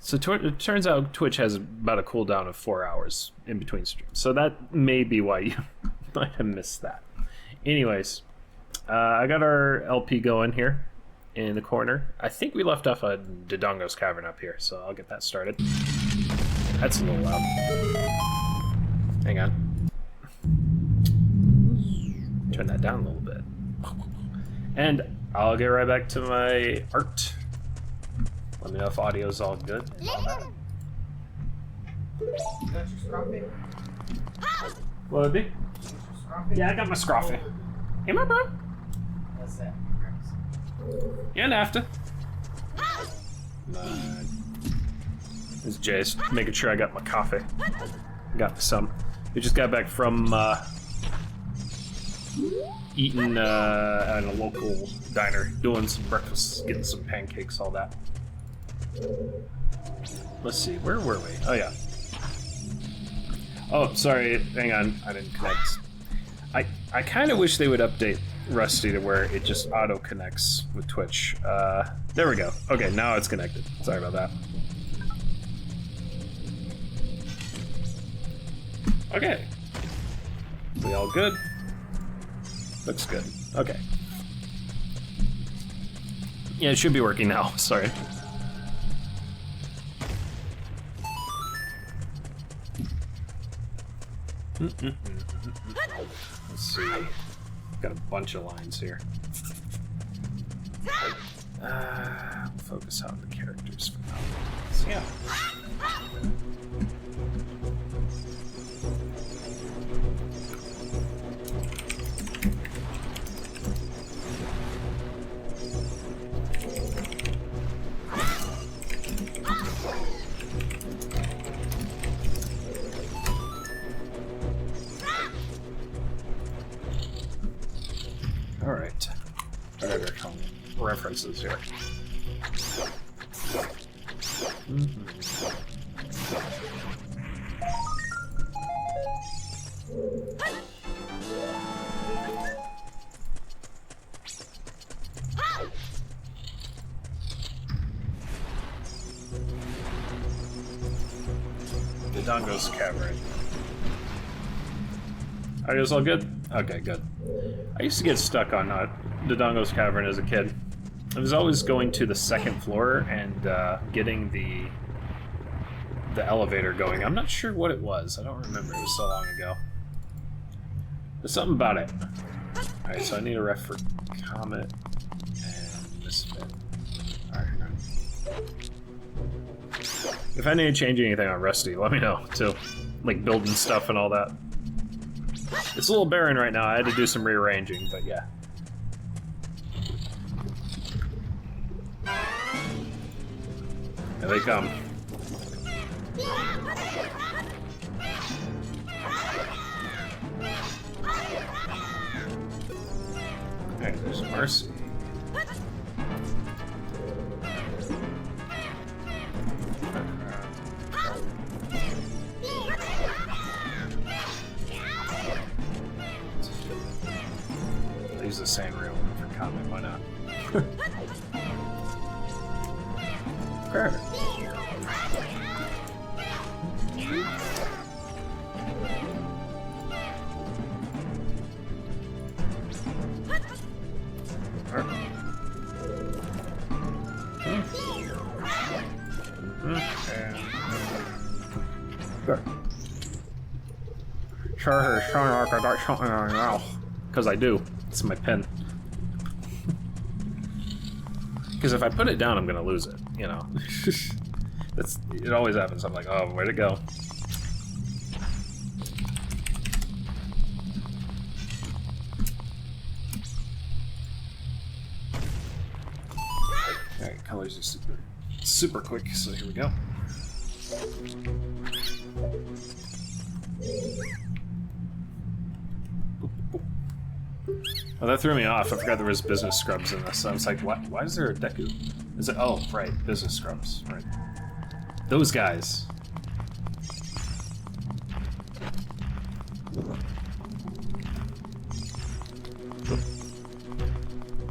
So it turns out Twitch has about a cooldown of 4 hours in between streams. So that may be why you might have missed that. Anyways, I got our LP going here in the corner. I think we left off a Dodongo's Cavern up here, so I'll get that started. That's a little loud. Hang on. Turn that down a little bit. And I'll get right back to my art. Let me know if audio's all good. All that. What would it be? Yeah, I got my scruffy. Hey, my bro. What's that? Yeah, and after. This is Jay's making sure I got my coffee. Got some. We just got back from eating at a local diner, doing some breakfast, getting some pancakes, all that. Let's see, where were we? Oh yeah. Oh, sorry, hang on, I didn't connect. I kind of wish they would update Rusty to where it just auto connects with Twitch. There we go. Okay, now it's connected. Sorry about that. Okay. We all good? Looks good. Okay. Yeah, it should be working now. Sorry. Let's see. Got a bunch of lines here. We'll focus on the characters for now. So, yeah. Alright. I got some references here. Dodongo's Cavern. Are you all good? Okay, good. I used to get stuck on Dodongo's Cavern as a kid. I was always going to the second floor and getting the elevator going. I'm not sure what it was. I don't remember. It was so long ago. There's something about it. Alright, so I need a ref for Comet and Misfit. Alright, hang on. If I need to change anything on Rusty, let me know, too. Like building stuff and all that. It's a little barren right now. I had to do some rearranging, but yeah. Here they come. Alright, there's Mercy. Use the same real one for Comet, why not? Perfect. Sure, sound like I got something on my mouth. Because I do. It's my pen. Because if I put it down, I'm gonna lose it, you know. It always happens. I'm like, oh, where'd it go? Alright, colors are super quick, so here we go. Oh, that threw me off. I forgot there was business scrubs in this. I was like, why is there a Deku? Is it? Oh, right, business scrubs. Right. Those guys.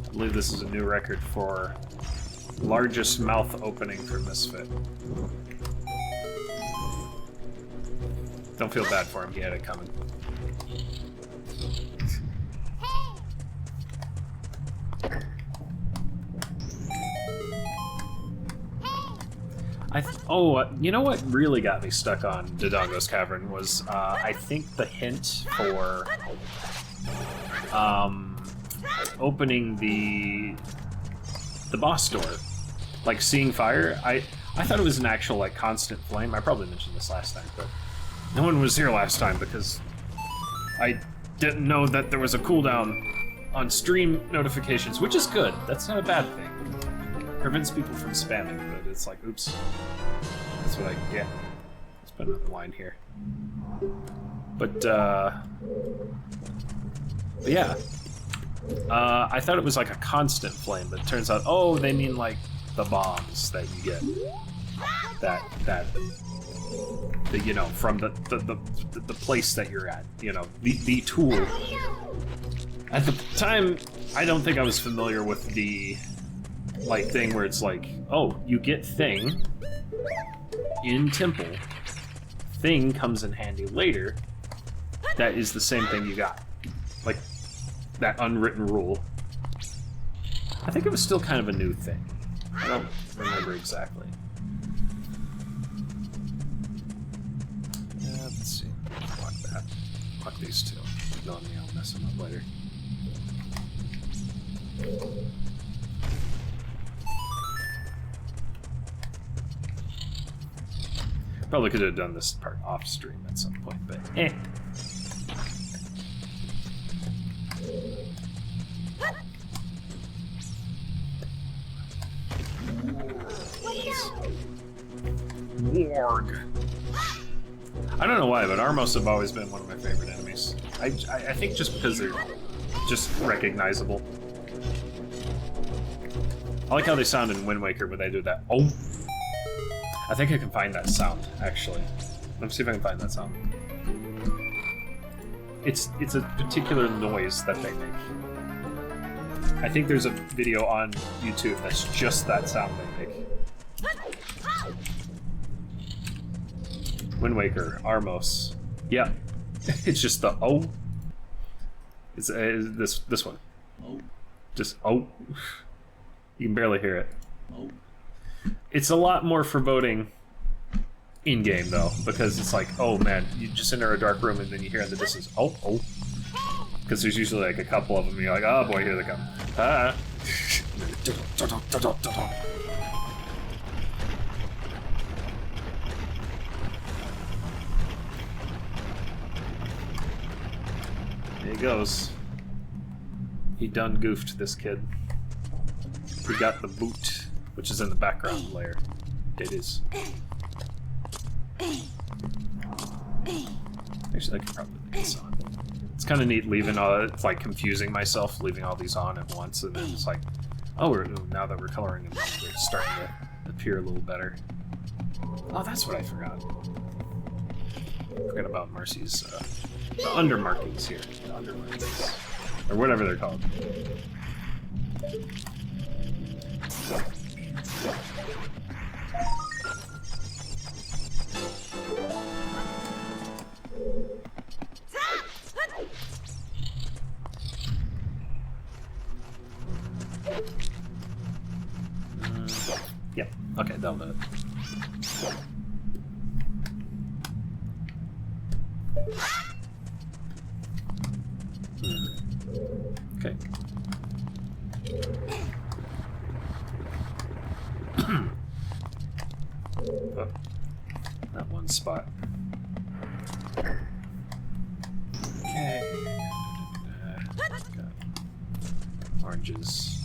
I believe this is a new record for Largest mouth opening for Misfit. Don't feel bad for him, he had it coming. You know what really got me stuck on Dodongo's Cavern was, I think the hint for opening the boss door, like seeing fire. I thought it was an actual like constant flame. I probably mentioned this last time, but no one was here last time because I didn't know that there was a cooldown on stream notifications, which is good. That's not a bad thing. Prevents people from spamming, but it's like, oops. That's what I get. Let's put another line here. But yeah. I thought it was like a constant flame, but it turns out, oh, they mean like the bombs that you get. You know, from the place that you're at. You know, the tool. At the time, I don't think I was familiar with the like thing where it's like, oh, you get thing in temple, thing comes in handy later. That is the same thing you got, like that unwritten rule. I think it was still kind of a new thing. I don't remember exactly. Let's see. Block that. Block these two. Knowing me, I'll mess them up later. Probably could have done this part off stream at some point, but eh. Warg. I don't know why, but Armos have always been one of my favorite enemies. I think just because they're just recognizable. I like how they sound in Wind Waker when they do that. Oh! I think I can find that sound, actually. Let me see if I can find that sound. It's a particular noise that they make. I think there's a video on YouTube that's just that sound they make. Wind Waker, Armos. Yeah. It's just the oh. It's this one. Oh. Just oh. You can barely hear it. Oh. It's a lot more foreboding in-game, though, because it's like, oh man, you just enter a dark room and then you hear in the distance, oh, oh. Because there's usually like a couple of them and you're like, oh boy, here they come. Ah. There he goes. He done goofed, this kid. He got the boot, which is in the background layer. It is. Actually, I could probably leave this on. It's kind of neat leaving all. It's like confusing myself, leaving all these on at once, and then it's like, oh, now that we're coloring them, they're starting to appear a little better. Oh, that's what I forgot. Forgot about Marcy's the undermarkings here. The undermarkings, or whatever they're called. Yep. Okay, that'll do it. Okay. Oh, that one spot. Okay. Got oranges.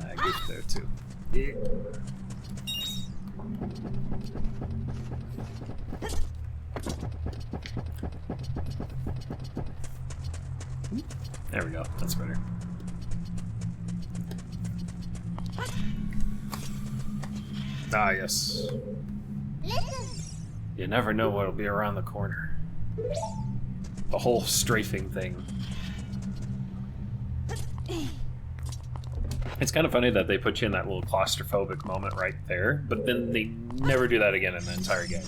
I get there too. Yeah. There we go. That's better. Ah, yes. You never know what'll be around the corner. The whole strafing thing. It's kind of funny that they put you in that little claustrophobic moment right there, but then they never do that again in the entire game.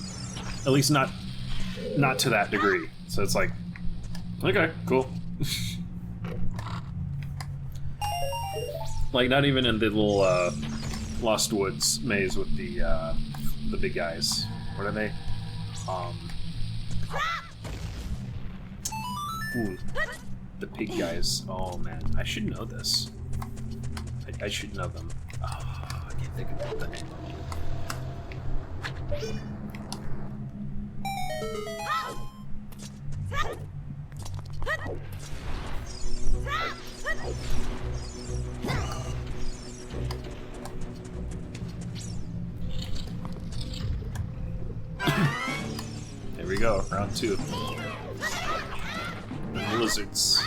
At least not to that degree. So it's like, okay, cool. Like, not even in the little Lost Woods maze with the big guys. What are they? Ooh, the pig guys. Oh man, I should know this. I should know them. Oh, I can't think of the name. There we go, round 2. The lizards.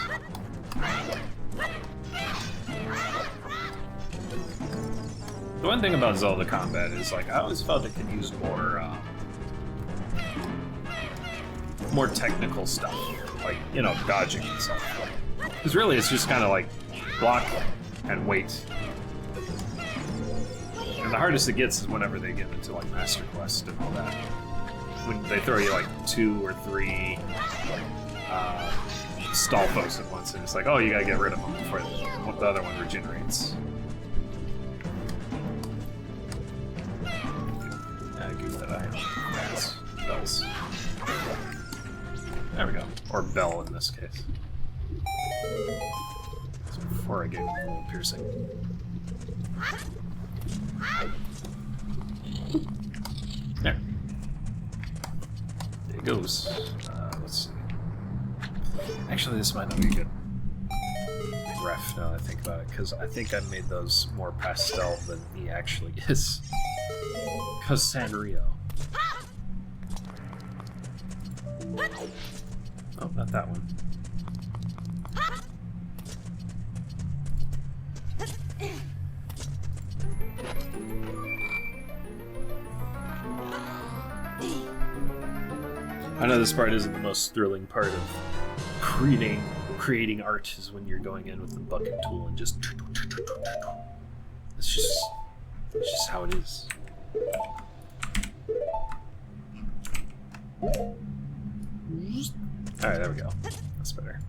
The one thing about Zelda combat is, like, I always felt it could use more technical stuff, like, you know, dodging and stuff. Because really, it's just kind of like block and wait. And the hardest it gets is whenever they get into like Master Quest and all that. When they throw you like 2 or 3 stall folks at once, and it's like, oh, you gotta get rid of them before the other one regenerates. Give that eye. That's bells. There we go. Or bell in this case. So before I get a little piercing. There. There it goes. Let's see. Actually, this might not be a good ref now that I think about it, because I think I made those more pastel than he actually is. Because Sanrio. Oh, not that one. I know this part isn't the most thrilling part of creating art, is when you're going in with the bucket tool and just... It's just how it is. Alright, there we go. That's better.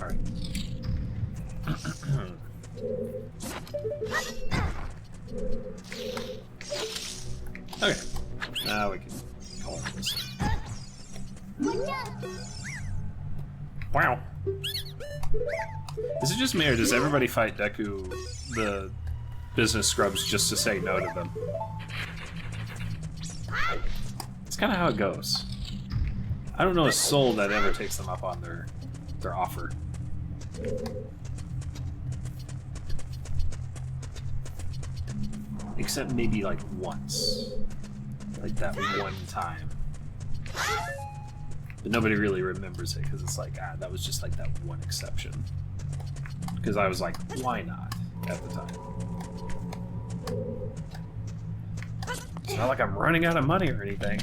Alright. Okay. Now we can call it this. Wow. Is it just me, or does everybody fight Deku, the business scrubs, just to say no to them? It's kind of how it goes. I don't know a soul that ever takes them up on their offer. Except maybe like once. Like that one time. But nobody really remembers it because it's like, that was just like that one exception. Because I was like, why not at the time? It's not like I'm running out of money or anything.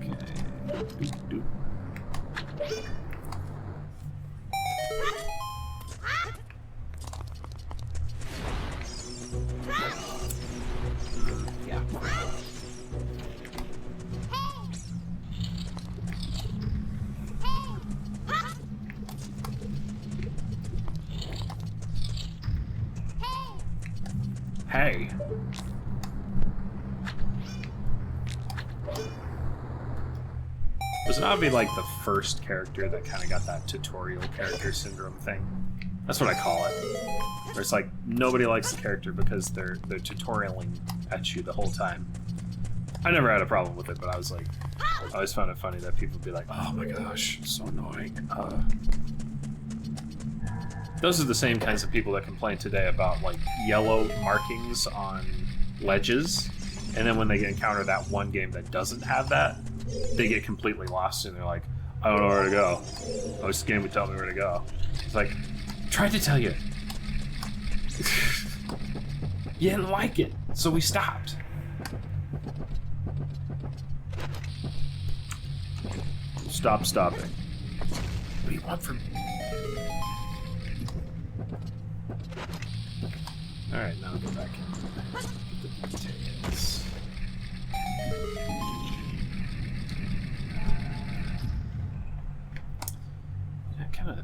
Okay. Doop, doop. Yeah. Hey. Was Navi like the first character that kind of got that tutorial character syndrome thing? That's what I call it. Where it's like, nobody likes the character because they're tutorialing at you the whole time. I never had a problem with it, but I was like, I always found it funny that people would be like, oh my gosh, it's so annoying. Those are the same kinds of people that complain today about like yellow markings on ledges, and then when they encounter that one game that doesn't have that, they get completely lost and they're like, I don't know where to go. Oh, this game would tell me where to go. It's like, tried to tell you. You didn't like it, so we stopped. Stop stopping. What do you want from me? Alright, now go back in. Get the details. Yeah, kinda.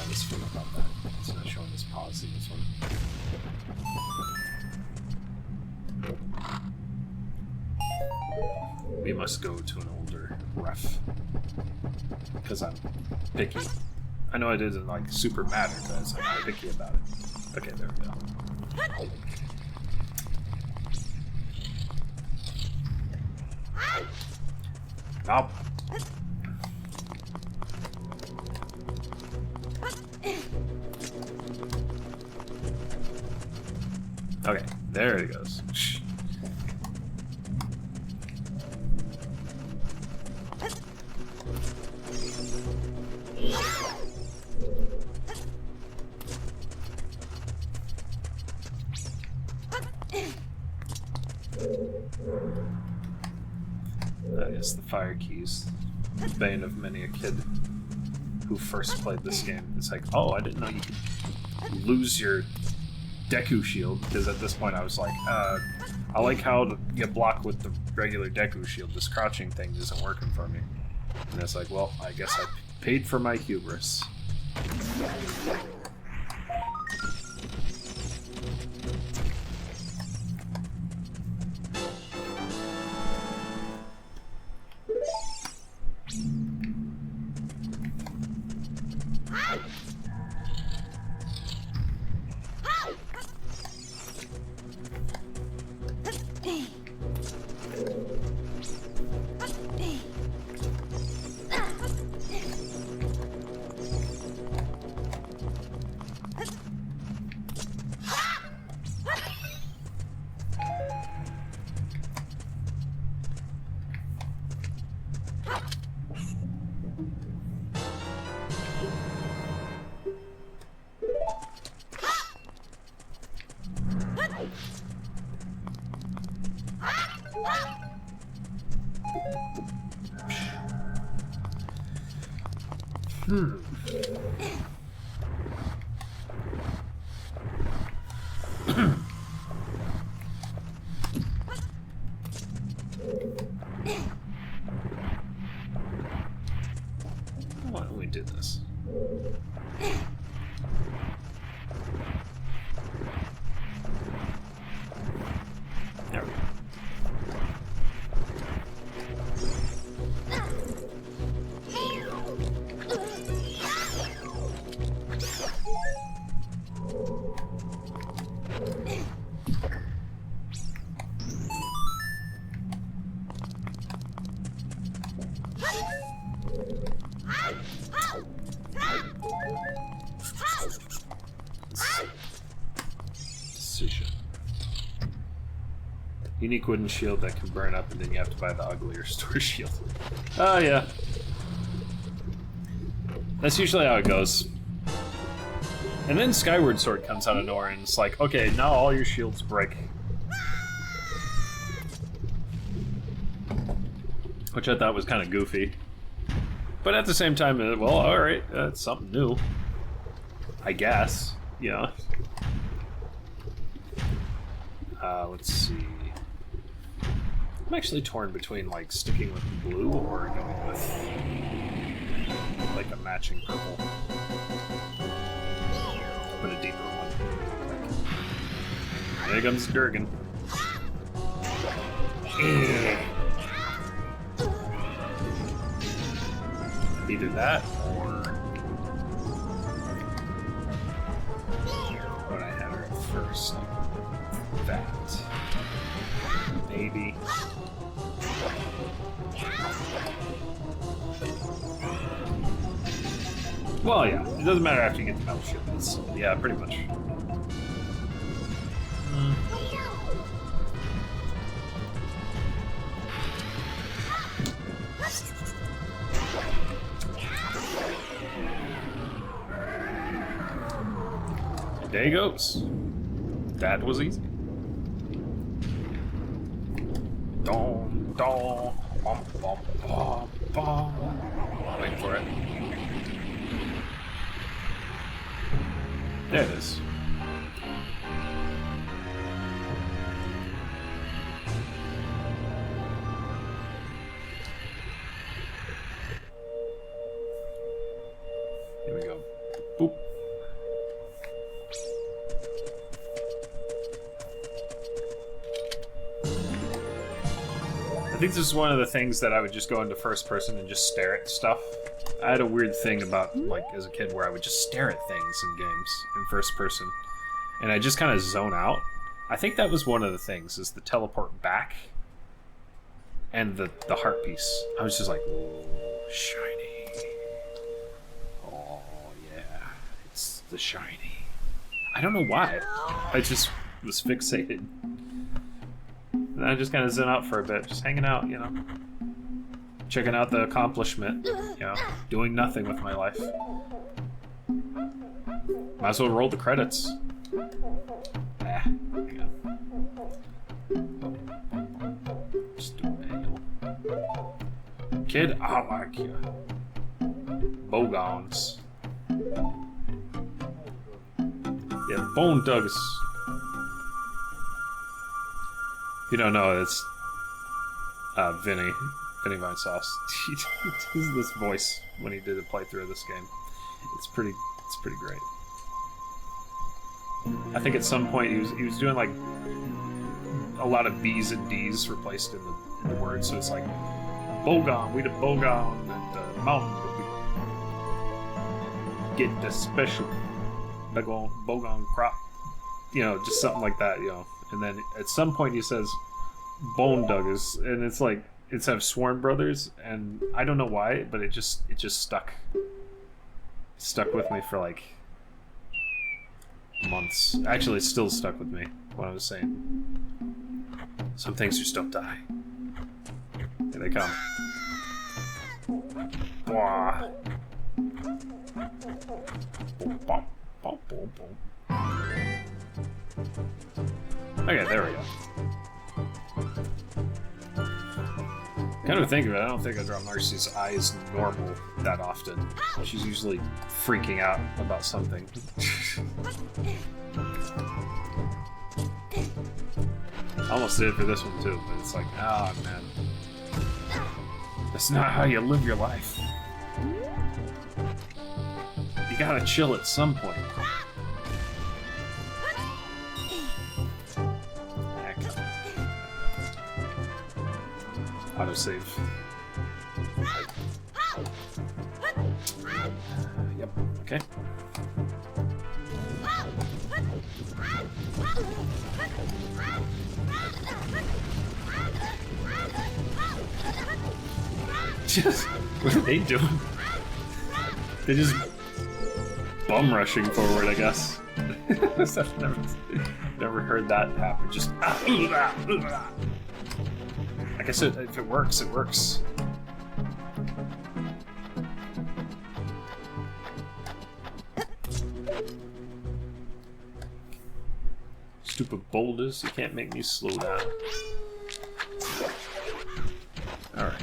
Let's forget about that. It's not showing this policy, this one. We must go to an older ref. Because I'm picky. I know it isn't like super matter, but I'm picky about it. Okay, there we go. Nope. Okay, there it goes. I guess the fire keys, the bane of many a kid who first played this game. It's like, oh, I didn't know you could lose your Deku shield, because at this point I was like, I like how you block with the regular Deku shield. This crouching thing isn't working for me. And it's like, well, I guess I paid for my hubris. Why don't we do this? There we go. Decision. Unique wooden shield that can burn up, and then you have to buy the uglier store shield. Oh, yeah. That's usually how it goes. And then Skyward Sword comes out of nowhere, and it's like, okay, now all your shields break. Which I thought was kind of goofy. But at the same time, well, alright, that's something new. I guess, yeah. Let's see. I'm actually torn between, like, sticking with blue or going with, like, a matching purple. But a deeper one. There comes Durgan. Either that or what I had her at first. That. Maybe. Well, yeah. It doesn't matter after you get the metal shield. It's, yeah, pretty much. There he goes. That was easy. Dom, dom, bom, bom, bom, bom. Wait for it. There it is. Here we go. Boop. I think this is one of the things that I would just go into first person and just stare at stuff. I had a weird thing about, like, as a kid where I would just stare at things in games in first person. And I just kind of zone out. I think that was one of the things, is the teleport back and the heart piece. I was just like, oh, shiny. Oh, yeah. It's the shiny. I don't know why. I just was fixated. And I just kind of zone out for a bit, just hanging out, you know. Checking out the accomplishment, you know, doing nothing with my life. Might as well roll the credits. Hang on. Just do manual. Kid, I like you. Bogons. Yeah, Bone Dugs. If you don't know, it's Vinny Vine Sauce. He does this voice when he did a playthrough of this game. It's pretty great. I think at some point he was doing like a lot of B's and D's replaced in the words, so it's like Bogon, we the Bogon and the mountain, we get the special Bogon crop, you know, just something like that, you know. And then at some point he says Bone Duggers, and it's like it's have Sworn Brothers, and I don't know why, but it just stuck with me for like months. Actually, it's still stuck with me. What I was saying. Some things just don't die. Here they come. Blah. Okay, there we go. Kind of think of it, I don't think I draw Marcy's eyes normal that often. She's usually freaking out about something. I almost did it for this one too, but it's like, ah, oh, man. That's not how you live your life. You gotta chill at some point. Autosave. Yep, okay. What are they doing? They're just bum rushing forward, I guess. I've never heard that happen. Just I guess if it works, it works. Stupid boulders, you can't make me slow down. Alright.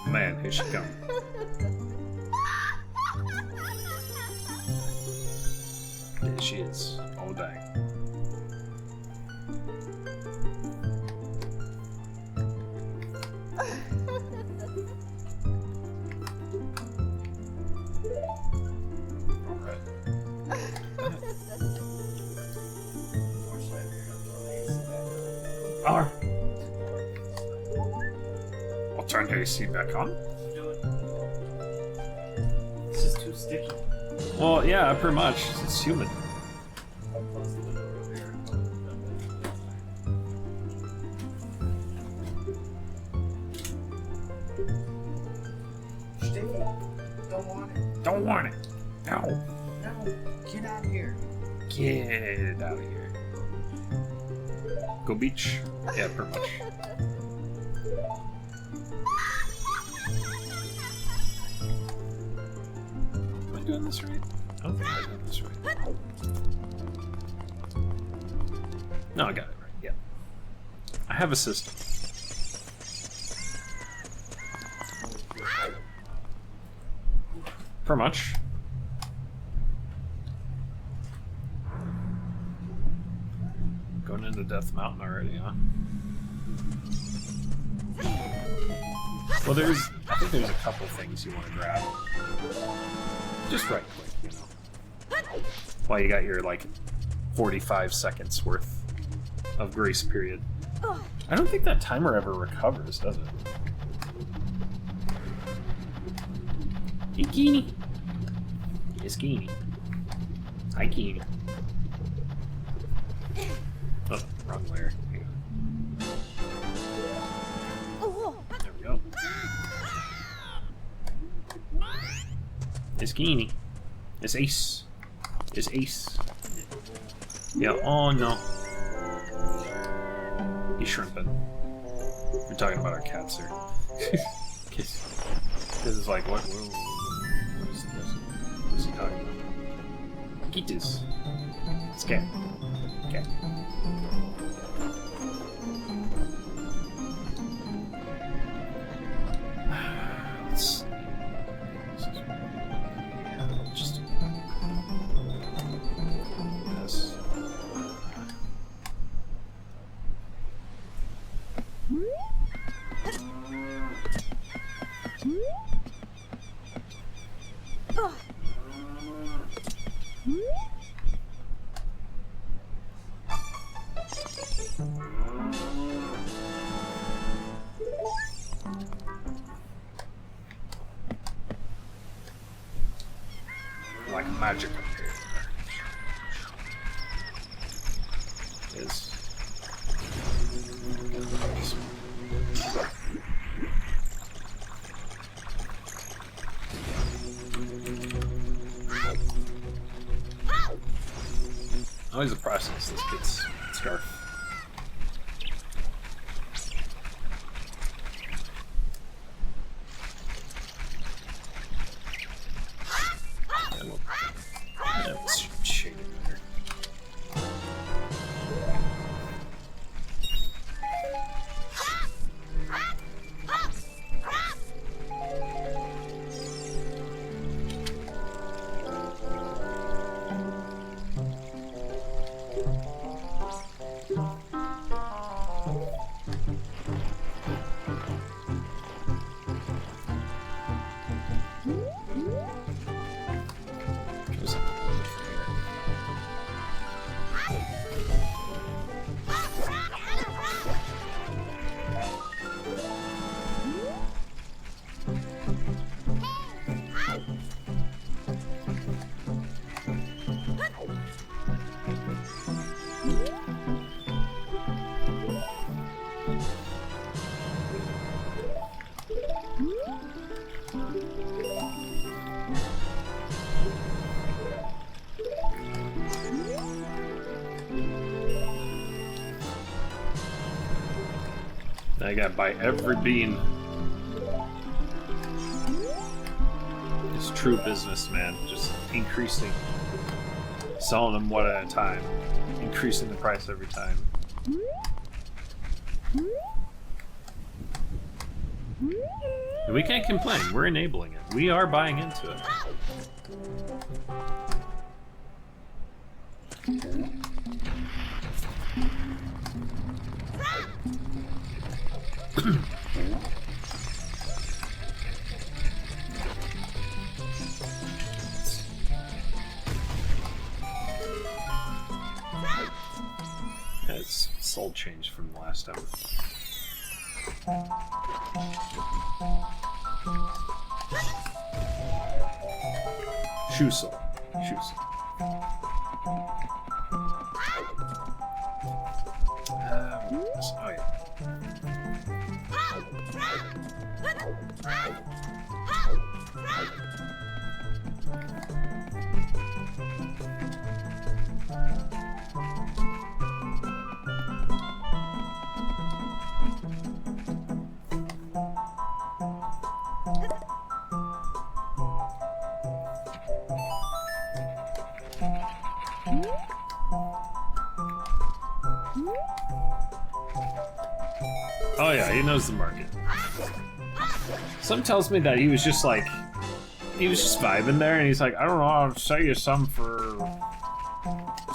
Man, here she comes. There she is. Oh, dang. AC back on? It's just too sticky. Well, yeah, pretty much. It's humid. Sticky. Don't want it. Don't want it. No. No. Get out of here. Get out of here. Go beach? Yeah, pretty much. Am I doing this right? I don't think I'm doing this right. No, I got it right. Yeah. I have a system. Pretty much. Going into Death Mountain already, huh? Well, I think there's a couple things you want to grab. Just right quick, you know. While you got your, like, 45 seconds worth of grace period. I don't think that timer ever recovers, does it? Hey, Keeney. Yes, Keeney. Hi, Keeney. Oh, wrong layer. Hang on. There we go. It's Keeney. It's Ace. It's Ace. Yeah, oh no. He's shrimping. We're talking about our cats here. This is like, what is this? What is he talking about? Kitties. It's cat. Cat. Let's just this. Like magic up here. Is always a process, this kid's scarf. Yeah, let's shade it better. Now you gotta buy every bean. It's true business, man. Just increasing. Selling them one at a time. Increasing the price every time. And we can't complain. We're enabling it. We are buying into it. It's soul change from the last time. Shoe sole. Shoe sole. Oh yeah. Oh yeah, he knows the market. Some tells me that he was just like, he was just vibing there, and he's like, I don't know, I'll sell you some for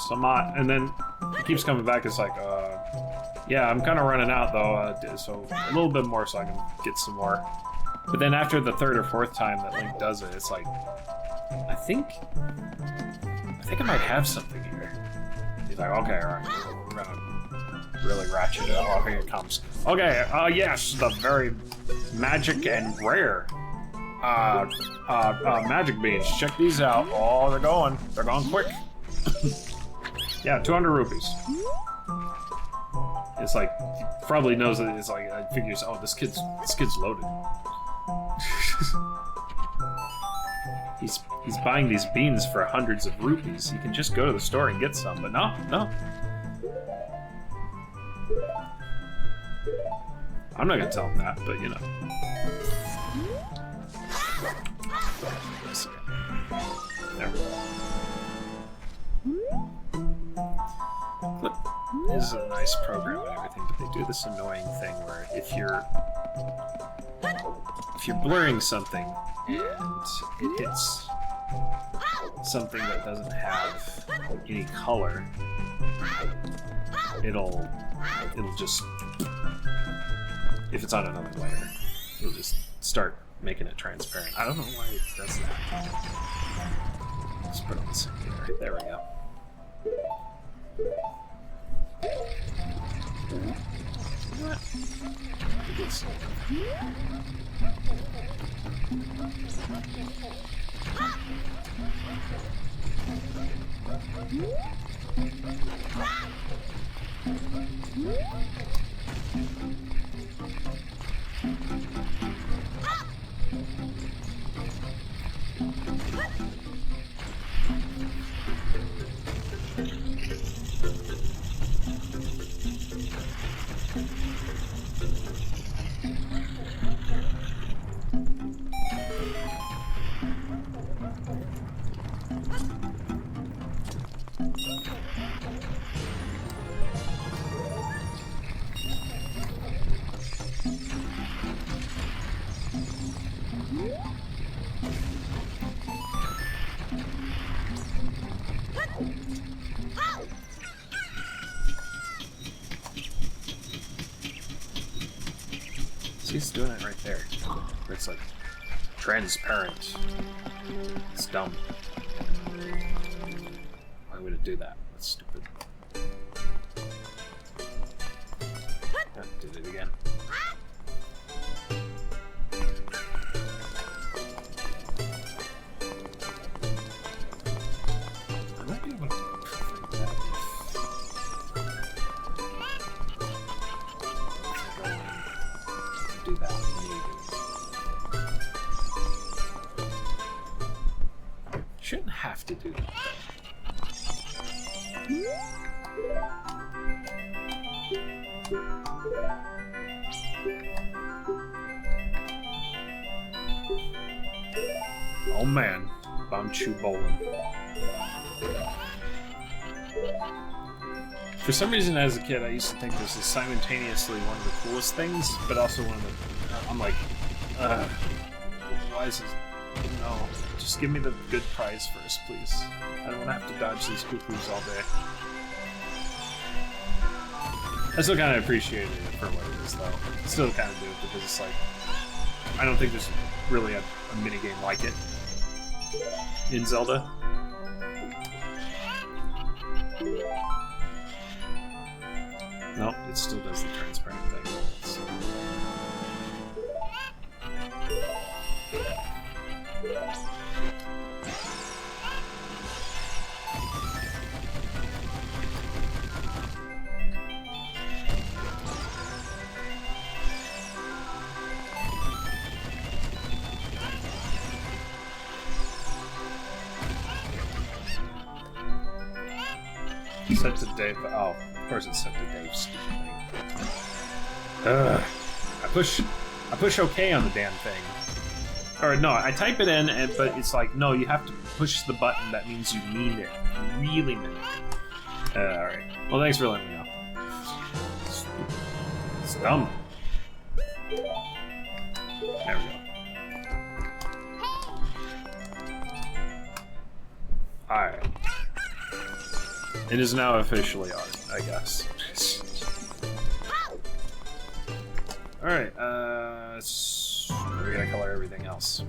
some odd, and then he keeps coming back. It's like, yeah, I'm kind of running out though, so a little bit more so I can get some more. But then after the third or fourth time that Link does it, it's like, I think I might have something here. He's like, okay, all right, we're gonna really ratchet it up. Oh, here it comes. Okay, yes, the very magic and rare magic beans. Check these out. Oh, they're going quick. Yeah, 200 rupees. It's like, he probably knows that it's like, figures, oh, this kid's loaded. He's buying these beans for hundreds of rupees. He can just go to the store and get some, but no. I'm not gonna tell him that, but you know. There. Look, this is a nice program and everything, but they do this annoying thing where if you're blurring something and it hits something that doesn't have any color, it'll just, if it's on another layer, it'll just start making it transparent. I don't know why it does that. Let's put on the same layer. There we go. What? He's doing it right there. It's like transparent. It's dumb. Why would it do that? That's stupid. Oh, did it again. I might be able to perfect that do that. Shouldn't have to do that though. Oh man, Bumchu bowling. For some reason, as a kid, I used to think this was simultaneously one of the coolest things, but also one of the. I'm like, why is this? No, just give me the good prize first, please. I don't want to have to dodge these cuckoos all day. I still kind of appreciated it for what it is, though. Still kind of do it because it's like, I don't think there's really a minigame like it in Zelda. Nope, it still does the transparent thing. So. Set to Dave. Oh, of course it's set to Dave. Stupid thing. Ugh. I push OK on the damn thing. Or no, I type it in, but it's like, no, you have to push the button. That means you mean it. You really mean it. Alright. Well, thanks for letting me know. It's dumb. There we go. Alright. It is now officially art, I guess. Alright, we gotta color everything else.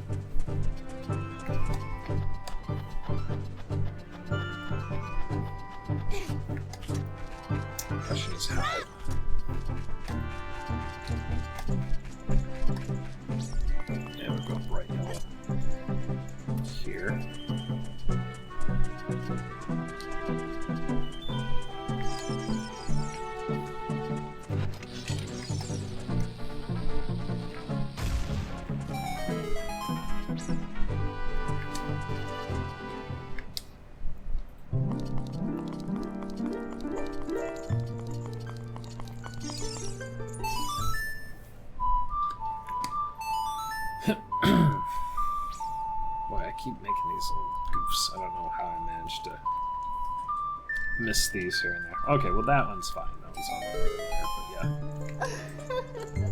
Question is how. Yeah, we'll go bright yellow. Here. Boy, I keep making these little goofs. I don't know how I managed to miss these here and there. Okay, well that one's fine. That was on the right there, but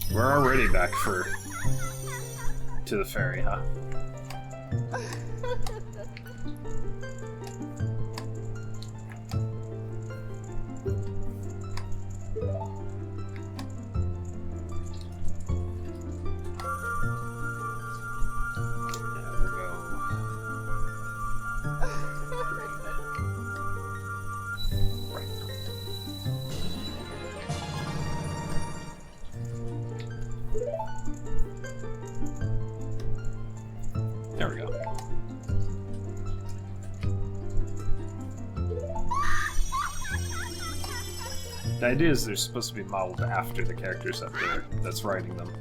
yeah. We're already back to the ferry, huh? There we go. The idea is they're supposed to be modeled after the characters that's writing them.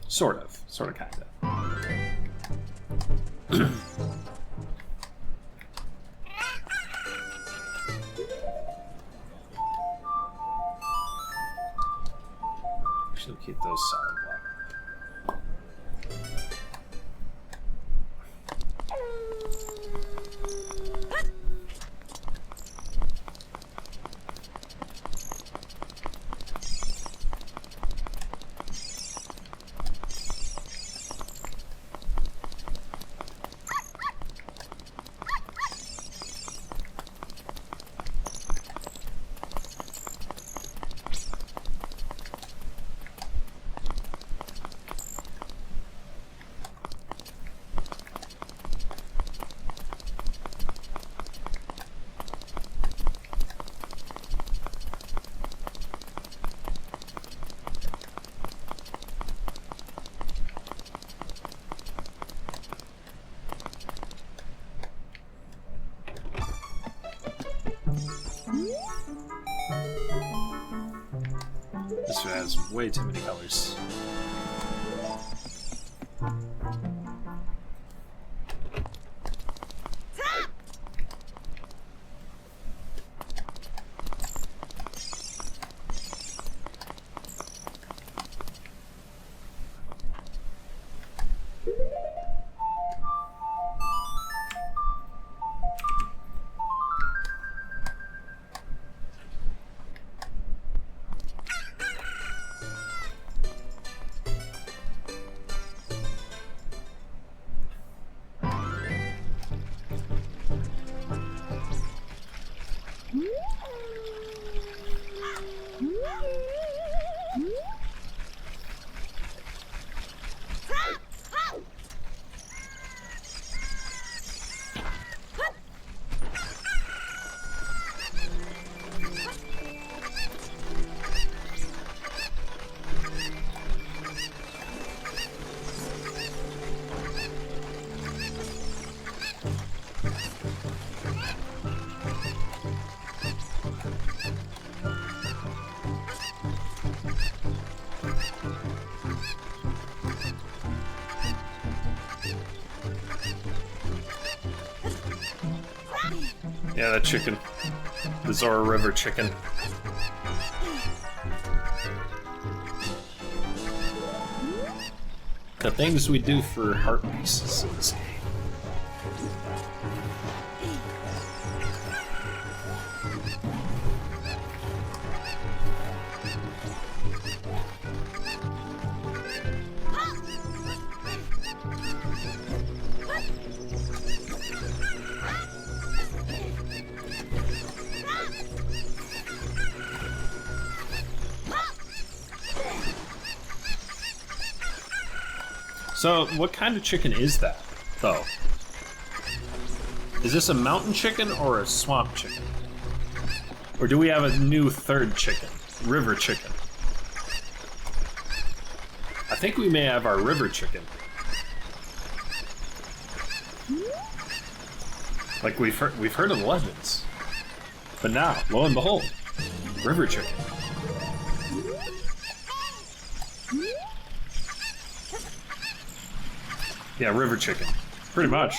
Sort of, kinda. Should keep those solid black. This has way too many colors. Yeah, that chicken. The Zora River chicken. The things we do for heart pieces in this game. So, what kind of chicken is that, though? Is this a mountain chicken or a swamp chicken? Or do we have a new third chicken? River chicken. I think we may have our river chicken. Like, we've heard of legends. But now, lo and behold, river chicken. Yeah, river chicken. Pretty much.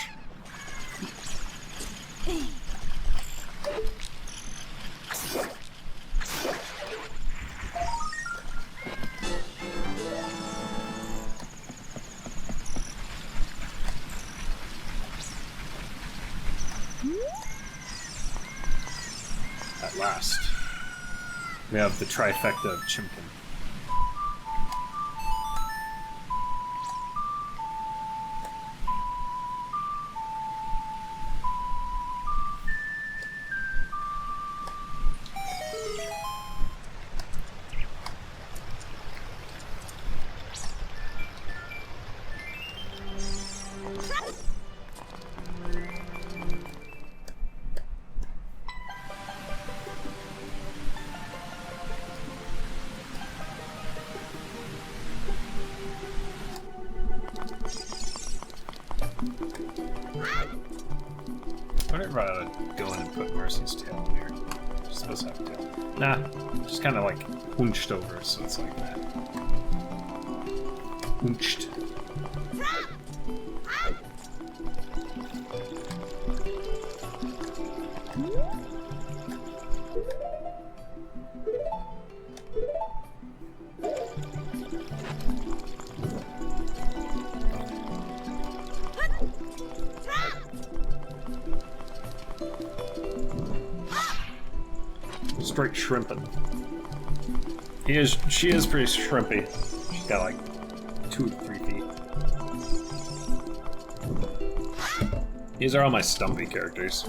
At last, we have the trifecta of Chimkin. Whenever I go in and put Mercy's tail in here, she's supposed to have a tail. Nah, just kind of like hunched over, so it's like that. Hunched. Straight shrimping. She is pretty shrimpy. She's got like 2 to 3 feet. These are all my stumpy characters.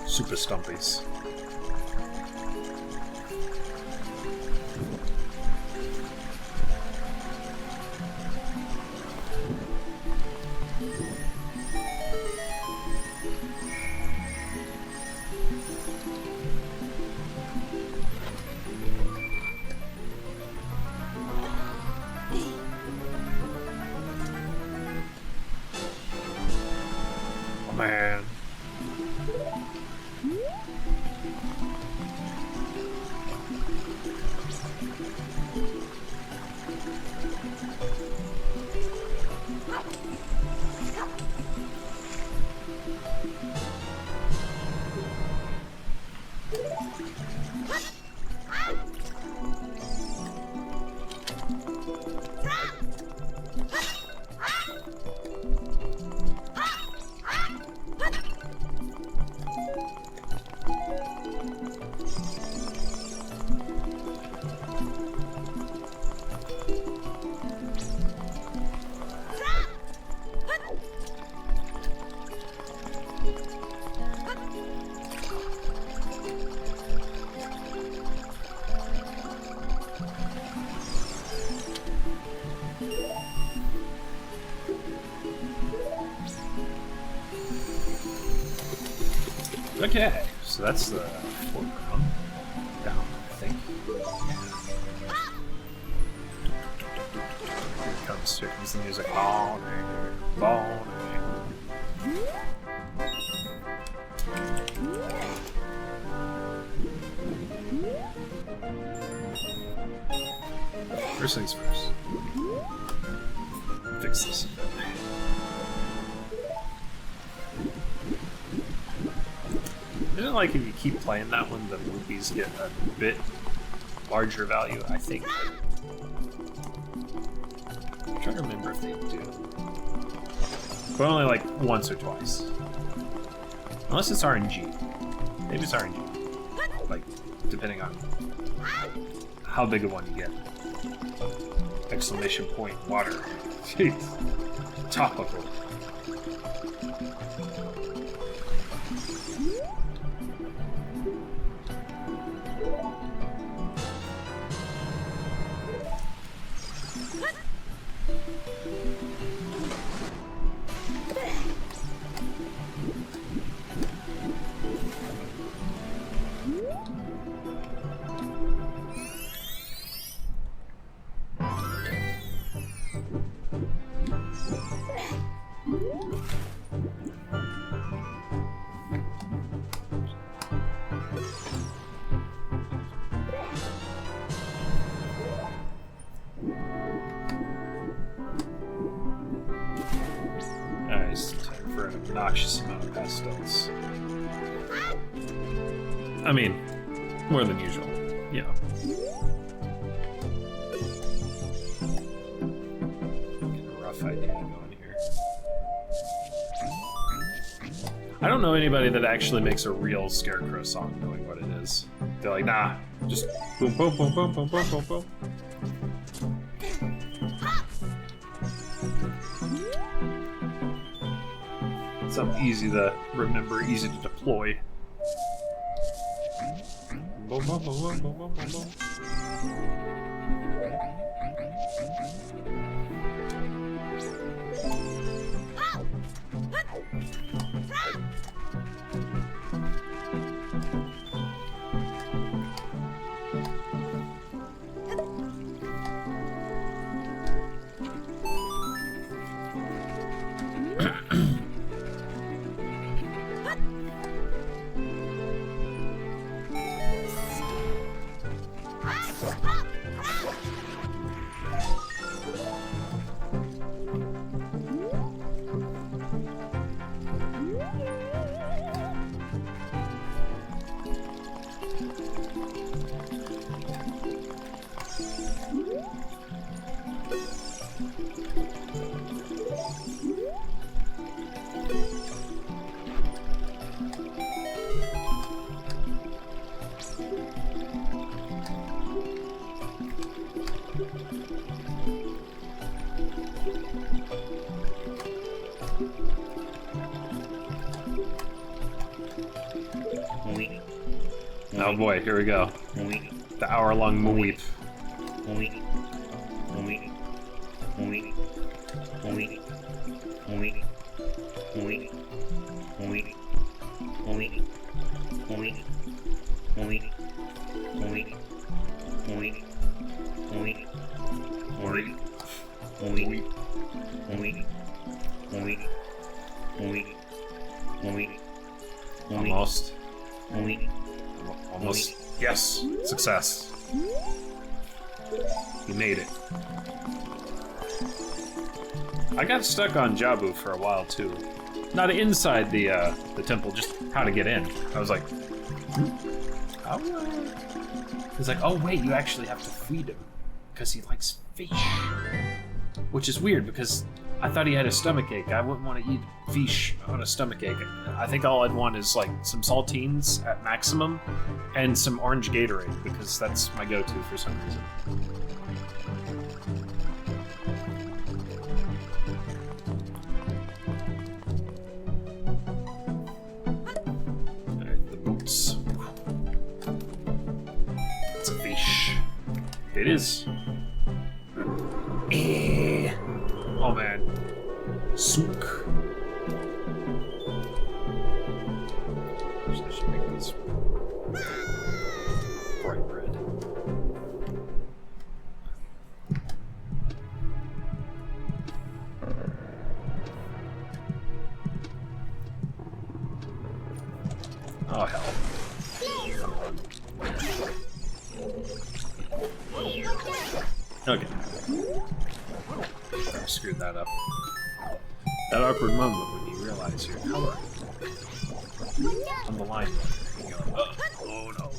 Super stumpies. Man. Okay, so that's the foreground. Down, I think. Here comes the music. First things first. Fix this. Isn't it like if you keep playing that one, the rupees get a bit larger value? I think. I'm trying to remember if they do. But only like once or twice. Unless it's RNG. Maybe it's RNG. Like, depending on how big a one you get. Exclamation point, water. Jeez. Topical. Obnoxious amount of pastels. I mean, more than usual, you know. Get a rough idea going here. I don't know anybody that actually makes a real Scarecrow song knowing what it is. They're like, nah, just boom, boom, boom, boom, boom, boom, boom, boom. Something easy to remember, easy to deploy. Boom, boom, boom, boom, boom, boom, boom, boom. Oh boy, here we go. The hour-long moweep. Almost. Almost. Yes! Success. You made it. I got stuck on Jabu for a while too. Not inside the temple, just how to get in. I was like, how do I... He's like, oh wait, you actually have to feed him. Because he likes fish. Which is weird, because I thought he had a stomachache. I wouldn't want to eat fish on a stomachache. I think all I'd want is like some saltines at maximum and some orange Gatorade, because that's my go-to for some reason. Alright, the boots. It's a fish. It is. Oh man. Sook. I should make these bright red. Oh hell. Okay. I screwed that up. That awkward moment when you realize you're coloring on the line. Oh no.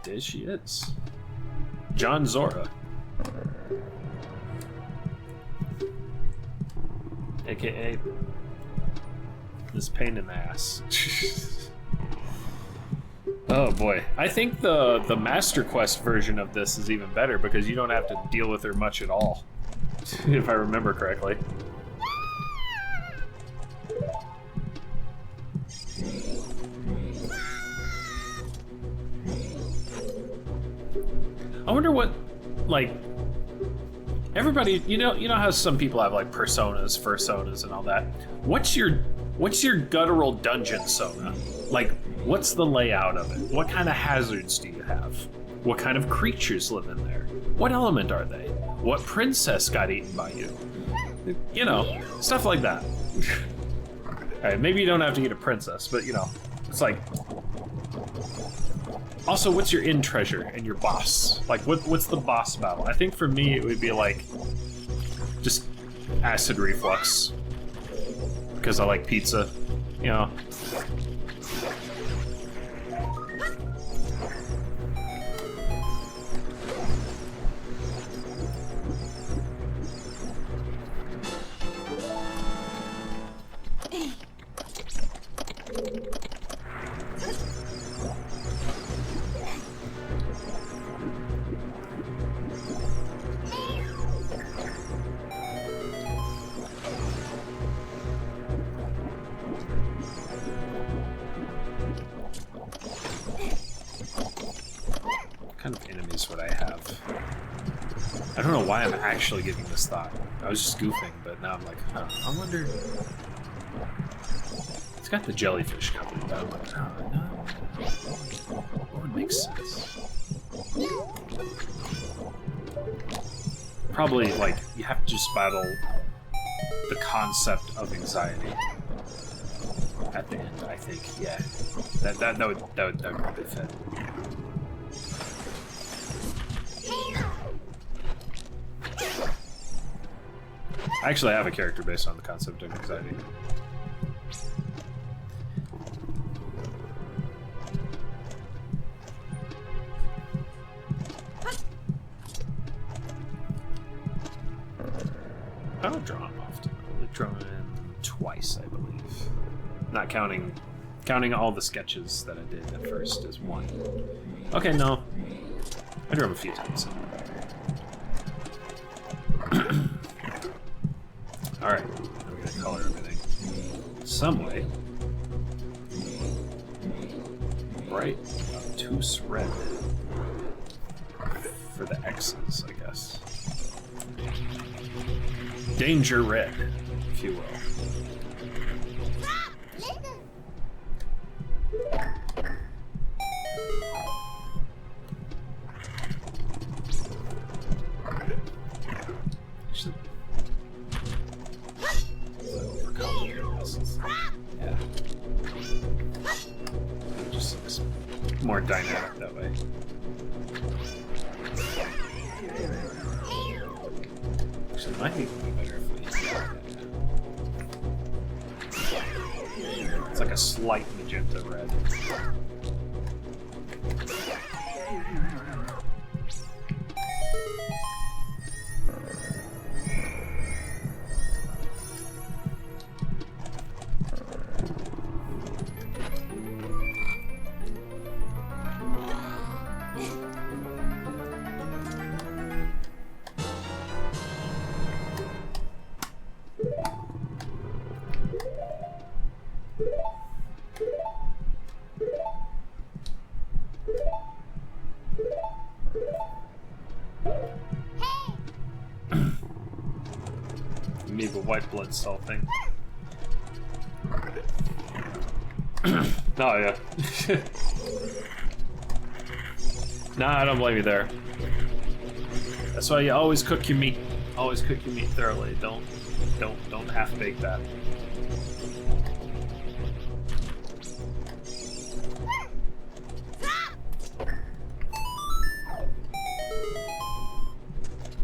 There she is. John Zora. AKA this pain in the ass. Oh boy. I think the Master Quest version of this is even better because you don't have to deal with her much at all. If I remember correctly. I wonder what, like, everybody, you know how some people have like personas, and all that. What's your guttural dungeon sona? Like, what's the layout of it? What kind of hazards do you have? What kind of creatures live in there? What element are they? What princess got eaten by you? You know, stuff like that. Alright, maybe you don't have to eat a princess, but you know, it's like. Also, what's your in treasure and your boss? Like, what's the boss battle? I think for me it would be like just acid reflux because I like pizza, you know. I don't know why I'm actually giving this thought. I was just goofing, but now I'm like, huh, I wonder. It's got the jellyfish covered, but I'm like, oh, no. What would make sense? Probably, like, you have to just battle the concept of anxiety at the end, I think. Yeah, that would probably fit. I actually have a character based on the concept of anxiety. I don't draw him often. I've only drawn him twice, I believe. Not counting all the sketches that I did at first as one. Okay, no. I drew him a few times. Alright, now we're gonna color everything some way. Bright, obtuse red. For the X's, I guess. Danger red, if you will. Yeah. It just looks more dynamic that way. Actually, it might be better if we use that. It's like a slight magenta red. Maybe a white blood cell thing. Oh yeah. Nah, I don't blame you there. That's why you always cook your meat. Always cook your meat thoroughly. Don't half bake that.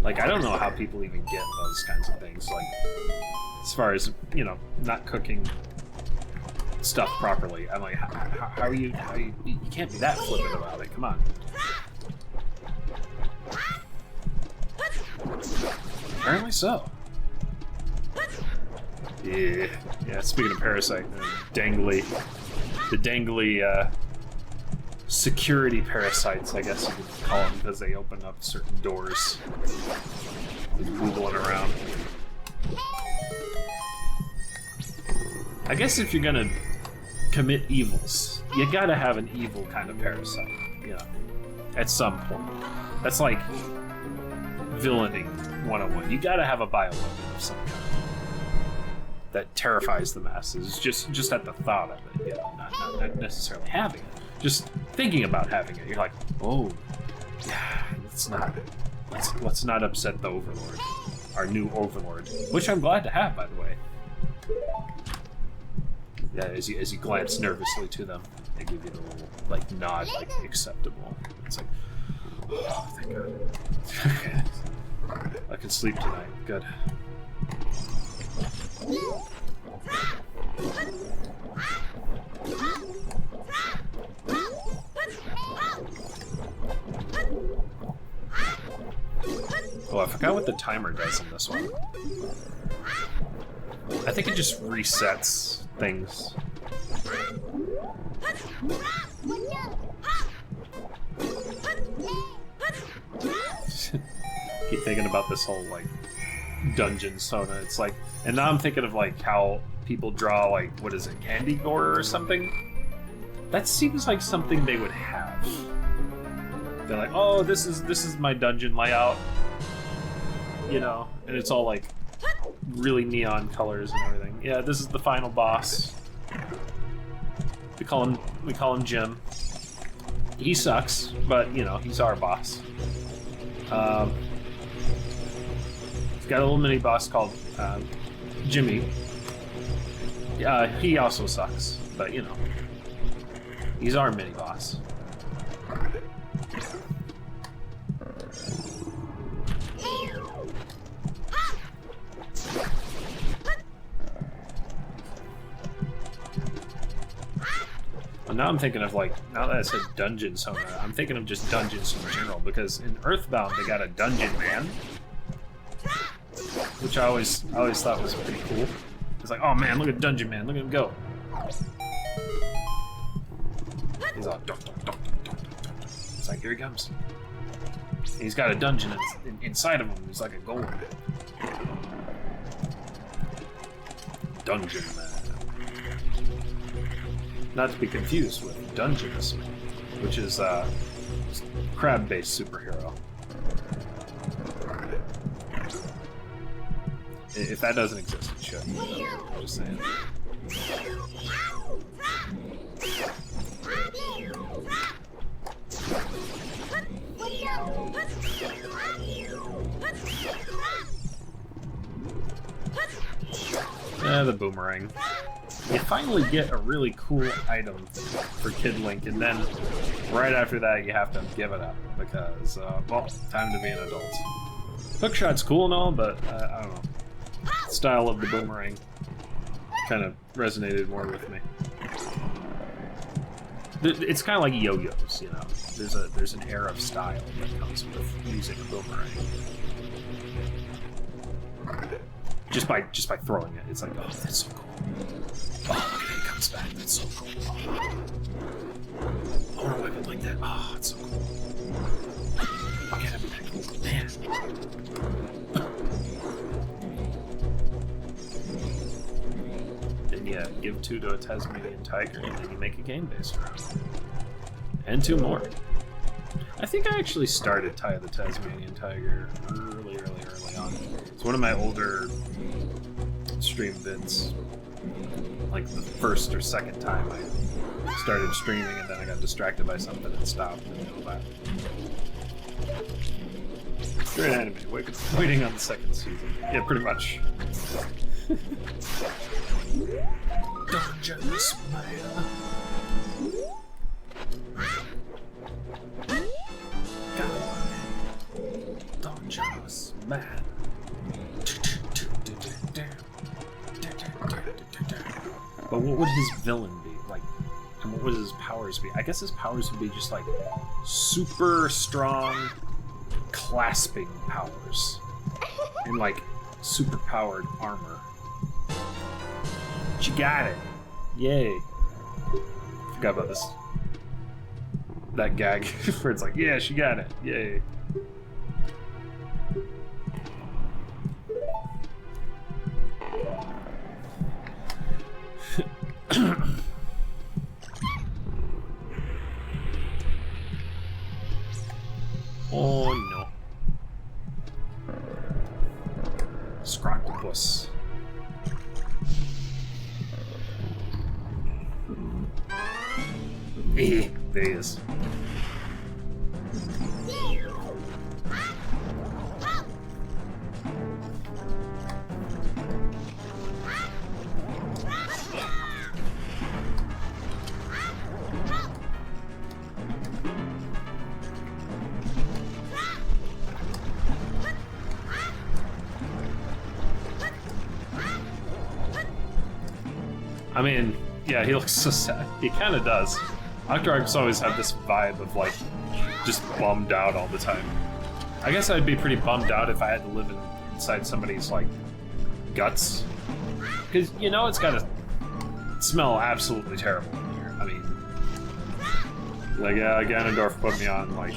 Like, I don't know how people even get those kinds of things. Like, as far as, you know, not cooking stuff properly. I'm like, how are you, you can't be that flippant about it. Come on. Apparently so. Yeah. Yeah, speaking of Parasite, the dangly, security parasites, I guess you could call them, because they open up certain doors. Just wiggling around. I guess if you're gonna commit evils, you gotta have an evil kind of parasite, you know, at some point. That's like villainy 101. You gotta have a bioweapon of some kind that terrifies the masses, just at the thought of it, you know, not necessarily having it. Just thinking about having it, you're like, oh, yeah, let's not upset the Overlord, our new Overlord, which I'm glad to have, by the way. Yeah, as you glance nervously to them, they give you the little like nod, like acceptable. It's like, oh, thank God. I can sleep tonight. Good. Oh, I forgot what the timer does in this one. I think it just resets things. Keep thinking about this whole like dungeon Sona. It's like, and now I'm thinking of like how people draw like, what is it, candy gore or something? That seems like something they would have. They're like, oh, this is my dungeon layout, you know, and it's all like really neon colors and everything. Yeah, this is the final boss. We call him Jim. He sucks, but you know, he's our boss. We've got a little mini boss called Jimmy. He also sucks, but you know, he's our mini boss. Well, now I'm thinking of like, now that I said dungeon Sona, I'm thinking of just dungeons in general, because in Earthbound they got a dungeon man, which I always thought was pretty cool. It's like, oh man, look at Dungeon Man, look at him go. He's all dunk, dunk, dunk, dunk, dunk, dunk, dunk. It's like, here he comes. He's got a dungeon inside of him. He's like a golem. Dungeon Man. Not to be confused with Dungeons, which is a crab-based superhero. If that doesn't exist, it should. I'm just saying. The boomerang. You finally get a really cool item for Kid Link, and then right after that you have to give it up because, well, time to be an adult. Hookshot's cool and all, but I don't know. The style of the boomerang kind of resonated more with me. It's kind of like yo-yos, you know. There's an air of style that comes with using a boomerang. Just by throwing it, it's like, oh, that's so cool. Oh, look at it, it comes back. That's so cool. Oh, I want a weapon like that. Oh, it's so cool. I'll get him back. Man. Then you give 2 to a Tasmanian tiger, and then you make a game based around it. And 2 more. I think I actually started Ty the Tasmanian Tiger early on. It's one of my older stream vids. Like the first or second time I started streaming, and then I got distracted by something and stopped and all that. Great anime. Waiting on the second season. Yeah, pretty much. Dangerous man. Dangerous man. But what would his villain be? Like, and what would his powers be? I guess his powers would be just like super strong clasping powers. And like super powered armor. She got it. Yay. Forgot about this. That gag where it's like, yeah, she got it. Yay. Oh no. Scroctopus. Eh, there he is. I mean, yeah, he looks so sad. He kind of does. Octarchs always have this vibe of, like, just bummed out all the time. I guess I'd be pretty bummed out if I had to live inside somebody's, like, guts. Because, you know, it's gotta smell absolutely terrible in here. I mean, like, yeah, Ganondorf put me on, like,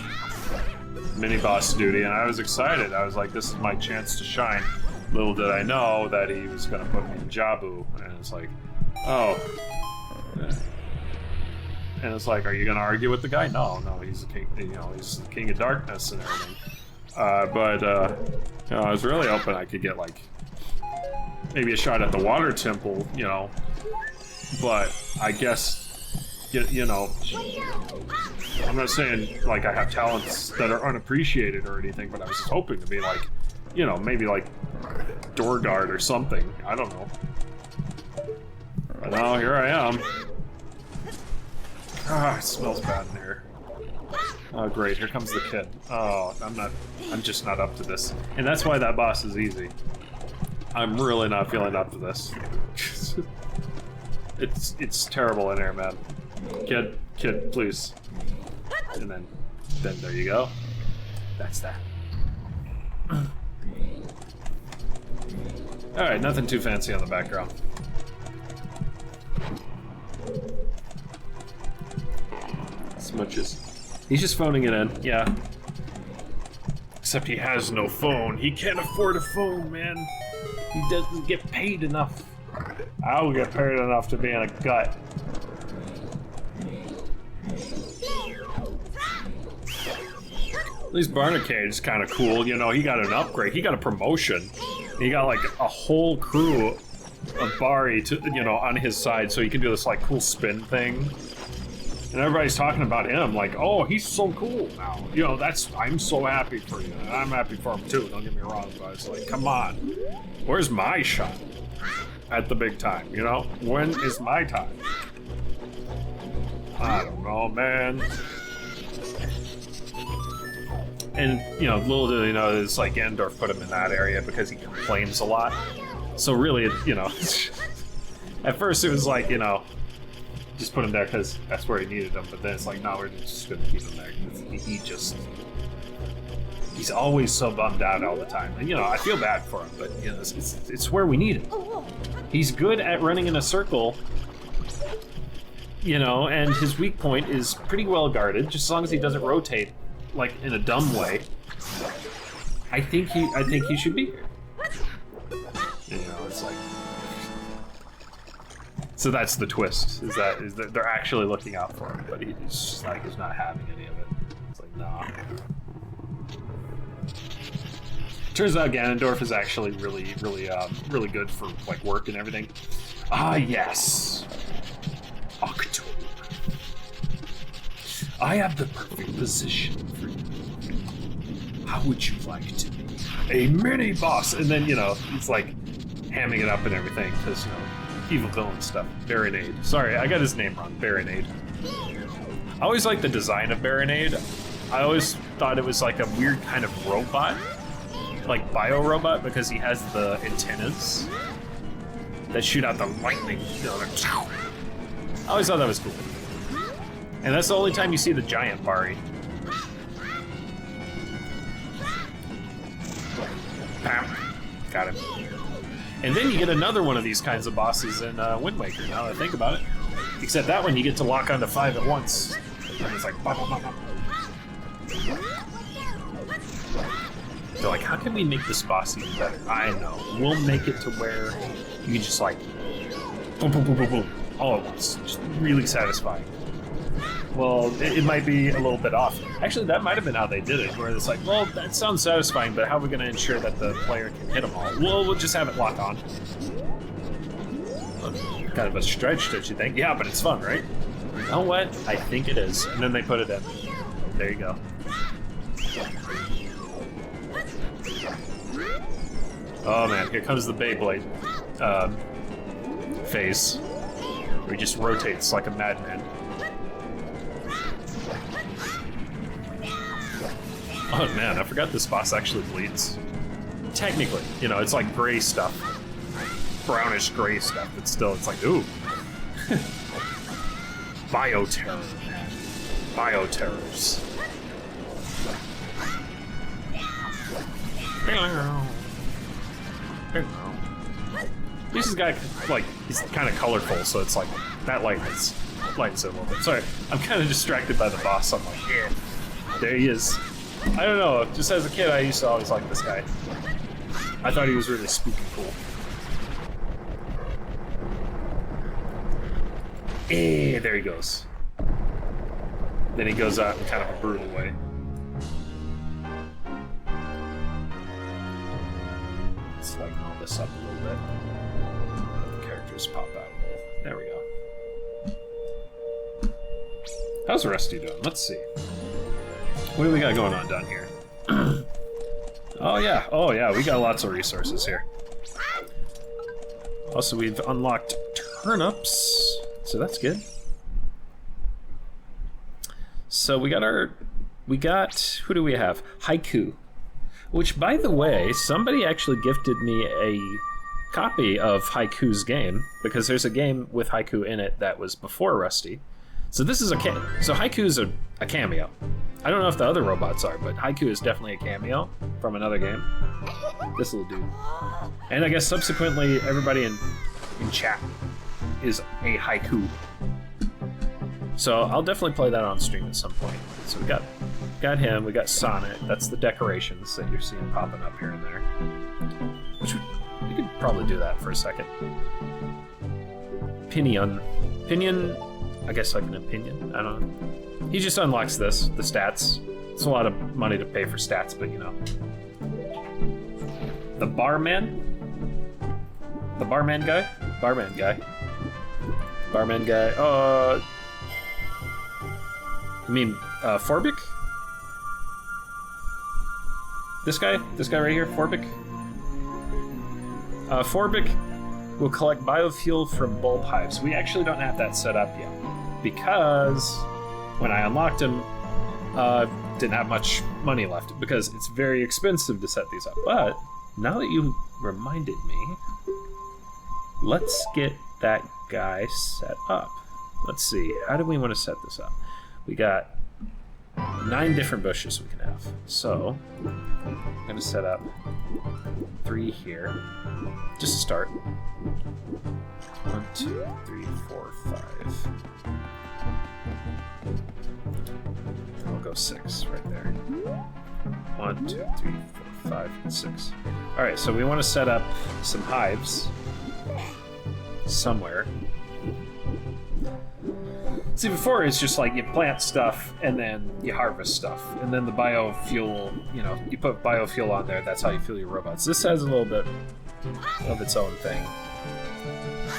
mini-boss duty, and I was excited. I was like, this is my chance to shine. Little did I know that he was gonna put me in Jabu, and it's like, oh. And it's like, are you gonna argue with the guy? No, he's the king. You know, he's the king of darkness and everything. You know, I was really hoping I could get like maybe a shot at the water temple. You know, but I guess you know, I'm not saying like I have talents that are unappreciated or anything, but I was just hoping to be like, you know, maybe like door guard or something. I don't know. But now here I am. Ah, it smells bad in here. Oh great, here comes the kid. Oh, I'm just not up to this. And that's why that boss is easy. I'm really not feeling up to this. It's terrible in here, man. Kid, please. And then there you go. That's that. Alright, nothing too fancy on the background. As much as he's just phoning it in, yeah. Except he has no phone. He can't afford a phone, man. He doesn't get paid enough. I will get paid enough to be in a gut. At least Barnacade is kind of cool. You know, he got an upgrade. He got a promotion. He got like a whole crew of Bari to, you know, on his side, so he can do this like cool spin thing. And everybody's talking about him, like, oh, he's so cool now. You know, I'm so happy for you. And I'm happy for him too, don't get me wrong, but it's like, come on. Where's my shot at the big time, you know? When is my time? I don't know, man. And, you know, little do they know, it's like Ganondorf put him in that area because he complains a lot. So really, you know, at first it was like, you know, just put him there because that's where he needed him, but then it's like, no, we're just gonna keep him there. He's always so bummed out all the time. And, you know, I feel bad for him, but, you know, it's where we need him. He's good at running in a circle, you know, and his weak point is pretty well guarded, just as long as he doesn't rotate, like, in a dumb way. I think he should be here. You know, it's like... So that's the twist, is that they're actually looking out for him, but he's just like, he's not having any of it. It's like, nah. Turns out Ganondorf is actually really good for, like, work and everything. Ah, yes! October. I have the perfect position for you. How would you like to be a mini boss? And then, you know, he's like hamming it up and everything because, you know, evil villain stuff. Baronade. Sorry, I got his name wrong. Baronade. I always liked the design of Baronade. I always thought it was like a weird kind of robot, like bio-robot, because he has the antennas that shoot out the lightning. You know, I always thought that was cool. And that's the only time you see the giant Bari. Bam. Got him. And then you get another one of these kinds of bosses in Wind Waker, now that I think about it. Except that one you get to lock onto 5 at once. And it's like... Bah, bah, bah, bah. They're like, how can we make this boss even better? I know. We'll make it to where you can just like... Boom, boom, boom, boom, boom. All at once. Just really satisfying. Well, it might be a little bit off. Actually, that might have been how they did it, where it's like, well, that sounds satisfying, but how are we going to ensure that the player can hit them all? Well, we'll just have it lock on. Kind of a stretch, don't you think? Yeah, but it's fun, right? You know what? I think it is. And then they put it in. There you go. Oh man, here comes the Beyblade phase, where he just rotates like a madman. Oh man, I forgot this boss actually bleeds. Technically, you know, it's like gray stuff. Brownish gray stuff, but still, it's like, ooh. Bioterror. Bioterrors. This is guy, like, he's kind of colorful, so it's like, that lightens it a little bit. Sorry, I'm kind of distracted by the boss. I'm like, yeah, there he is. I don't know, just as a kid, I used to always like this guy. I thought he was really spooky cool. There he goes. Then he goes out in kind of a brutal way. Let's lighten all this up a little bit. Let the characters pop out a little. There we go. How's Rusty doing? Let's see. What do we got going on down here? Oh yeah, we got lots of resources here. Also, we've unlocked turnips, so that's good. So we got, who do we have? Haiku. Which, by the way, somebody actually gifted me a copy of Haiku's game, because there's a game with Haiku in it that was before Rusty. So this is so Haiku's a cameo. I don't know if the other robots are, but Haiku is definitely a cameo from another game. This little dude. And I guess subsequently everybody in chat is a Haiku. So I'll definitely play that on stream at some point. So we got him, we got Sonic. That's the decorations that you're seeing popping up here and there. Which we could probably do that for a second. Pinion, I guess like an opinion, I don't know. He just unlocks the stats. It's a lot of money to pay for stats, but you know. The barman guy? You mean, Forbic? This guy right here, Forbic? Forbic will collect biofuel from bulb hives. We actually don't have that set up yet, because when I unlocked him, didn't have much money left, because it's very expensive to set these up. But now that you reminded me, let's get that guy set up. Let's see, how do we want to set this up? We got 9 different bushes we can have. So I'm gonna set up 3 here, just to start. 1, 2, 3, 4, 5. I'll go 6 right there. 1, 2, 3, 4, 5, and 6. All right, so we want to set up some hives somewhere. See, before it's just like you plant stuff and then you harvest stuff, and then the biofuel, you know, you put biofuel on there. That's how you fuel your robots. This has a little bit of its own thing.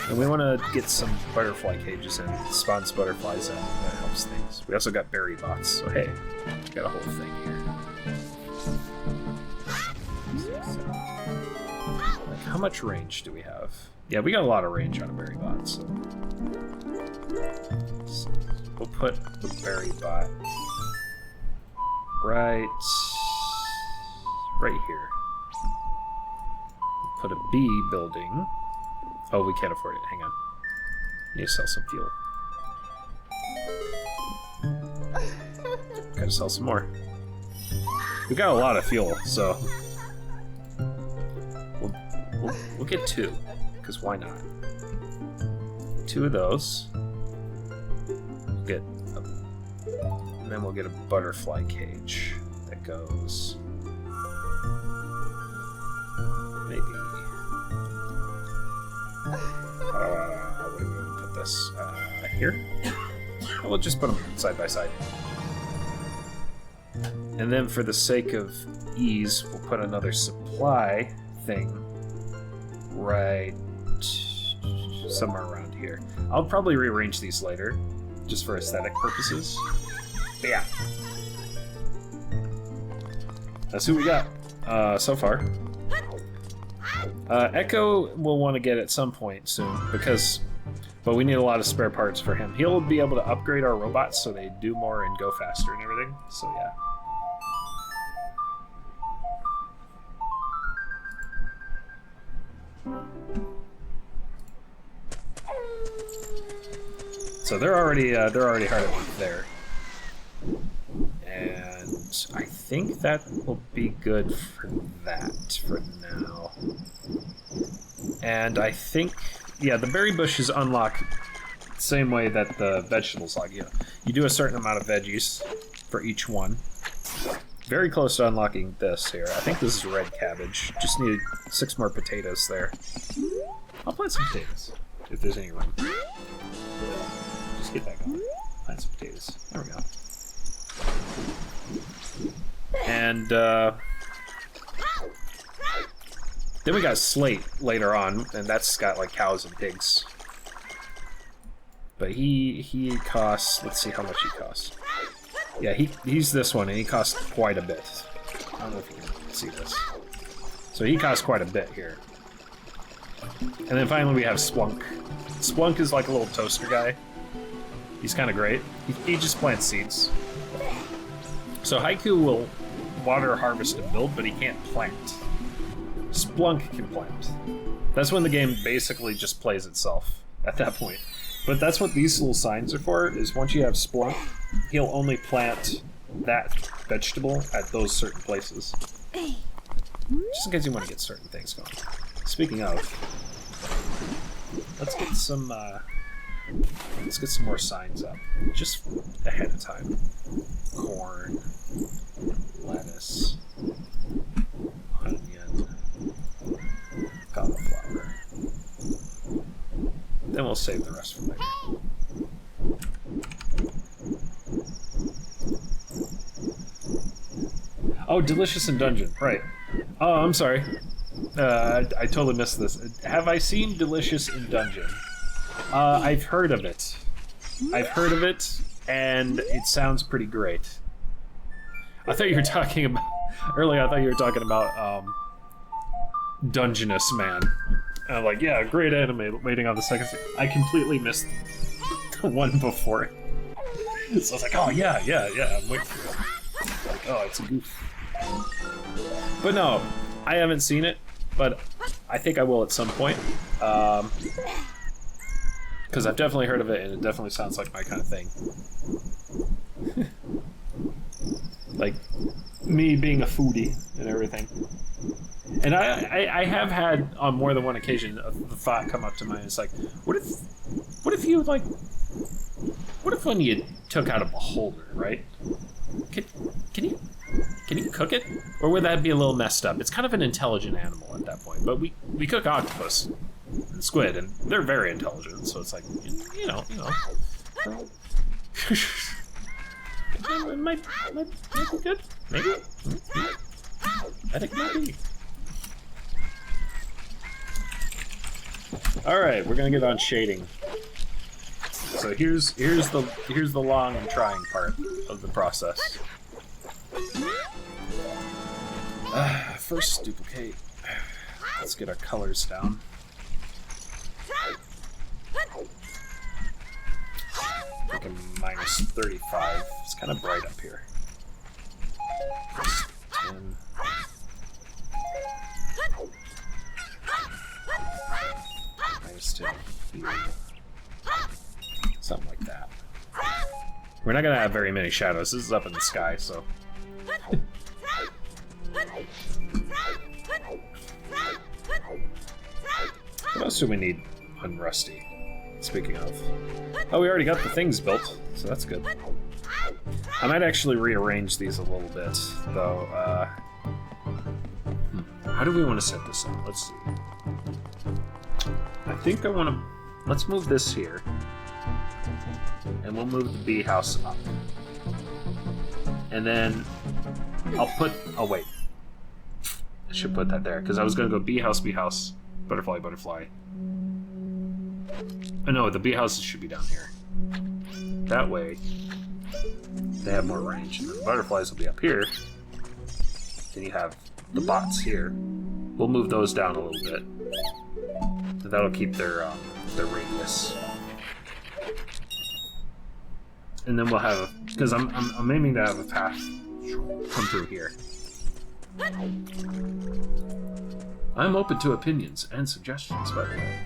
And we want to get some butterfly cages in. It spawns butterflies in. That helps things. We also got berry bots. So hey, we got a whole thing here. Like, how much range do we have? Yeah, we got a lot of range on a berry bot, so we'll put the berry bot right here. We'll put a bee building. Oh, we can't afford it. Hang on. Need to sell some fuel. Gotta sell some more. We got a lot of fuel, so we'll get 2, because why not? 2 of those. We'll get and then we'll get a butterfly cage that goes maybe. Where do we want to put this? Here. We'll just put them side by side. And then for the sake of ease, we'll put another supply thing right somewhere around here. I'll probably rearrange these later, just for aesthetic purposes. But yeah. That's who we got so far. Echo will want to get at some point soon, but we need a lot of spare parts for him. He'll be able to upgrade our robots so they do more and go faster and everything, so yeah. So they're already hard at work there, and I think that will be good for that for now. And I think, yeah, the berry bushes unlock the same way that the vegetables lock. You do a certain amount of veggies for each one. Very close to unlocking this here. I think this is red cabbage. Just need 6 more potatoes there. I'll plant some potatoes if there's any room. Just get that going. Plant some potatoes. There we go. And then we got Slate later on, and that's got like cows and pigs. But he costs. Let's see how much he costs. Yeah, he's this one, and he costs quite a bit. I don't know if you can see this. So he costs quite a bit here. And then finally we have Splunk. Splunk is like a little toaster guy. He's kind of great. He just plants seeds. So Haiku will water, harvest, and build, but he can't plant. Splunk can plant. That's when the game basically just plays itself at that point. But that's what these little signs are for, is once you have Splunk, he'll only plant that vegetable at those certain places. Just in case you want to get certain things going. Speaking of, let's get some more signs up, just ahead of time. Corn, lettuce, onion, cauliflower. Then we'll save the rest for later. Oh, Delicious in Dungeon, right. Oh, I'm sorry. I totally missed this. Have I seen Delicious in Dungeon? I've heard of it. And it sounds pretty great. I thought you were talking about... Earlier, I thought you were talking about, Dungeness Man. And I'm like, yeah, great anime, waiting on the second season. I completely missed the one before it. So I was like, oh, yeah, I'm waiting for it. Like, oh, it's a goof. But no, I haven't seen it, but I think I will at some point. Because I've definitely heard of it, and it definitely sounds like my kind of thing. Like, me being a foodie and everything. And I have had, on more than one occasion, the thought come up to mind. It's like, what if when you took out a beholder, right? Can you cook it? Or would that be a little messed up? It's kind of an intelligent animal at that point. But we cook octopus and squid, and they're very intelligent. So it's like, you know. It might be good. Maybe. I think maybe. All right, we're gonna get on shading. So here's the long and trying part of the process. First duplicate. Let's get our colors down. Freaking minus 35. It's kind of bright up here. 10. Minus 10 here. Something like that. We're not going to have very many shadows. This is up in the sky, so... What else do we need on Rusty? Speaking of. Oh, we already got the things built, so that's good. I might actually rearrange these a little bit, though. How do we want to set this up? Let's see. I think I want to... Let's move this here. And we'll move the bee house up. And then I'll put... Oh, wait. I should put that there, because I was going to go bee house, butterfly, butterfly. Oh, no, the bee houses should be down here. That way, they have more range. And then the butterflies will be up here. Then you have the bots here. We'll move those down a little bit. So that'll keep their radius. And then we'll have, because I'm aiming to have a path come through here. I'm open to opinions and suggestions, by the way.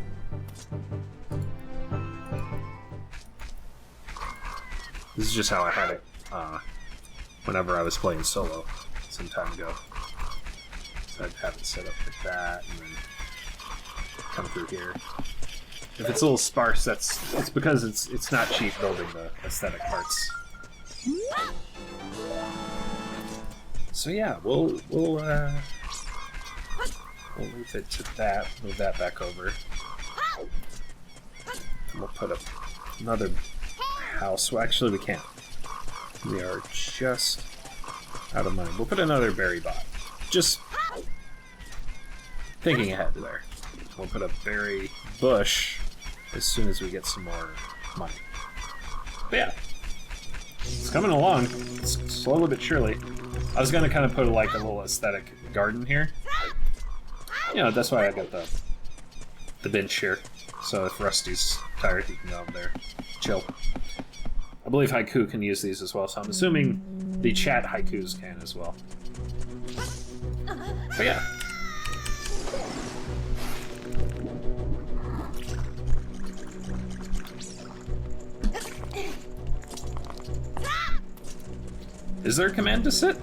This is just how I had it whenever I was playing solo some time ago. So I'd have it set up like that, and then come through here. If it's a little sparse, it's because it's not cheap building the aesthetic parts. So yeah, we'll move it to that. Move that back over. And we'll put up another house. Well, actually, we can't. We are just out of money. We'll put another berry bot. Just thinking ahead there. We'll put a berry bush as soon as we get some more money. But yeah, it's coming along. It's slowly but surely. I was gonna kind of put like a little aesthetic garden here. You know, that's why I got the bench here. So if Rusty's tired, he can go over there, chill. I believe Haiku can use these as well, so I'm assuming the chat Haikus can as well. But yeah. Is there a command to sit?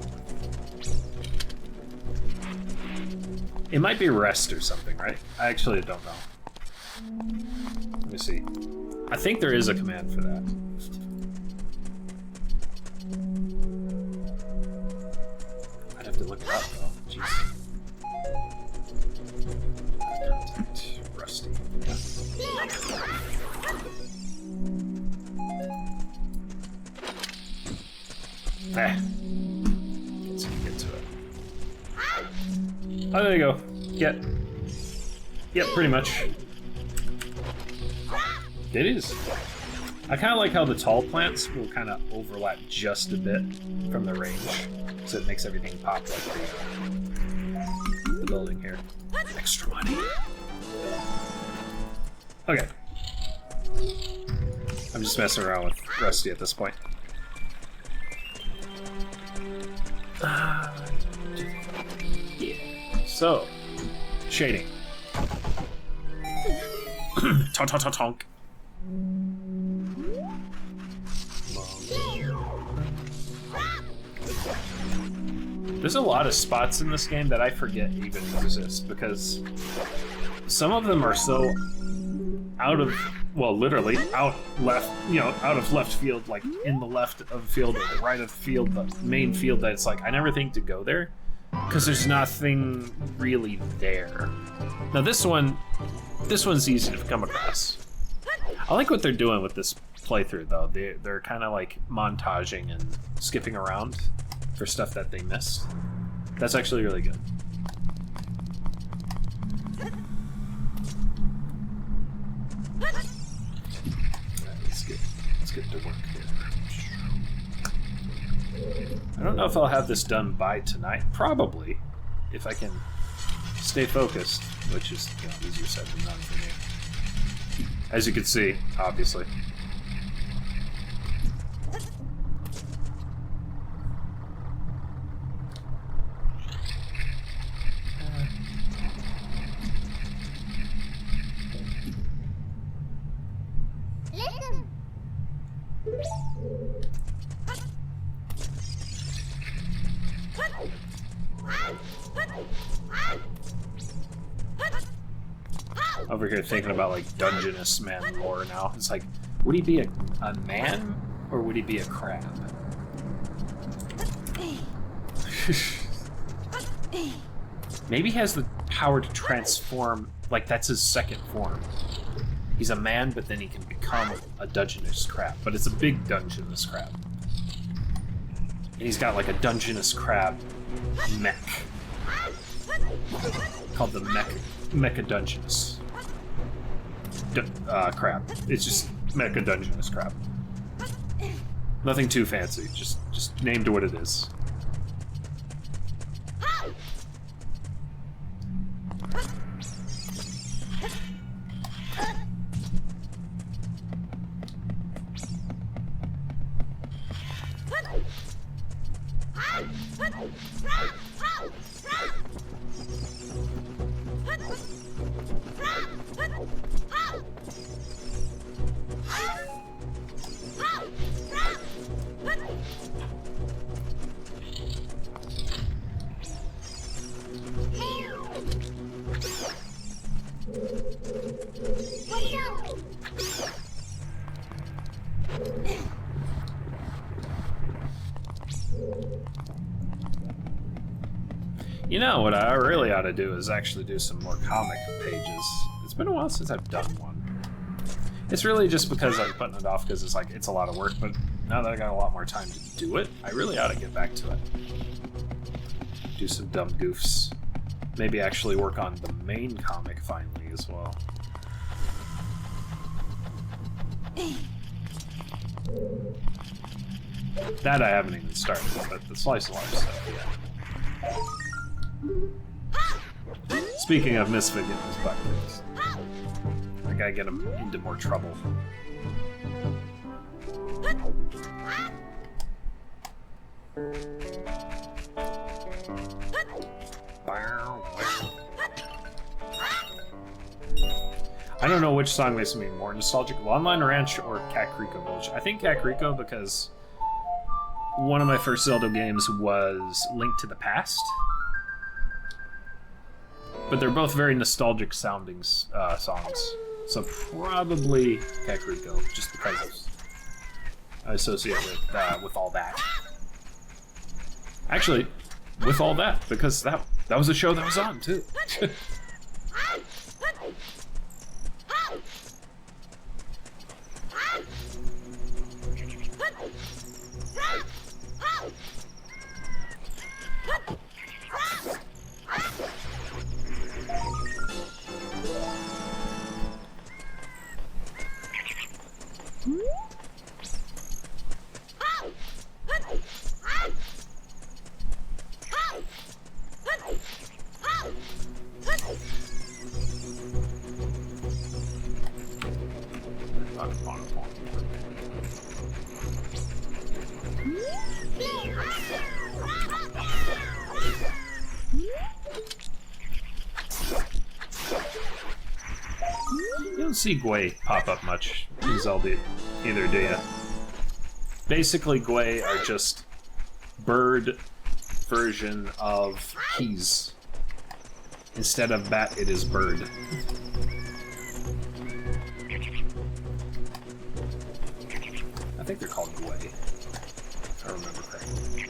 It might be rest or something, right? I actually don't know. Let me see. I think there is a command for that. I'd have to look it up though. Jeez. Contact Rusty. Yeah. Let's get to it. Oh, there you go. Yep, pretty much. It is. I kind of like how the tall plants will kind of overlap just a bit from the range, so it makes everything pop like the building here. Extra money. Okay. I'm just messing around with Rusty at this point. Yeah. So, shading. Tonk. There's a lot of spots in this game that I forget even exist because some of them are so out of, well, literally out of left field, like in the left of the field or the right of the field, the main field, that it's like I never think to go there because there's nothing really there. Now this one's easy to come across. I like what they're doing with this playthrough though. They're kind of like montaging and skipping around for stuff that they missed. That's actually really good. Let's get to work here. I don't know if I'll have this done by tonight. Probably. if I can stay focused, which is easier said than done for me. As you can see, obviously. Over here thinking about like Dungeness man lore now. It's like, would he be a man or would he be a crab? Maybe he has the power to transform, like that's his second form. He's a man, but then he can become a Dungeness crab. But it's a big Dungeness crab. And he's got like a Dungeness crab mech. Called the Mecha Dungeness. Crab. It's just Mecha Dungeness crab. Nothing too fancy. Just named what it is. You know, what I really ought to do is actually do some more comic pages. It's been a while since I've done one. It's really just because I'm putting it off because it's a lot of work, but now that I got a lot more time to do it, I really ought to get back to it. Do some dumb goofs. Maybe actually work on the main comic finally as well. That I haven't even started, but the slice of life stuff, yeah. Speaking of Misfit getting his butt kicked, I gotta get him into more trouble. I don't know which song makes me more nostalgic, Longline Ranch or Kakariko Village. I think Kakariko because one of my first Zelda games was Link to the Past. But they're both very nostalgic sounding songs. So probably Kakariko, just because I associate with all that. Actually, with all that, because that was a show that was on too. You don't see Gwei pop up much in Zelda either, do you? Basically, Gwei are just bird version of keys. Instead of bat, it is bird. I think they're called Gwei, if I remember correctly.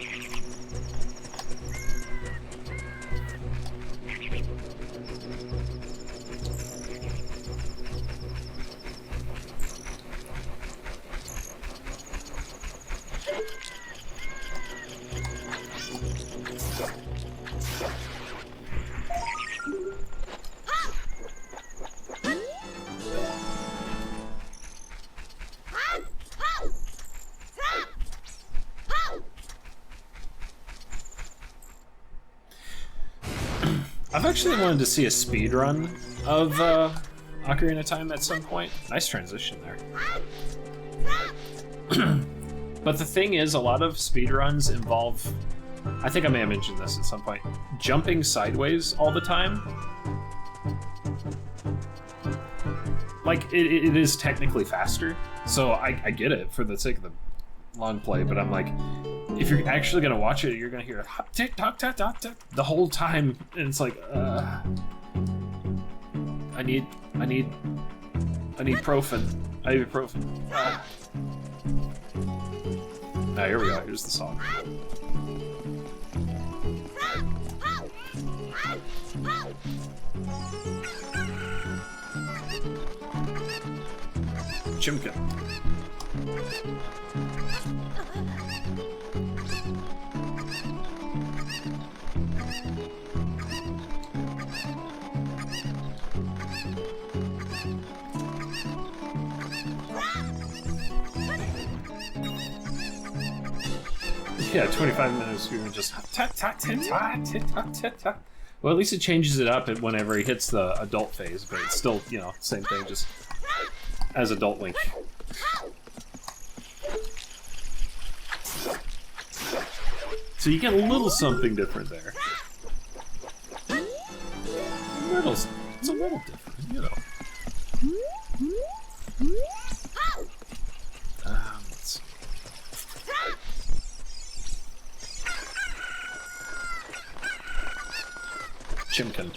I've actually wanted to see a speed run of Ocarina of Time at some point. Nice transition there. But the thing is, a lot of speedruns involve, I think I may have mentioned this at some point, jumping sideways all the time. Like, it is technically faster, so I get it for the sake of the long play, but I'm like, if you're actually gonna watch it, you're gonna hear tick tock tock tock tock the whole time, and it's like, I need Profen. I need Profen. Now here we go. Here's the song. Chimkin. Yeah, 25 minutes we were just tat tat tat tat tat tat tat. Well, at least it changes it up whenever he hits the adult phase, but it's still, you know, same thing, just as Adult Link. So you get a little something different there. It's a little different, you know. Let's see. Chimkin.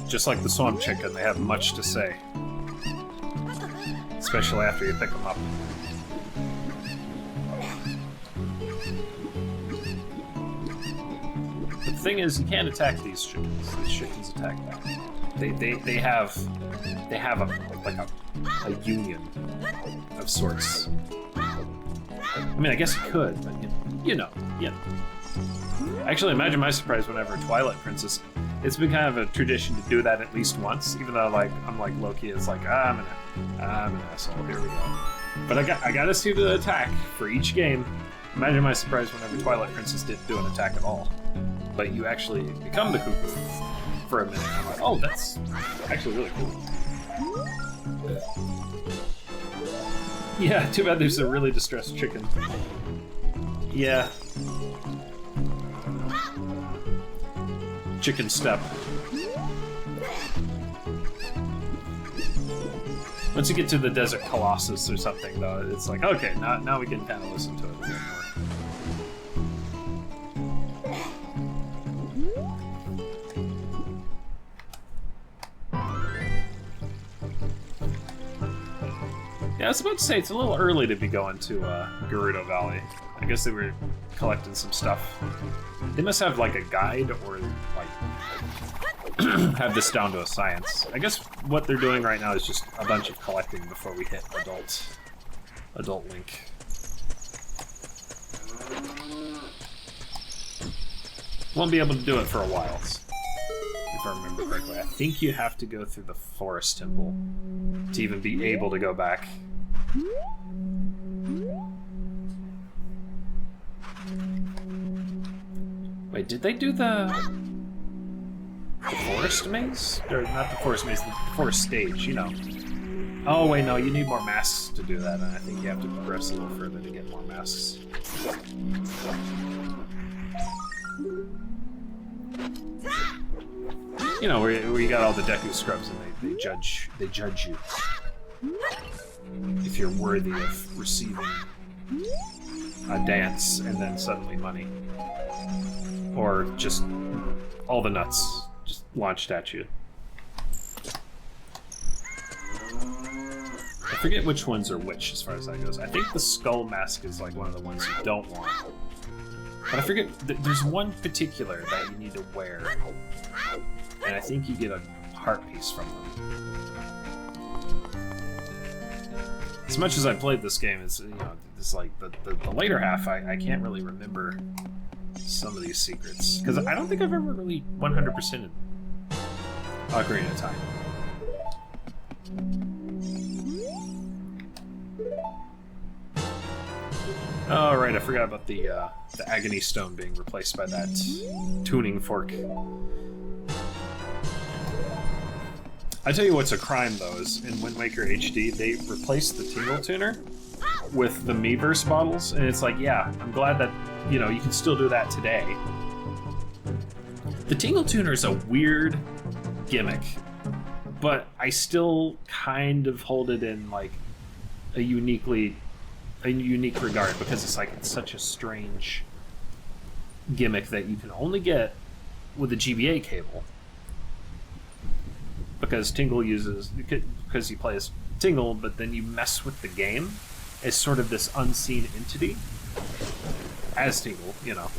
Just like the swamp chicken, they have much to say. Especially after you pick them up. But the thing is, you can't attack these chickens. These chickens attack back. They have a union of sorts. I mean, I guess you could, but you know. Actually, imagine my surprise whenever Twilight Princess. It's been kind of a tradition to do that at least once, even though I'm like Loki. It's like I'm an asshole. Here we go. But I gotta see the attack for each game. Imagine my surprise whenever Twilight Princess didn't do an attack at all, but you actually become the cuckoo for a minute. I'm like, oh, that's actually really cool. Yeah, too bad there's a really distressed chicken. Yeah. Chicken step. Once you get to the Desert Colossus or something, though, it's like, okay, now we can kind of listen to it a bit more. Yeah, I was about to say, it's a little early to be going to Gerudo Valley. I guess they were collecting some stuff. They must have like a guide or like have this down to a science. I guess what they're doing right now is just a bunch of collecting before we hit adult Link. Won't be able to do it for a while, if I remember correctly. I think you have to go through the Forest Temple to even be able to go back. Wait, did they do the forest maze? Or not the forest maze, the forest stage, you know. Oh wait, no, you need more masks to do that, and I think you have to progress a little further to get more masks. You know, where you got all the Deku scrubs and they judge you. If you're worthy of receiving a dance and then suddenly money. Or just all the nuts just launched at you. forget which ones are which as far as that goes. I think the skull mask is like one of the ones you don't want. But I forget, there's one particular that you need to wear. And I think you get a heart piece from them. As much as I played this game, it's, you know, it's like the later half, I can't really remember some of these secrets. Because I don't think I've ever really 100%ed Ocarina of Time. Oh, right, I forgot about the Agony Stone being replaced by that tuning fork. I tell you what's a crime, though, is in Wind Waker HD, they replaced the Tingle Tuner with the Miiverse bottles, and it's like, yeah, I'm glad that, you know, you can still do that today. The Tingle Tuner is a weird gimmick, but I still kind of hold it in, like, a unique regard, because it's such a strange gimmick that you can only get with a GBA cable. Because Tingle because you play as Tingle, but then you mess with the game as sort of this unseen entity as Tingle, you know.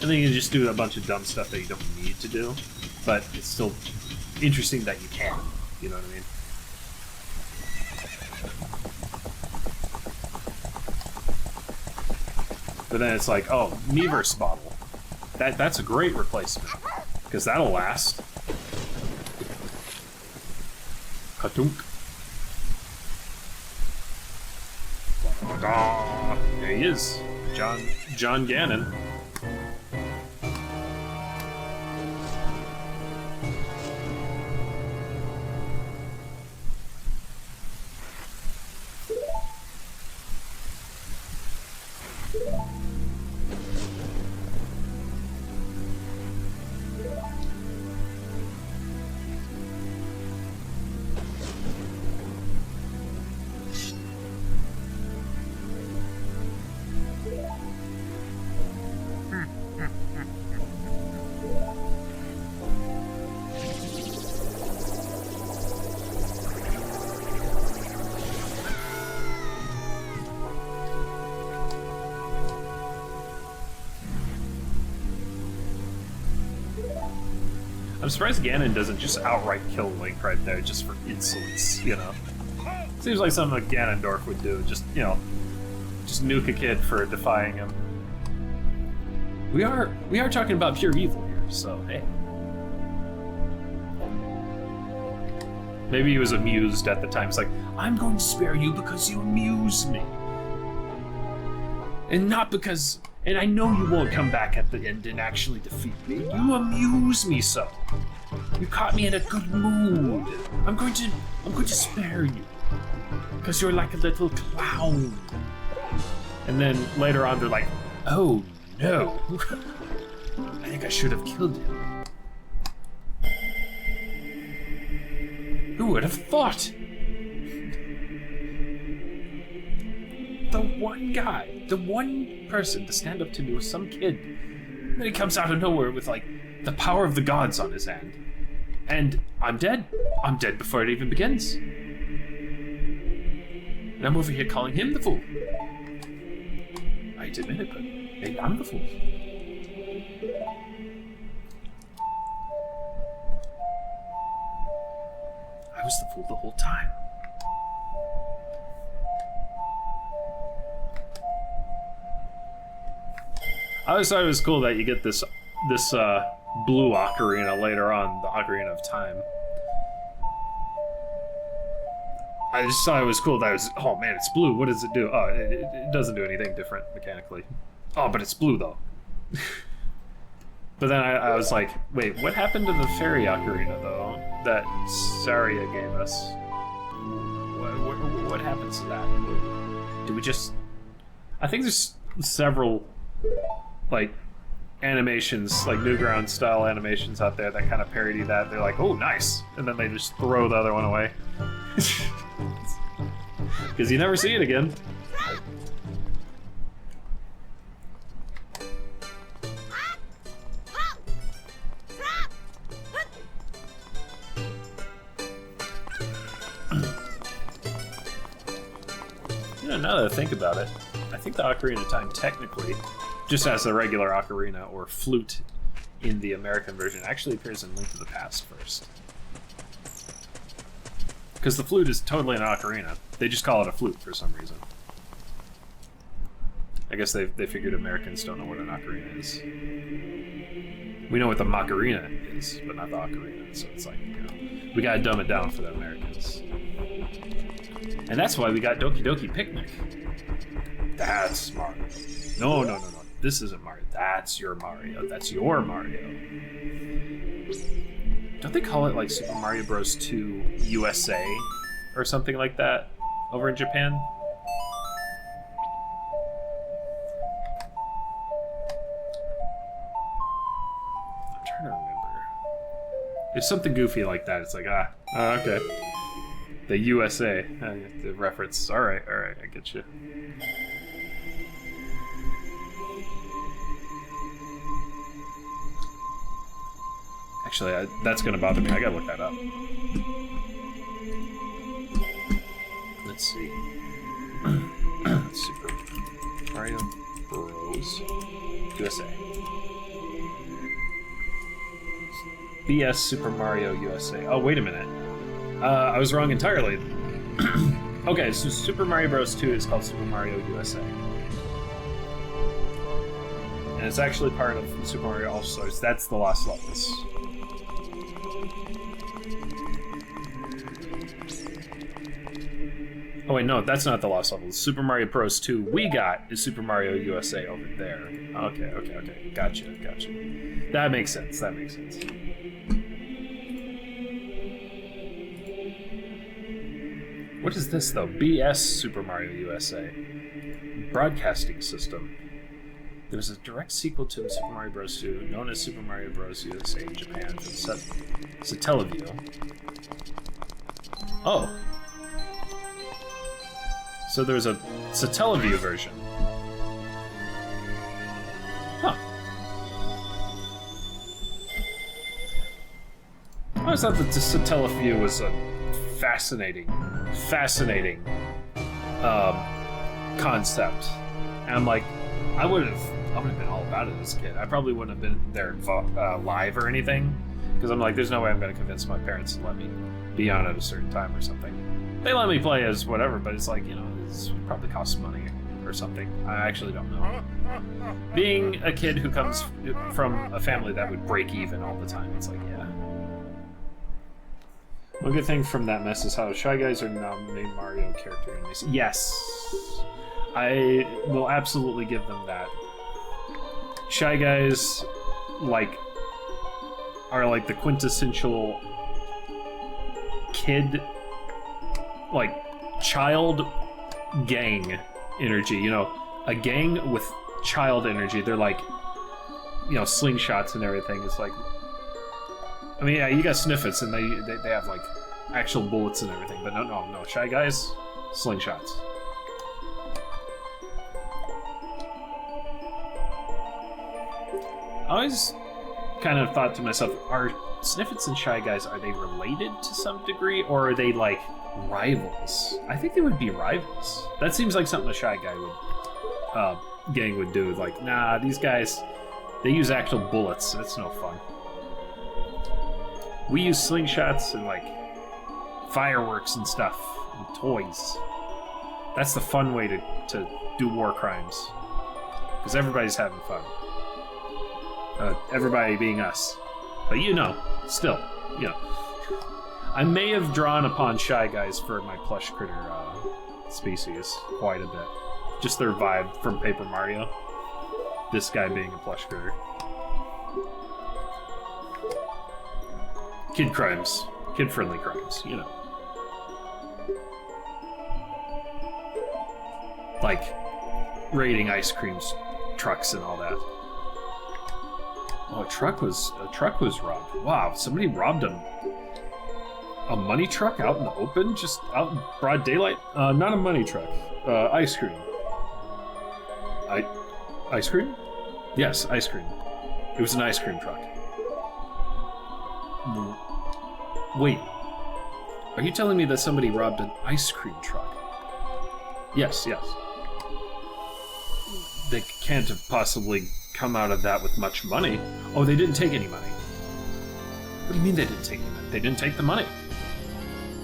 And then you just do a bunch of dumb stuff that you don't need to do, but it's still interesting that you can, you know what I mean? But then it's like, oh, Miiverse bottle. That's a great replacement. Because that'll last. Katunk. There he is. John Gannon. I'm surprised Ganon doesn't just outright kill Link right there, just for insolence, you know? Seems like something like Ganondorf would do, just, you know, just nuke a kid for defying him. We are talking about pure evil here, so hey. Maybe he was amused at the time. It's like, I'm going to spare you because you amuse me. And not because... And I know you won't come back at the end and actually defeat me. You amuse me so. You caught me in a good mood. I'm going to spare you. Because you're like a little clown. And then later on they're like, oh no. I think I should have killed him. Who would have thought? The one guy, the one person to stand up to me was some kid. And then he comes out of nowhere with, like, the power of the gods on his hand. And I'm dead. I'm dead before it even begins. And I'm over here calling him the fool. I admit it, but maybe I'm the fool. I was the fool the whole time. I always thought it was cool that you get this blue ocarina later on, the Ocarina of Time. I just thought it was cool that it was, oh man, it's blue, what does it do? Oh, it doesn't do anything different mechanically. Oh, but it's blue though. But then I was like, wait, what happened to the fairy ocarina though, that Saria gave us? What happens to that? Do we just... I think there's several... like animations, like Newgrounds style animations out there that kind of parody that. They're like, oh, nice, and then they just throw the other one away because you never see it again. Yeah, now that I think about it, I think the Ocarina of Time technically, just as the regular ocarina or flute in the American version, actually appears in Link to the Past first. Because the flute is totally an ocarina. They just call it a flute for some reason. I guess they figured Americans don't know what an ocarina is. We know what the Macarena is, but not the ocarina. So it's like, you know, we gotta dumb it down for the Americans. And that's why we got Doki Doki Picnic. That's Mario. No. This isn't Mario. That's your Mario. That's your Mario. Don't they call it like Super Mario Bros. 2 USA or something like that over in Japan? I'm trying to remember. It's something goofy like that. It's like, okay. The USA, the reference. All right, I get you. Actually, that's gonna bother me. I gotta look that up. Let's see. Super Mario Bros. USA. BS Super Mario USA. Oh, wait a minute. I was wrong entirely. Okay, so Super Mario Bros. 2 is called Super Mario USA. And it's actually part of Super Mario All-Stars. That's the Lost Levels. Oh wait, no, that's not the Lost Levels. Super Mario Bros. 2 we got is Super Mario USA over there. Okay. Gotcha. That makes sense. What is this, though? BS Super Mario USA. Broadcasting System. There's a direct sequel to Super Mario Bros. 2, known as Super Mario Bros. USA in Japan for the Satellaview. Oh. So there's a Satellaview version. Huh. I always thought that the Satellaview was a fascinating concept. And I'm like, I would have been all about it as a kid. I probably wouldn't have been there live or anything, because I'm like, there's no way I'm going to convince my parents to let me be on at a certain time or something. They let me play as whatever, but it's like, you know, this probably costs money or something. I actually don't know. Being a kid who comes from a family that would break even all the time, it's like, yeah. One good thing from that mess is how Shy Guys are now main Mario character enemies. Yes, I will absolutely give them that. Shy Guys, are like the quintessential kid, child gang energy. You know, a gang with child energy. They're like, you know, slingshots and everything. It's like, I mean, yeah, you got Sniffets, and they have like actual bullets and everything, but no, Shy Guys, slingshots. I always kind of thought to myself, are Sniffets and Shy Guys, are they related to some degree, or are they like rivals? I think they would be rivals. That seems like something a Shy Guy gang would do. Like, nah, these guys, they use actual bullets, and it's no fun. We use slingshots and like fireworks and stuff and toys. That's the fun way to do war crimes, because everybody's having fun. Everybody being us. But still, I may have drawn upon Shy Guys for my plush critter species quite a bit. Just their vibe from Paper Mario. This guy being a plush critter. Kid crimes. Kid-friendly crimes, Like raiding ice cream trucks and all that. Oh, a truck was robbed. Wow, somebody robbed a money truck out in the open, just out in broad daylight. Not a money truck. Ice cream. Ice cream? Yes, ice cream. It was an ice cream truck. Wait, are you telling me that somebody robbed an ice cream truck? Yes, yes. They can't have possibly come out of that with much money. Oh, they didn't take any money. What do you mean they didn't take any money? They didn't take the money.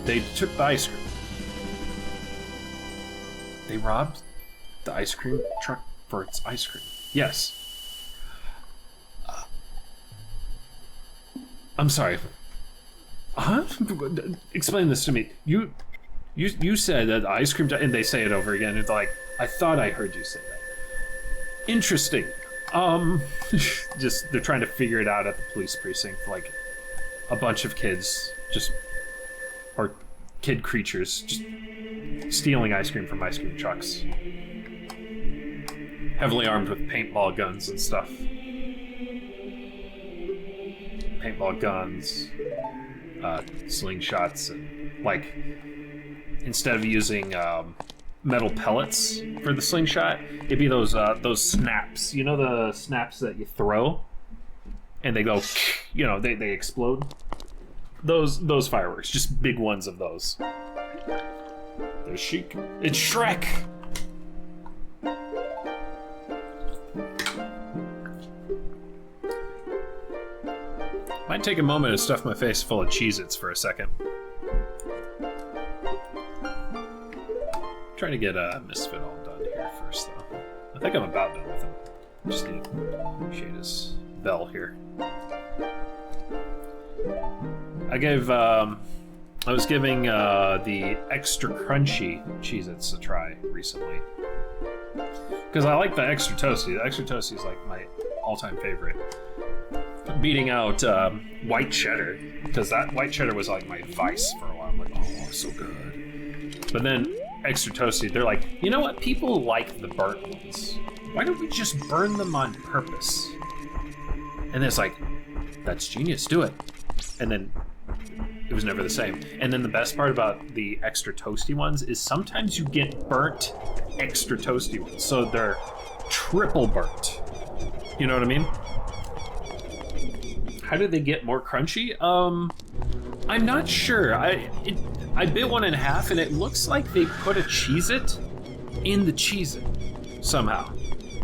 They took the ice cream. They robbed the ice cream truck for its ice cream. Yes. I'm sorry. Huh? Explain this to me. You said that ice cream, and they say it over again. It's like, I thought I heard you say that. Interesting. Just they're trying to figure it out at the police precinct. Like a bunch of kids, or kid creatures, just stealing ice cream from ice cream trucks. Heavily armed with paintball guns and stuff. Paintball guns, slingshots, and like instead of using metal pellets for the slingshot, it'd be those snaps. You know the snaps that you throw, and they go, you know, they explode. Those fireworks, just big ones of those. There's Sheik. It's Shrek. Might take a moment to stuff my face full of Cheez-Its for a second. Try to get Misfit all done here first, though. I think I'm about done with him. Just need to shade his bell here. I was giving the extra crunchy Cheez-Its a try recently. Because I like the extra toasty. The extra toasty is like my all-time favorite. Beating out white cheddar, because that white cheddar was like my vice for a while. I'm like, oh, it's so good. But then extra toasty, they're like, you know what? People like the burnt ones. Why don't we just burn them on purpose? And it's like, that's genius. Do it. And then it was never the same. And then the best part about the extra toasty ones is sometimes you get burnt extra toasty ones, so they're triple burnt. You know what I mean? How do they get more crunchy? I'm not sure. I bit one in half, and it looks like they put a Cheez-It in the Cheez-It somehow.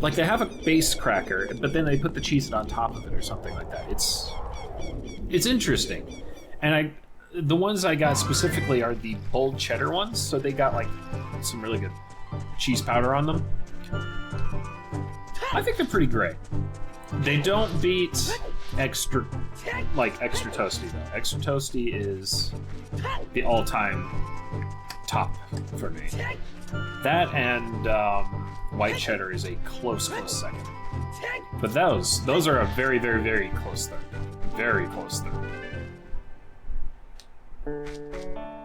Like they have a base cracker, but then they put the Cheez-It on top of it or something like that. It's interesting. And the ones I got specifically are the bold cheddar ones, so they got like some really good cheese powder on them. I think they're pretty great. They don't beat extra toasty though. Extra toasty is the all-time top for me. That and white cheddar is a close second. But those are a very, very, very close third. Very close third.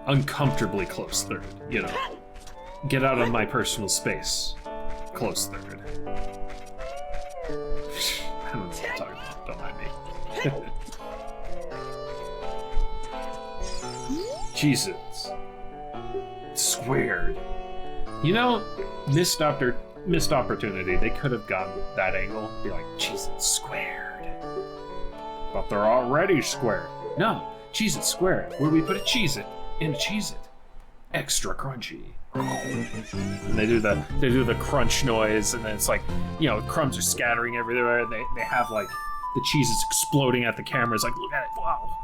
Uncomfortably close third, you know. Get out of my personal space. Close third. I don't know what I'm talking about. Don't mind me. Jesus. Squared. You know, missed opportunity. They could have gone that angle. Be like, Cheez-It squared. But they're already squared. No, Cheez-It squared. Where we put a Cheez-It in a Cheez-It. Extra crunchy. And they do the crunch noise, and then it's like, you know, crumbs are scattering everywhere, and they have like the cheese is exploding at the cameras, like, look at it, wow.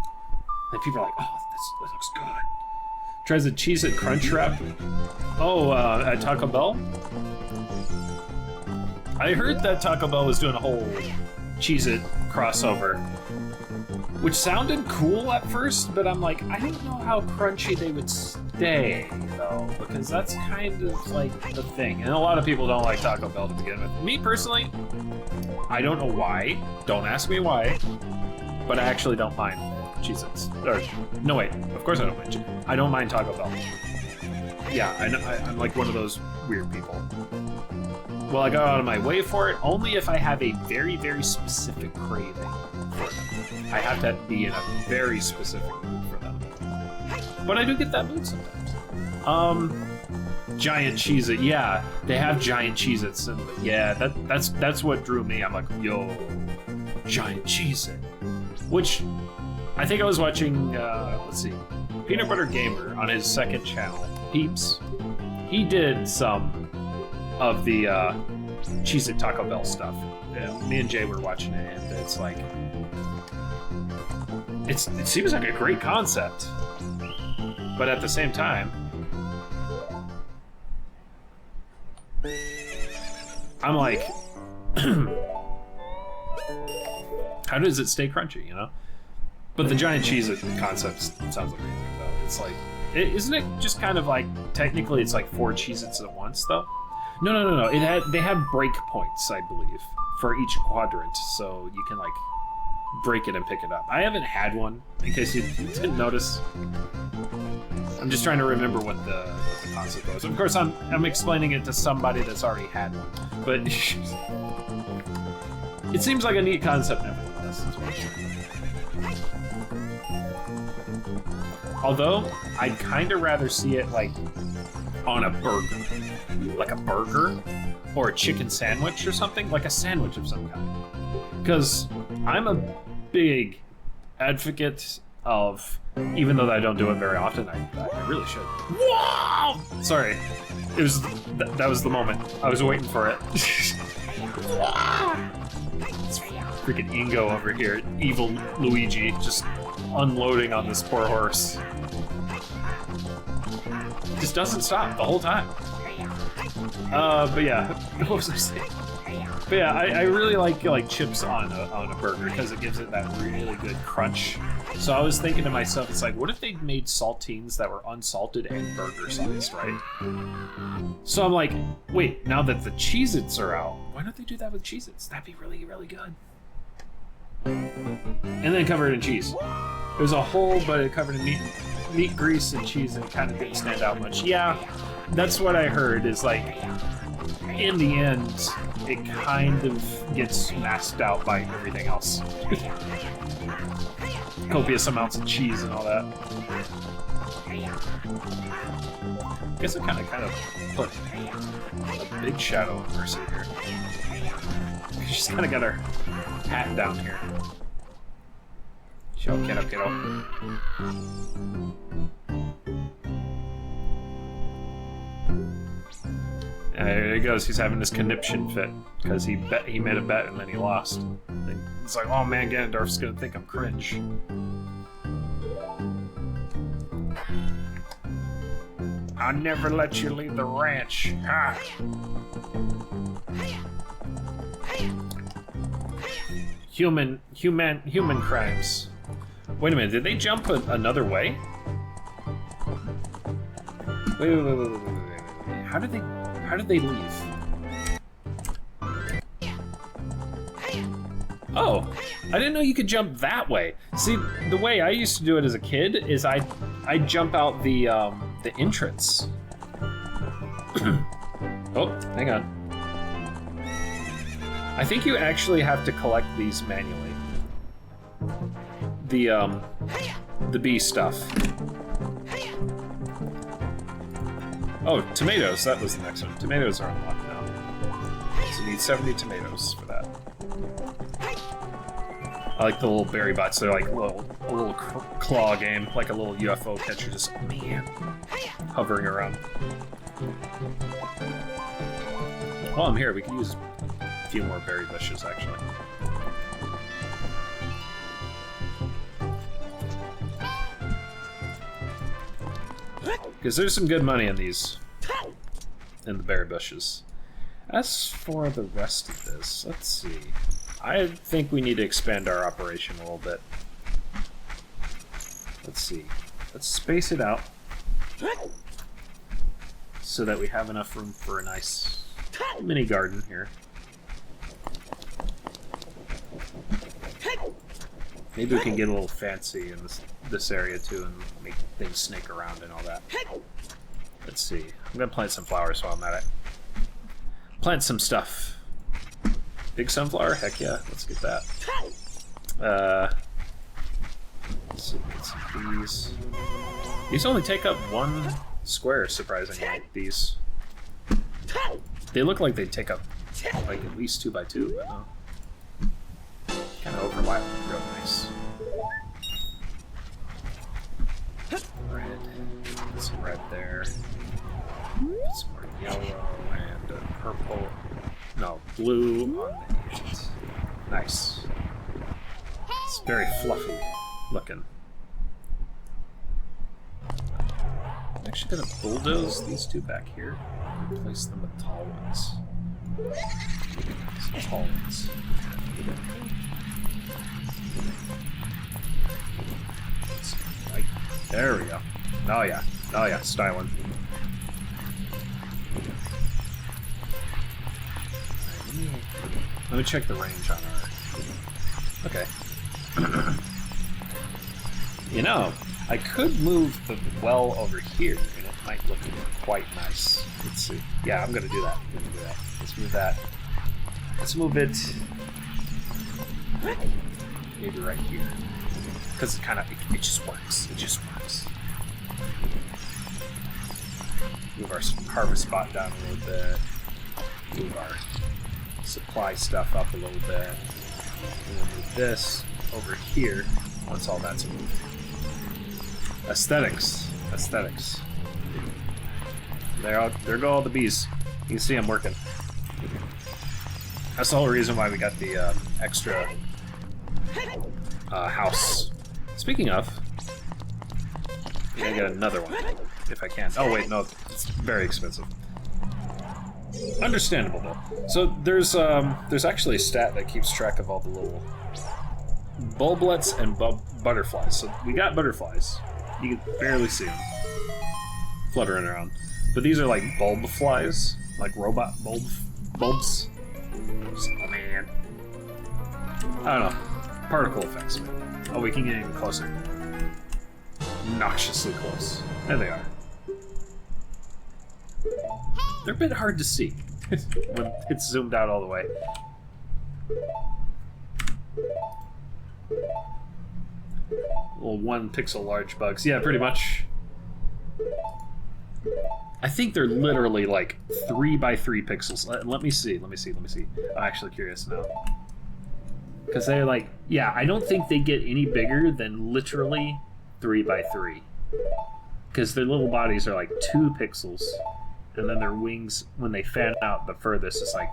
And people are like, oh, that looks good. Tries a Cheez-It crunch wrap. Oh, at Taco Bell? I heard that Taco Bell was doing a whole Cheez-It crossover, which sounded cool at first, but I'm like, I didn't know how crunchy they would stay, though, because that's kind of like the thing. And a lot of people don't like Taco Bell to begin with. Me personally, I don't know why. Don't ask me why, but I actually don't mind Cheez-Its. Or, no, wait, of course I don't mind. I don't mind Taco Bell. Yeah, I'm like one of those weird people. Well, I go out of my way for it only if I have a very, very specific craving for them. I have to be in a very specific mood for them. But I do get that mood sometimes. Giant Cheez-It, yeah, they have giant Cheez-Its, and yeah, that's what drew me. I'm like, yo, giant Cheez-It. Which, I think I was watching, let's see, Peanut Butter Gamer on his second channel, Peeps. he did some of the Cheez-It Taco Bell stuff. Yeah, me and Jay were watching it, and it's like, it seems like a great concept, but at the same time, I'm like, how does it stay crunchy, you know? But the giant Cheez-It concept sounds amazing, though. It's like, isn't it just kind of like, technically it's like 4 Cheez-Its at once, though? No. They have break points, I believe, for each quadrant, so you can like break it and pick it up. I haven't had one, in case you didn't notice. I'm just trying to remember what the concept was. Of course, I'm explaining it to somebody that's already had one, but it seems like a neat concept nevertheless. Although I'd kind of rather see it like on a burger, like a burger or a chicken sandwich or something, like a sandwich of some kind. Because I'm a big advocate of, even though I don't do it very often, I really should. Whoa! Sorry, it was that was the moment. I was waiting for it. It's freaking Ingo over here, evil Luigi, just unloading on this poor horse. Just doesn't stop the whole time. But yeah, what was I saying? But yeah, I really like chips on a burger because it gives it that really good crunch. So I was thinking to myself, it's like, what if they made saltines that were unsalted and burger sized, right? So I'm like, wait, now that the Cheez-Its are out, why don't they do that with Cheez-Its? That'd be really, really good. And then cover it in cheese. It was a whole, but it covered in meat, grease, and cheese, and it kind of didn't stand out much. Yeah, that's what I heard, is like, in the end, it kind of gets masked out by everything else. Copious amounts of cheese and all that. I guess it kind of put a big shadow on Mercy here. She's kind of got her hat down here. Show kiddo. There he goes. He's having this conniption fit because he made a bet and then he lost. And it's like, oh man, Ganondorf's gonna think I'm cringe. I'll never let you leave the ranch. Ha! Human crimes. Wait a minute, did they jump another way? Wait. How did they leave? Oh, I didn't know you could jump that way. See, the way I used to do it as a kid is I jump out the entrance. Oh, hang on. I think you actually have to collect these manually. The bee stuff. Oh, tomatoes, that was the next one. Tomatoes are unlocked now. So you need 70 tomatoes for that. I like the little berry bots. They're like a little claw game, like a little UFO catcher, just, man, hovering around. While I'm here, we can use a few more berry bushes, actually. Because there's some good money in these, in the berry bushes. As for the rest of this, let's see. I think we need to expand our operation a little bit. Let's see. Let's space it out so that we have enough room for a nice mini garden here. Maybe we can get a little fancy in this area too and make things snake around and all that. Let's see. I'm gonna plant some flowers while I'm at it. Plant some stuff. Big sunflower? Heck yeah, let's get that. Let's see, get some bees. These only take up 1 square, surprisingly, these. They look like they take up like at least 2 by 2, but no. Kind of overlap, real nice. Red. Put some red there. Put some blue on the 8. Nice. It's very fluffy looking. I'm actually gonna bulldoze these two back here and replace them with tall ones. Some tall ones. Right. There we go. Oh yeah. Oh yeah, styling. Let me check the range on our... Okay. You know, I could move the well over here, and it might look quite nice. Let's see. Yeah, I'm gonna do that. Let's move that. Let's move it... maybe right here. Because it kind of... it just works. It just works. Move our harvest spot down a little bit. Move our supply stuff up a little bit. And then move this over here once all that's moved. Aesthetics. Aesthetics. There go all the bees. You can see them working. That's the whole reason why we got the extra house. Speaking of, I'm gonna get another one if I can. Oh wait, no, it's very expensive. Understandable though. So there's actually a stat that keeps track of all the little bulblets and butterflies. So we got butterflies. You can barely see them fluttering around, but these are like bulb flies, like robot bulbs. Oh man, I don't know. Particle effects, man. Oh, we can get even closer. Obnoxiously close. There they are. They're a bit hard to see when it's zoomed out all the way. Little 1 pixel large bugs. Yeah, pretty much. I think they're literally like 3 by 3 pixels. Let me see. I'm actually curious now. Because they're like, yeah, I don't think they get any bigger than literally 3 by 3. Because their little bodies are like 2 pixels. And then their wings, when they fan out the furthest, is like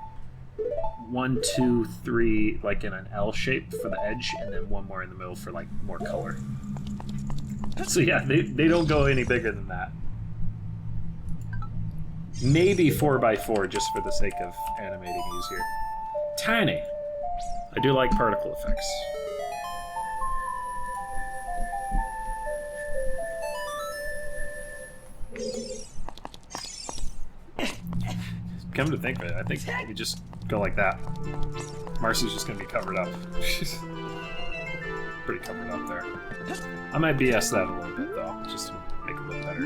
1, 2, 3, like in an L shape for the edge, and then one more in the middle for like more color. So yeah, they don't go any bigger than that. Maybe 4 by 4 just for the sake of animating easier. Tiny. I do like particle effects. Come to think of it, I think we just go like that. Marcy's just gonna be covered up. She's pretty covered up there. I might BS that a little bit though, just to make it look better.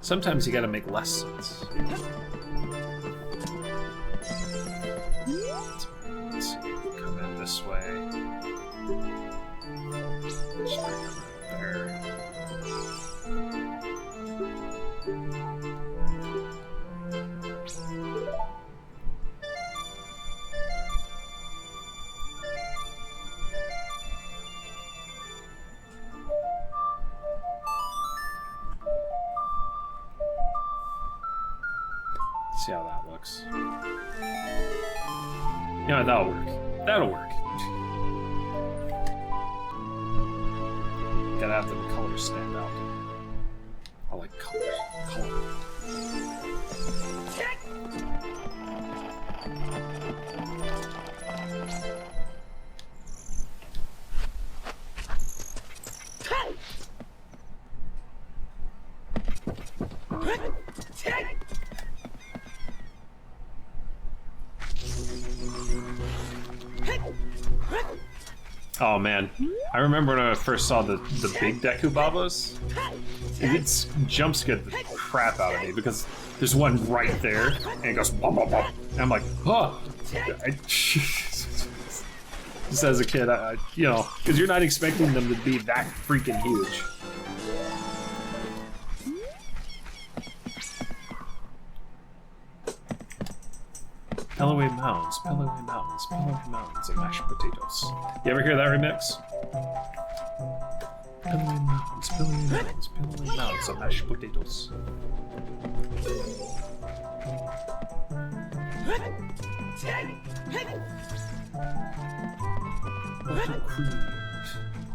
Sometimes you gotta make less sense. Let's see, come in this way. Just bring them in there. See how that looks. Yeah, that'll work. That'll work. Gotta have the colors stand out. I like colors. Color. Oh man, I remember when I first saw the big Dekubabas. It jump scared the crap out of me because there's one right there and it goes bum, bum, bum. And I'm like, oh. Just as a kid, you know, because you're not expecting them to be that freaking huge. Pillowy mountains, pillowy mountains, pillowy mountains, and mashed potatoes. You ever hear that remix? Billowing mountains, billowing mountains, billowing mountains of mashed potatoes. Butter cream.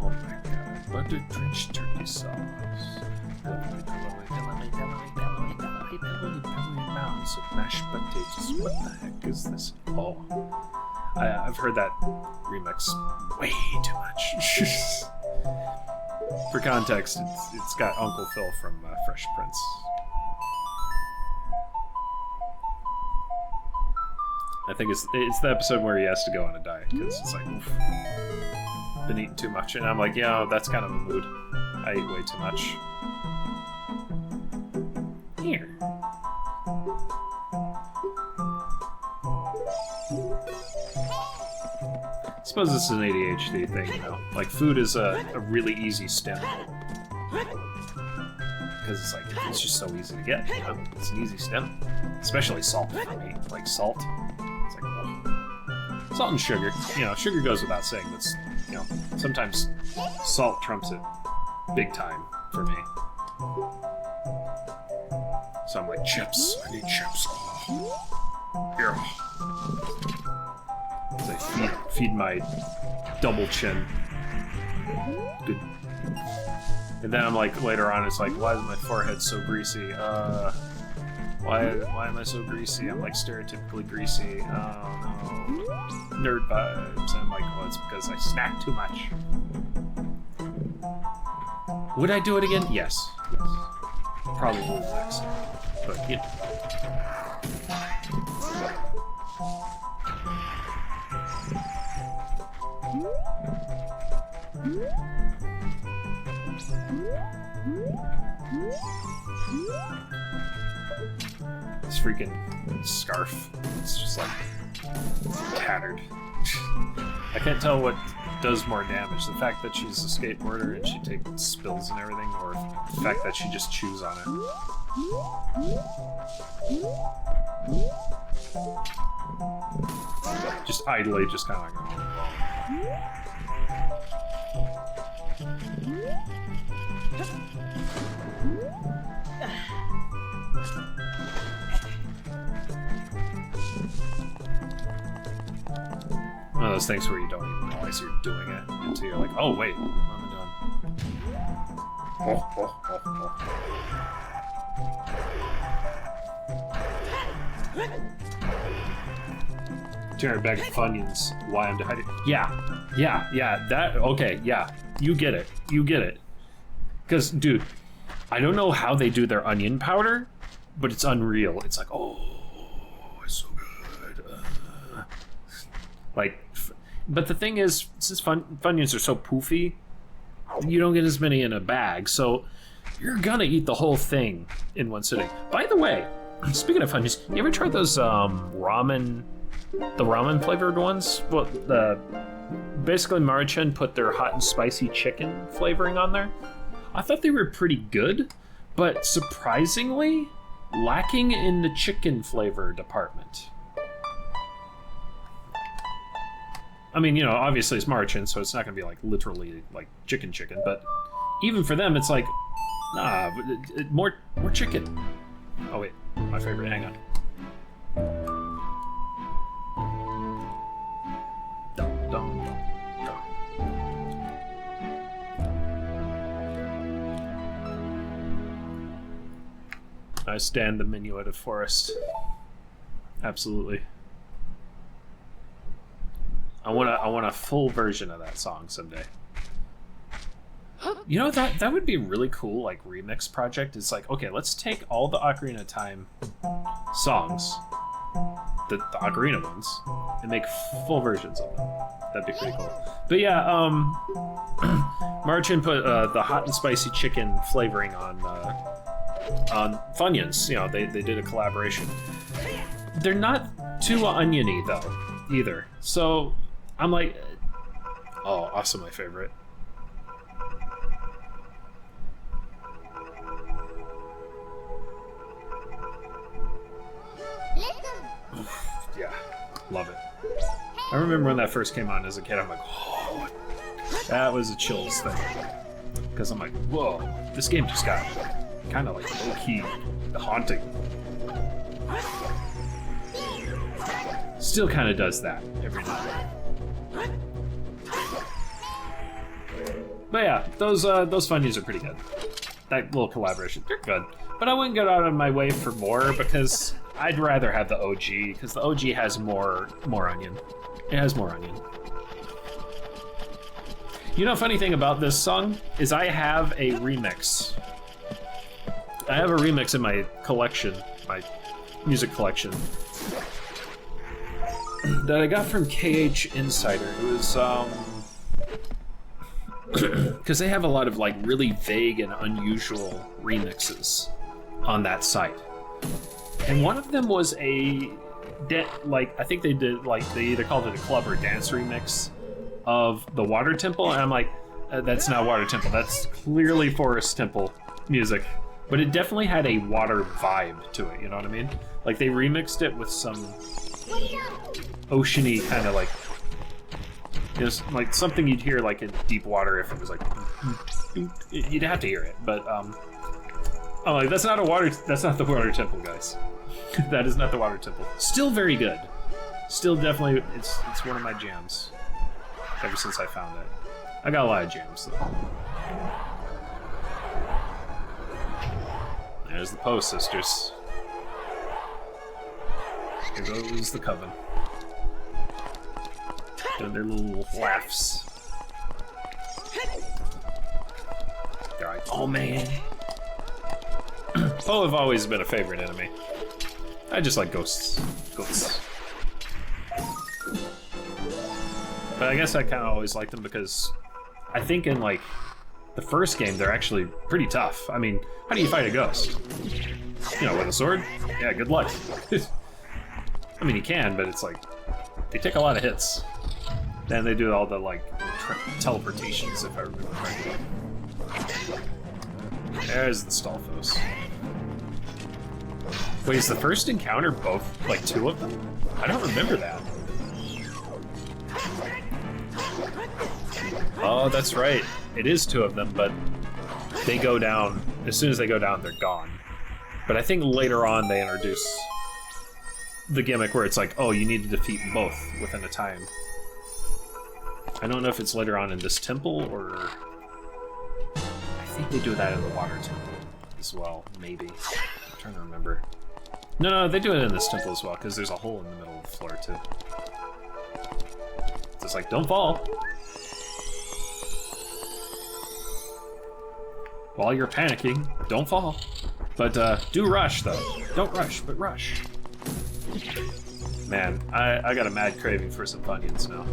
Oh my god. Butter drenched turkey sauce. Billowing mountains of mashed potatoes. What the heck is this? Oh. I've heard that remix way too much. For context, it's got Uncle Phil from Fresh Prince. I think it's the episode where he has to go on a diet because it's like, oof, been eating too much, and I'm like, yeah, that's kind of a mood. I eat way too much. Here. I suppose this is an ADHD thing, you know. Like, food is a really easy stim. Because it's like, it's just so easy to get, you know? It's an easy stim. Especially salt for me. Like, salt. It's like, oh. Salt and sugar. You know, sugar goes without saying, but, you know, sometimes salt trumps it big time for me. So I'm like, chips. I need chips. Oh. Here. As I feed my double chin. Good. And then I'm like, later on, it's like, why is my forehead so greasy? Why am I so greasy? I'm like stereotypically greasy. Oh no. Nerd vibes. And I'm like, well, it's because I snack too much. Would I do it again? Yes. Probably next. But, you know. This freaking scarf, it's just like tattered. I can't tell what does more damage, the fact that she's a skateboarder and she takes spills and everything, or the fact that she just chews on it. Just idly, just kind of like, oh. One of those things where you don't even realize you're doing it until you're like, oh wait, what am I doing? 200 bag of Funyuns, why I'm hiding. Yeah, that, okay, yeah, you get it. Because, dude, I don't know how they do their onion powder, but it's unreal. It's like, oh, it's so good. But the thing is, since Funyuns are so poofy, you don't get as many in a bag, so you're gonna eat the whole thing in one sitting. By the way, speaking of Funyuns, you ever tried those ramen flavored ones? Well, basically Marichin put their hot and spicy chicken flavoring on there. I thought they were pretty good, but surprisingly lacking in the chicken flavor department. I mean, you know, obviously it's Marichin, so it's not going to be like literally like chicken, but even for them, it's like, nah, more chicken. Oh wait, my favorite. Hang on. Dum, dum, dum. I stand the minuet of Forest. Absolutely. I want a full version of that song someday. You know, that would be a really cool like remix project. It's like, okay, let's take all the Ocarina of Time songs, the Ocarina ones, and make full versions of them. That'd be pretty cool. But yeah, Marichin put the hot and spicy chicken flavoring on Funyuns. You know, they did a collaboration. They're not too oniony though either. So I'm like, oh, also my favorite. Yeah, love it. I remember when that first came on as a kid, I'm like, oh, that was a chills thing. because I'm like, whoa, this game just got kind of like low-key haunting. Still kind of does that every now and then. But yeah, those funnies are pretty good. That little collaboration, they're good. But I wouldn't go out of my way for more because I'd rather have the OG, because the OG has more onion. It has more onion. You know, funny thing about this song is I have a remix. I have a remix in my collection, my music collection, that I got from KH Insider. It was, because they have a lot of like really vague and unusual remixes on that site. And one of them was I think they did, like, they either called it a club or dance remix of the Water Temple, and I'm like, that's not Water Temple, that's clearly Forest Temple music. But it definitely had a water vibe to it, you know what I mean? Like, they remixed it with some oceany kind of like, you know, like something you'd hear like in deep water if it was like, you'd have to hear it. But I'm like, that's not the Water Temple, guys. That is not the Water Temple. Still very good. Still definitely, it's one of my jams. Ever since I found it. I got a lot of jams though. There's the Poe sisters. Here goes the Coven. Doing their little laughs. They're like, oh man. Poe have always been a favorite enemy. I just like ghosts. But I guess I kind of always liked them because I think in like the first game they're actually pretty tough. I mean, how do you fight a ghost? You know, with a sword? Yeah, good luck. I mean, you can, but it's like they take a lot of hits. Then they do all the like teleportations, if I remember correctly. There's the Stalfos. Wait, is the first encounter both, like, two of them? I don't remember that. Oh, that's right. It is two of them, but they go down. As soon as they go down, they're gone. But I think later on they introduce the gimmick where it's like, oh, you need to defeat both within a time. I don't know if it's later on in this temple or... I think they do that in the Water Temple as well, maybe. I'm trying to remember. No, they do it in this temple as well, because there's a hole in the middle of the floor, too. So it's like, don't fall! While you're panicking, don't fall. But do rush, though. Don't rush, but rush. Man, I got a mad craving for some Funyuns now.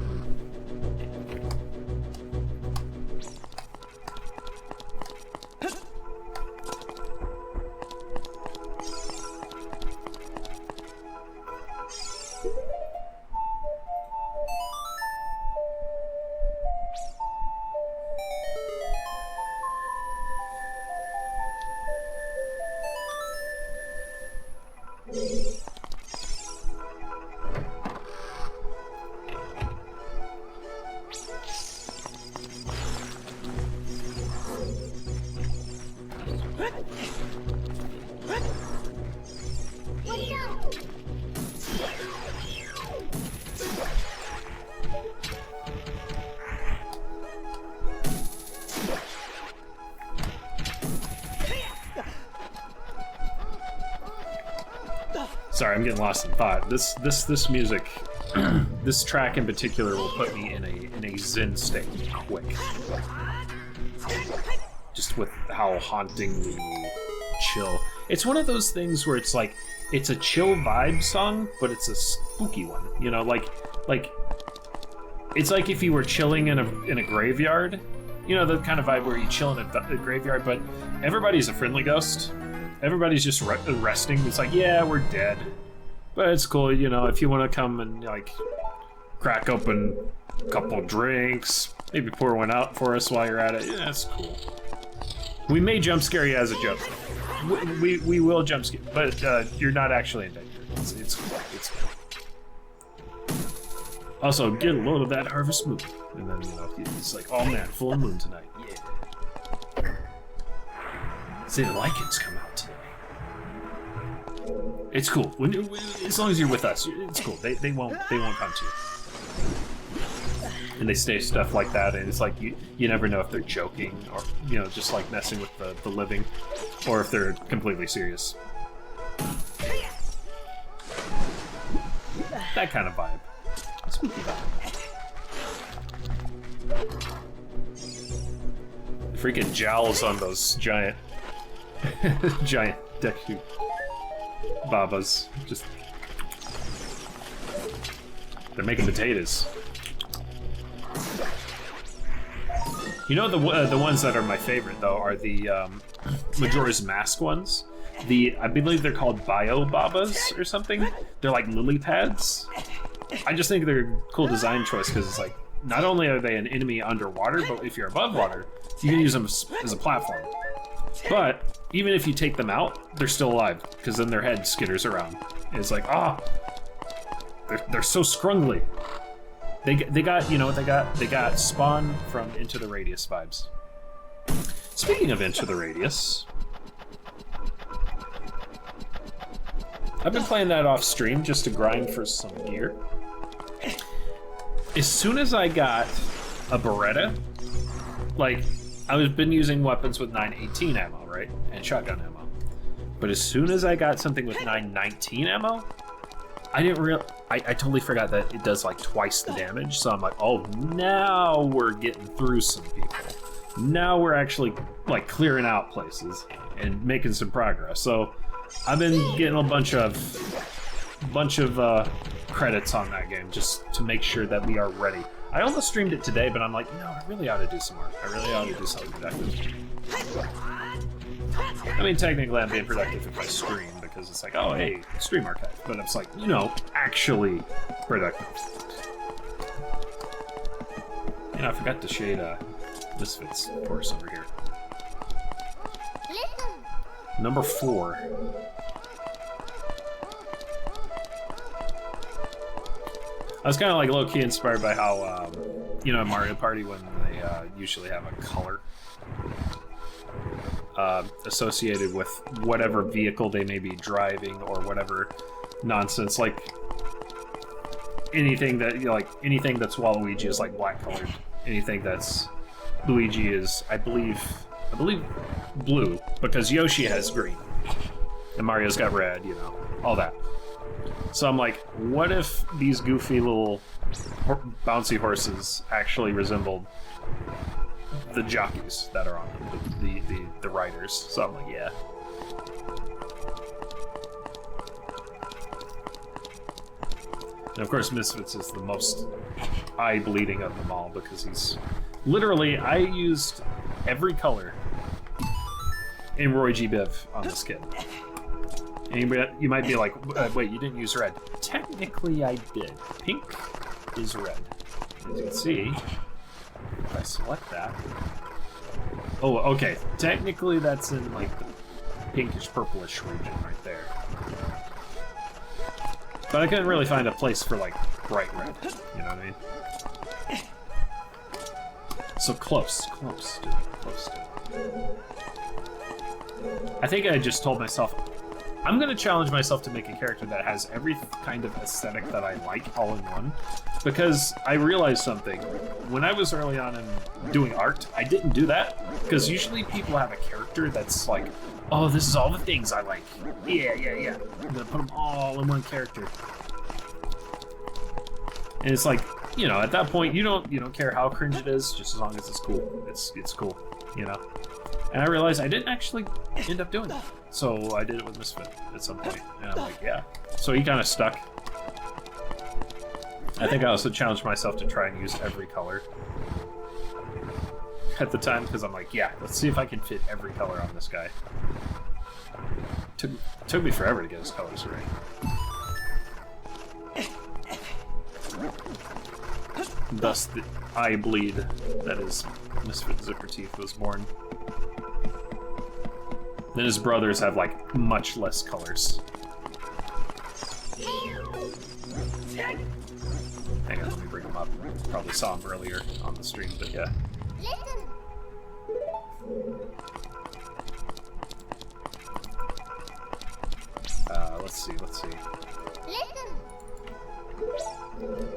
Sorry, I'm getting lost in thought. This music, this track in particular, will put me in a zen state quick. Just with how hauntingly chill. It's one of those things where it's like, it's a chill vibe song, but it's a spooky one. You know, like it's like if you were chilling in a graveyard. You know, the kind of vibe where you chill in a graveyard, but everybody's a friendly ghost. Everybody's just resting. It's like, yeah, we're dead. But it's cool, you know, if you want to come and, like, crack open a couple drinks, maybe pour one out for us while you're at it, yeah, that's cool. We may jump scare you as a joke. We will jump scare, but you're not actually in danger. It's cool. It's cool. Also, get a load of that Harvest Moon. And then, you know, it's like, oh man, full moon tonight. Yeah. Zeta-Lycans come out today. It's cool. As long as you're with us, it's cool. They won't come to you. And they say stuff like that, and it's like you never know if they're joking or just like messing with the living, or if they're completely serious. That kind of vibe. Spooky vibe. Freaking jowls on those giant Deku Babas. Just they're making potatoes. You know the ones that are my favorite though are the Majora's Mask ones. I believe they're called Bio Babas or something. They're like lily pads. I just think they're a cool design choice because it's like not only are they an enemy underwater, but if you're above water, you can use them as a platform. But even if you take them out, they're still alive because then their head skitters around. And it's like they're so scrungly. They got you know what they got? They got Spawn from Into the Radius vibes. Speaking of Into the Radius, I've been playing that off stream just to grind for some gear. As soon as I got a Beretta, like I've been using weapons with 918 ammo, right, and shotgun ammo. But as soon as I got something with 919 ammo, I totally forgot that it does like twice the damage. So I'm like, oh, now we're getting through some people. Now we're actually like clearing out places and making some progress. So I've been getting a bunch of credits on that game just to make sure that we are ready. I almost streamed it today, but I'm like, no, I really ought to do some more. I really ought to do something productive. I mean, technically I'm being productive if I stream, because it's like, oh, hey, stream archive. But it's like, actually productive. I forgot to shade Misfits horse over here. Number 4. I was kind of like low-key inspired by how, in Mario Party when they usually have a color associated with whatever vehicle they may be driving or whatever nonsense, like anything that anything that's Waluigi is like black colored. Anything that's Luigi is, I believe blue, because Yoshi has green and Mario's got red, all that. So I'm like, what if these goofy little bouncy horses actually resembled the jockeys that are on them, the riders? So I'm like, yeah. And of course, Misfits is the most eye-bleeding of them all, because he's literally, I used every color in Roy G. Biv on this kid. And you might be like, wait, you didn't use red. Technically, I did. Pink is red. As you can see, if I select that. Oh, okay. Technically, that's in like the pinkish purplish region right there. But I couldn't really find a place for like bright red. You know what I mean? So close to it. I think I just told myself, I'm going to challenge myself to make a character that has every kind of aesthetic that I like all in one, because I realized something. When I was early on in doing art, I didn't do that, because usually people have a character that's like, oh, this is all the things I like. Yeah. I'm going to put them all in one character. And it's like, at that point, you don't care how cringe it is, just as long as it's cool. It's cool, And I realized I didn't actually end up doing that. So I did it with Misfit at some point, and I'm like, yeah. So he kind of stuck. I think I also challenged myself to try and use every color at the time, because I'm like, yeah, let's see if I can fit every color on this guy. Took me forever to get his colors right. Thus the eye bleed that is Misfit Zipper Teeth was born. Then his brothers have like much less colors. Hang on, let me bring him up. Probably saw him earlier on the stream, but yeah. let's see.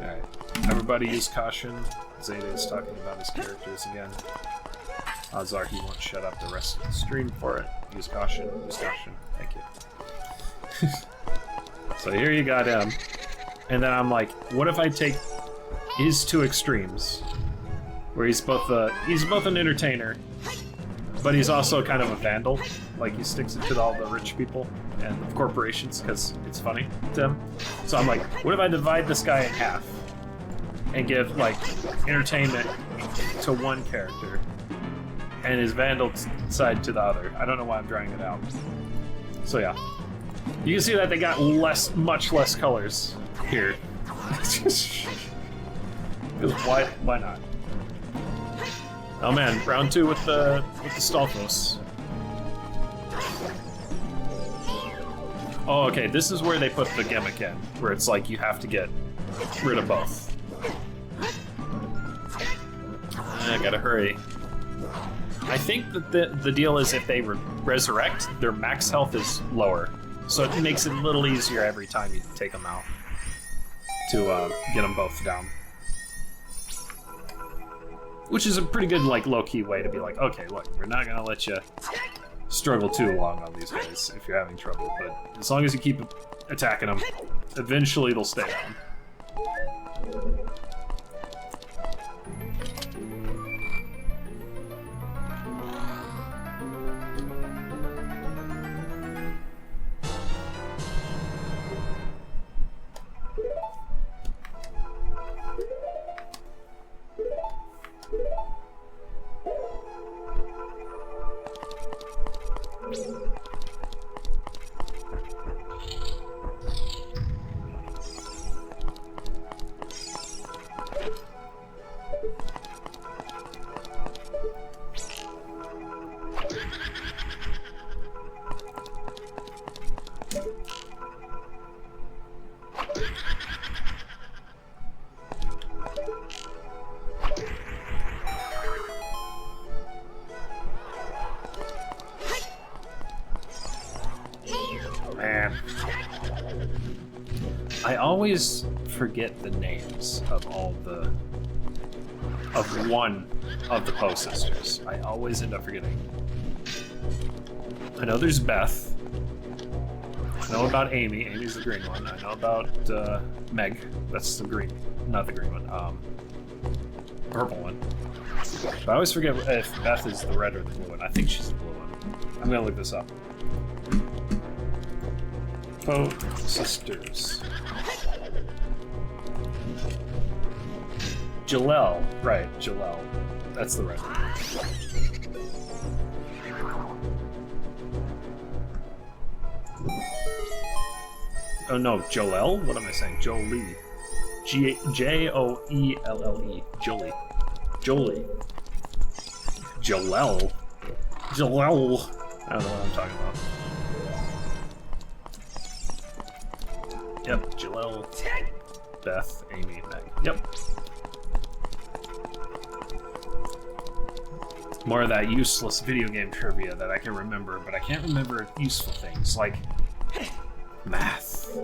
Alright. Everybody use caution. Zeta is talking about his characters again. Odds are he won't shut up the rest of the stream for it. Use caution. Thank you. So here you got him. And then I'm like, what if I take his two extremes? Where he's both an entertainer, but he's also kind of a vandal. Like, he sticks it to all the rich people and the corporations because it's funny to him. So I'm like, what if I divide this guy in half and give, like, entertainment to one character and his vandal side to the other? I don't know why I'm drawing it out. So yeah. You can see that they got much less colors here. Because why not? Oh man, round 2 with the Stalfos. Oh, okay, this is where they put the gimmick in, where it's like you have to get rid of both. I gotta hurry. I think that the deal is if they resurrect, their max health is lower. So it makes it a little easier every time you take them out to get them both down. Which is a pretty good, like, low-key way to be like, okay, look, we're not gonna let you struggle too long on these guys if you're having trouble, but as long as you keep attacking them, eventually they'll stay down. I always forget the names of one of the Poe sisters. I always end up forgetting. I know there's Beth. I know about Amy. Amy's the green one. I know about Meg. That's the green, not the green one. Purple one. But I always forget if Beth is the red or the blue one. I think she's the blue one. I'm gonna look this up. Poe sisters. Jalel, right, Jalel. That's the red one. Oh no, Joelle? What am I saying? Jolie. Joelle. Jolie. Jolie. Jalel. Jalel. I don't know what I'm talking about. Yep, Jalel. Beth, Amy, Meg. Yep. More of that useless video game trivia that I can remember, but I can't remember useful things like math.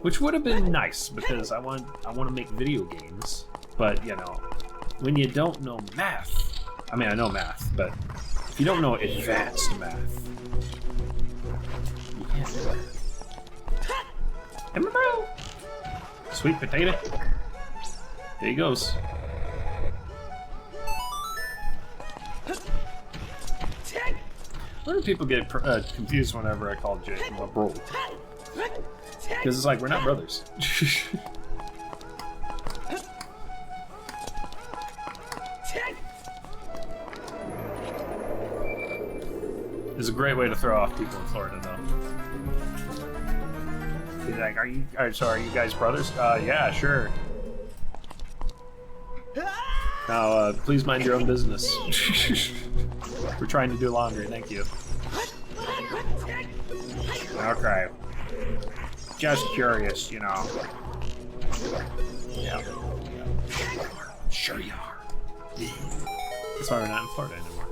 Which would have been nice because I want to make video games, but you know, when you don't know math, I mean I know math, but if you don't know advanced math, you can't do it. Bro. Sweet potato. There he goes. Why do people get confused whenever I call Jay my bro? Because it's like, we're not brothers. It's a great way to throw off people in Florida, though. He's like, are you guys brothers? Yeah, sure. Now, please mind your own business. We're trying to do laundry, thank you. Okay. Just curious, you know. Yeah. Sure you are. That's why we're not in Florida anymore.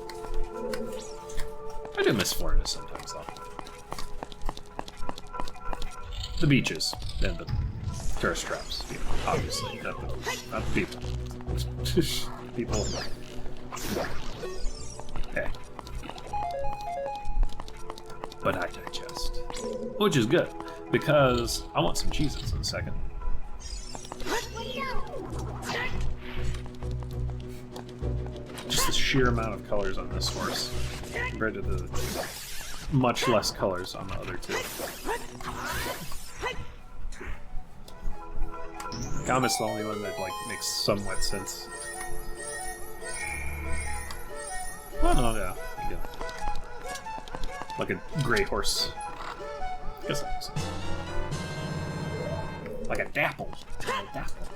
I do miss Florida sometimes, though. the beaches and the tourist traps. You know, obviously, not the people. People. Okay. But I digest, which is good because I want some Cheez-Its in a second. Just the sheer amount of colors on this horse compared to the much less colors on the other two. Comet's the only one that like makes somewhat sense. Oh no, yeah, yeah. Like a gray horse. I guess that makes sense. Like a dapple. A dapple.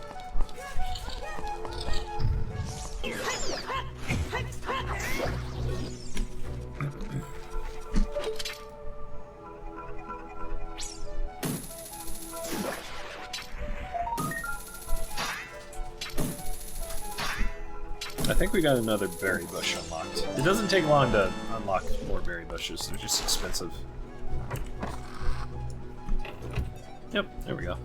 I think we got another berry bush unlocked. It doesn't take long to unlock more berry bushes, they're just expensive. Yep, there we go.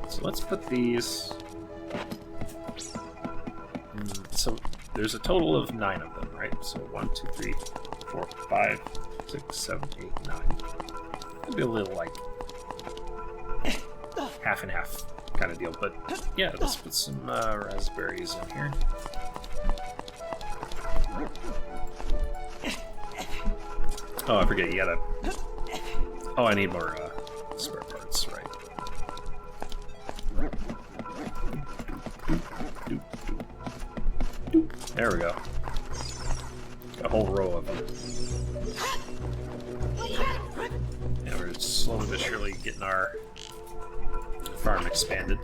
So let's put these... So there's a total of 9 of them, right? So 1, 2, 3, 4, 5, 6, 7, 8, 9. It'd be a little like half and half kind of deal, but yeah, let's put some raspberries in here. Oh, I forget, you gotta... Oh, I need more spare parts, right. There we go. A whole row of them. And we're slowly but surely getting our farm expanded.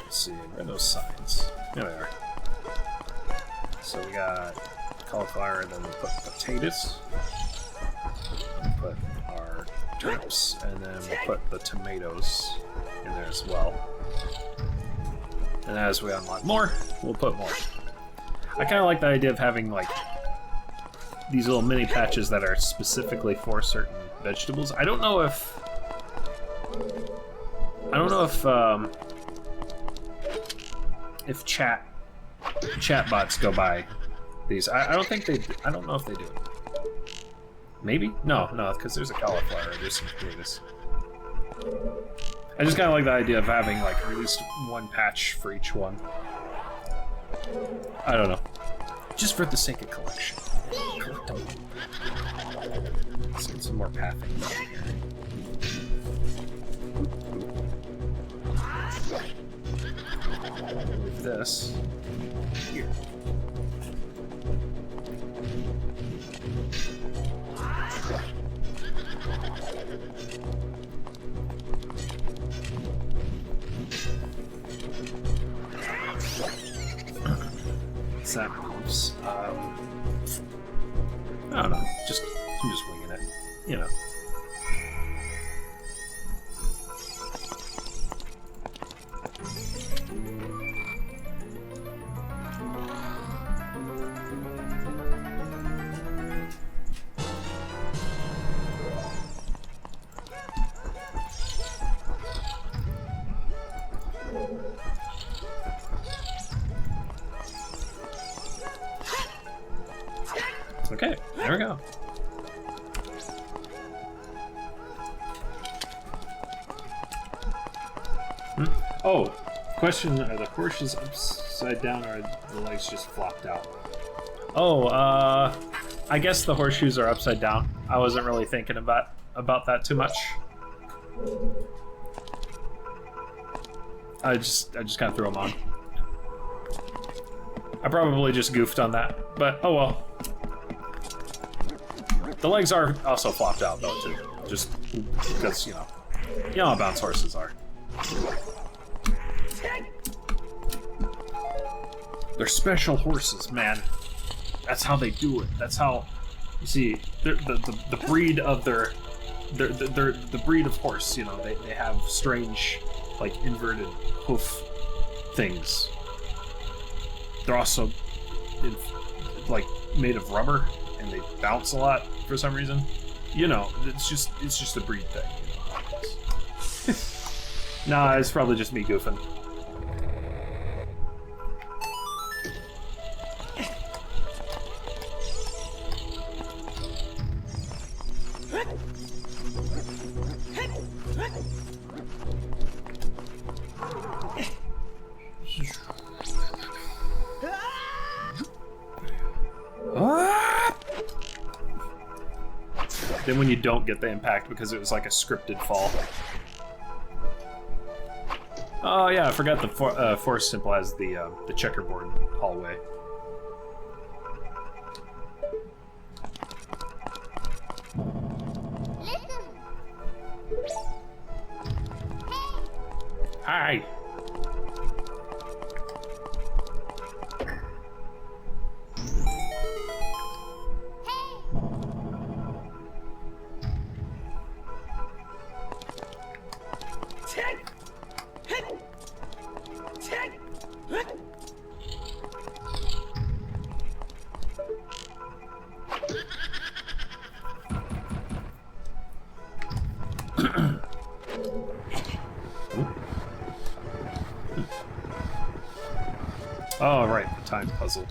Let's see, where are those signs? There they are. So we got cauliflower, and then we put potatoes. We put our turnips, and then we'll put the tomatoes in there as well. And as we unlock more, we'll put more. I kind of like the idea of having like these little mini patches that are specifically for certain vegetables. I don't know if chatbots go by these. I don't think they. I don't know if they do. Maybe? No, because there's a cauliflower. There's some potatoes. I just kind of like the idea of having like at least one patch for each one. I don't know. Just for the sake of collection. Let's get some more pathing down here. Move this here. That moves. I don't know. I'm just winging it. You know. Okay, there we go. Oh, question, are the horses upside down or are the legs just flopped out? Oh, I guess the horseshoes are upside down. I wasn't really thinking about that too much. I just kind of threw them on. I probably just goofed on that, but oh well. The legs are also flopped out though too, just because, you know, You know how bounce horses are. They're special horses, man. That's how they do it. That's how, you see, the breed of they're the breed of horse. You know, they have strange, like inverted hoof things. They're also like made of rubber, and they bounce a lot for some reason. You know, it's just a breed thing. You know. Nah, it's probably just me goofing. Then when you don't get the impact because it was like a scripted fall. Oh yeah, I forgot the force symbol has the checkerboard hallway. Hi. Oh, right, the time puzzle.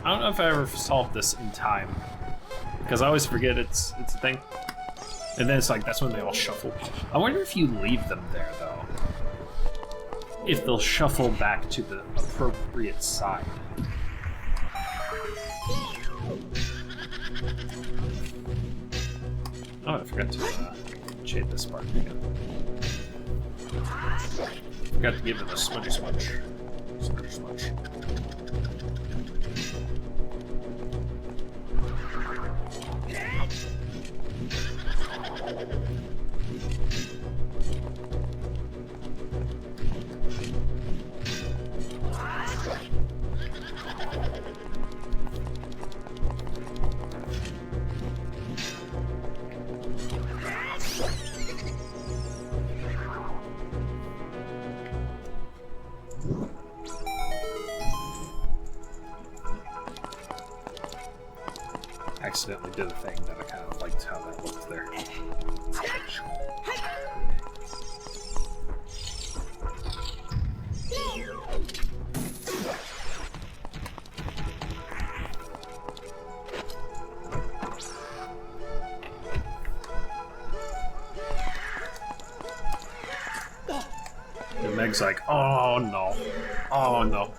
I don't know if I ever solved this in time, because I always forget it's a thing. And then it's like, that's when they all shuffle. I wonder if you leave them there, though. If they'll shuffle back to the appropriate side. Oh, I forgot to shade this part again. Forgot to give it a smudgy smudge. Smudgy smudge. Accidentally did a thing that I kind of liked how that looked there. And Meg's like, oh no, oh no.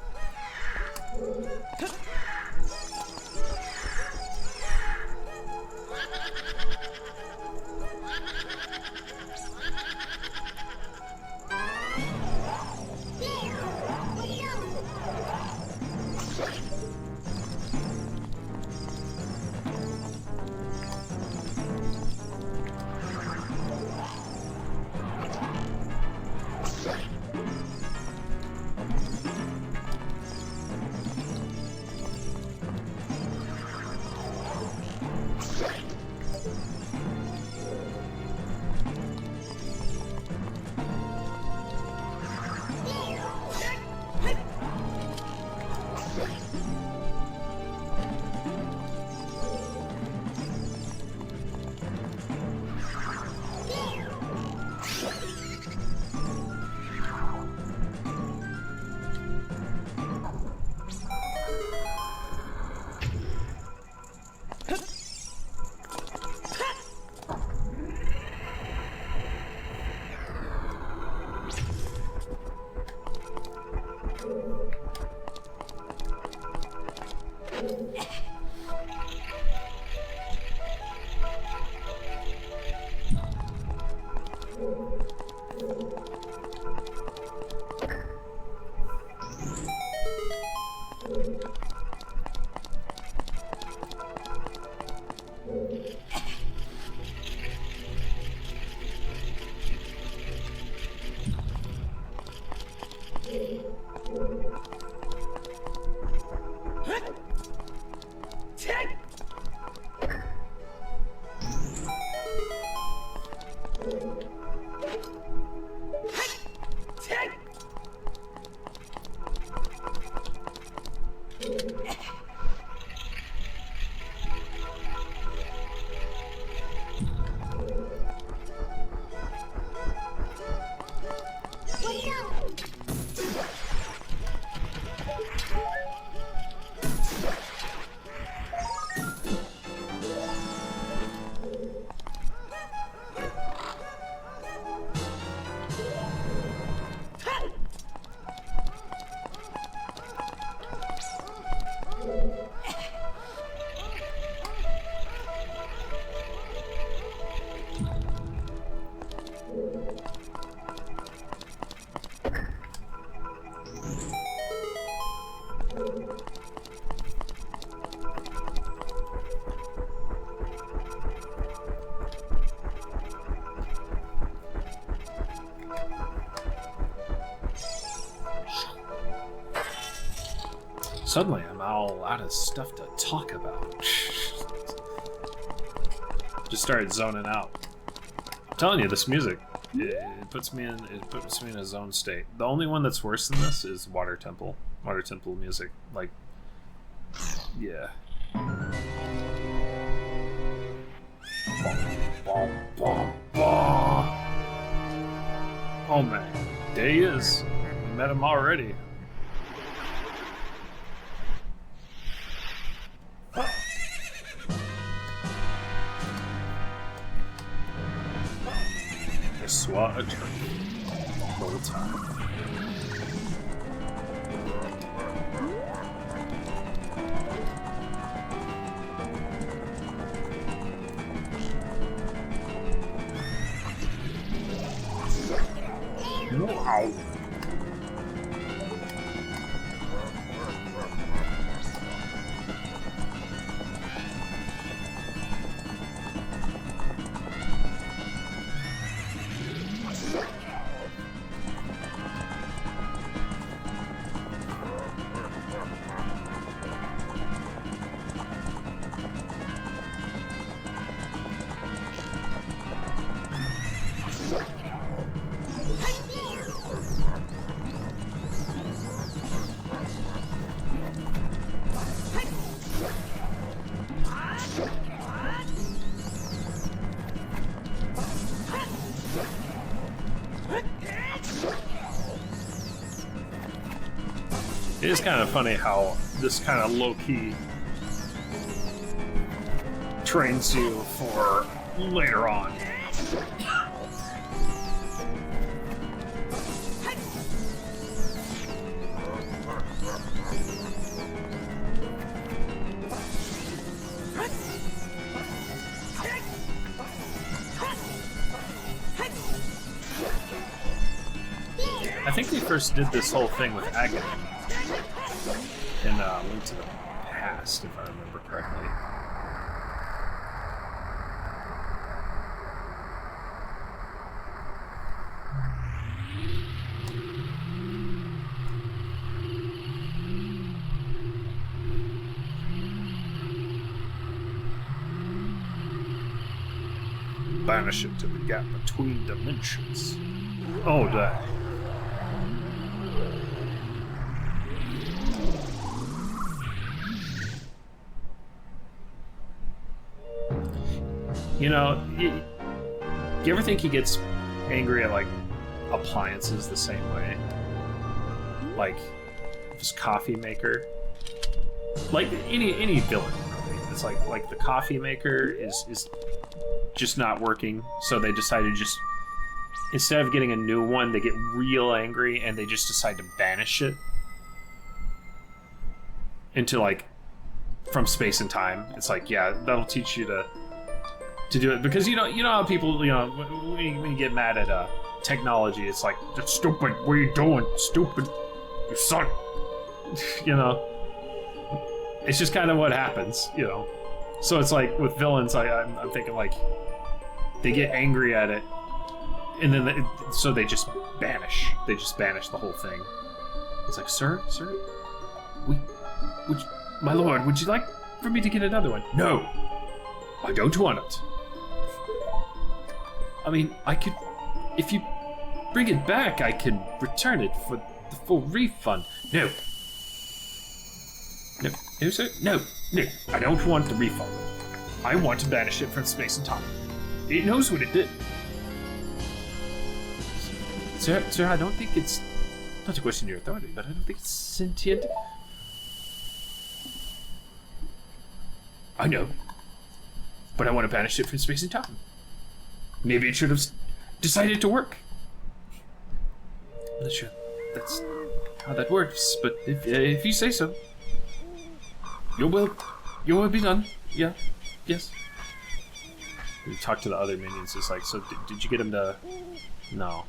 Suddenly, I'm all out of stuff to talk about. Just started zoning out. I'm telling you, this music, it puts me in a zone state. The only one that's worse than this is Water Temple music. Like, yeah. Oh man, there he is. We met him already. I swat a turkey the whole time. Wow. It is kind of funny how this kind of low-key trains you for later on. I think they first did this whole thing with Agony in Link to the Past, if I remember correctly. Banish it to the gap between dimensions. Oh, dang. You know, you ever think he gets angry at, like, appliances the same way? Like, his coffee maker? Like, any villain, really. It's like the coffee maker is just not working, so they decide to just, instead of getting a new one, they get real angry and they just decide to banish it into, like, from space and time. It's like, yeah, that'll teach you to do it, because you know how people, when you get mad at technology, it's like, that's stupid, what are you doing, stupid, you suck. It's just kind of what happens, so it's like with villains, I'm thinking, like, they get angry at it and then so they just banish the whole thing. It's like, sir, my lord, would you like for me to get another one? No, I don't want it. I mean, I could, if you bring it back, I can return it for the full refund. No, sir. No, I don't want the refund. I want to banish it from space and time. It knows what it did. Sir, I don't think it's, not to question your authority, but I don't think it's sentient. I know, but I want to banish it from space and time. Maybe it should have decided to work. I'm not sure that's how that works, but if you say so, your will be done. Yeah, yes. We talked to the other minions. It's like, so did you get him to? No.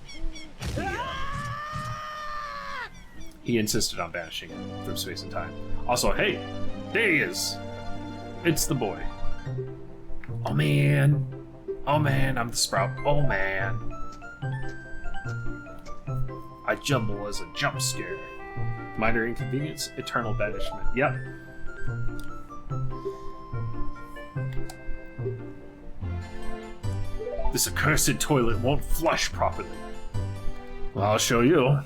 He insisted on banishing it from space and time. Also, hey, there he is. It's the boy. Oh man, I'm the Sprout. Oh man, I jumble as a jump scare. Minor inconvenience, eternal banishment. Yep. This accursed toilet won't flush properly. Well, I'll show you.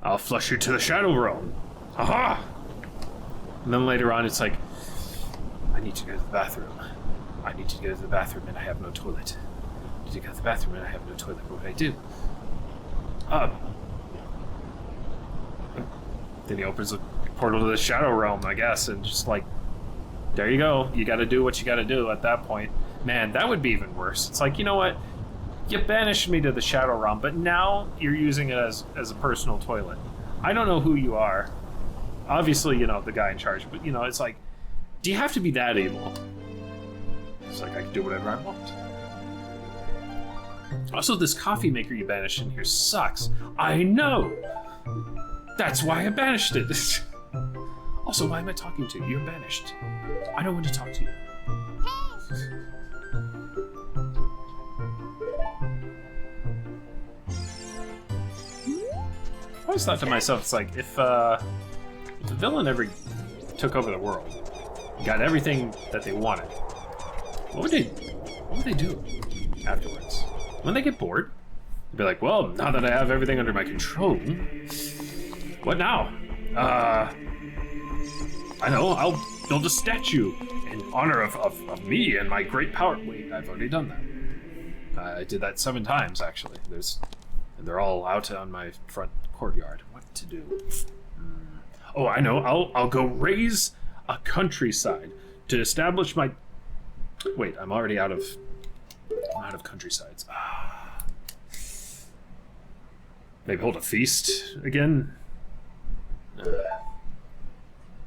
I'll flush you to the Shadow Realm. Aha! And then later on, it's like, I need to go to the bathroom. I need to go to the bathroom and I have no toilet. I need to go to the bathroom and I have no toilet. What would I do? Then he opens a portal to the Shadow Realm, I guess, and just like, there you go. You gotta do what you gotta do at that point. Man, that would be even worse. It's like, you know what? You banished me to the Shadow Realm, but now you're using it as a personal toilet. I don't know who you are. Obviously, you know, the guy in charge, but, you know, it's like, do you have to be that evil? It's like, I can do whatever I want. Also, this coffee maker you banished in here sucks. I know! That's why I banished it. Also, why am I talking to you? You're banished. I don't want to talk to you. I always thought to myself, it's like, if the villain ever took over the world, got everything that they wanted, what would they do afterwards? When they get bored, they'd be like, well, now that I have everything under my control, what now? I know, I'll build a statue in honor of me and my great power. Wait, I've already done that. I did that 7 times, actually. They're all out on my front courtyard. What to do? Oh, I know. I'll go raise a countryside to establish my. Wait, I'm already out of countrysides. Maybe hold a feast again.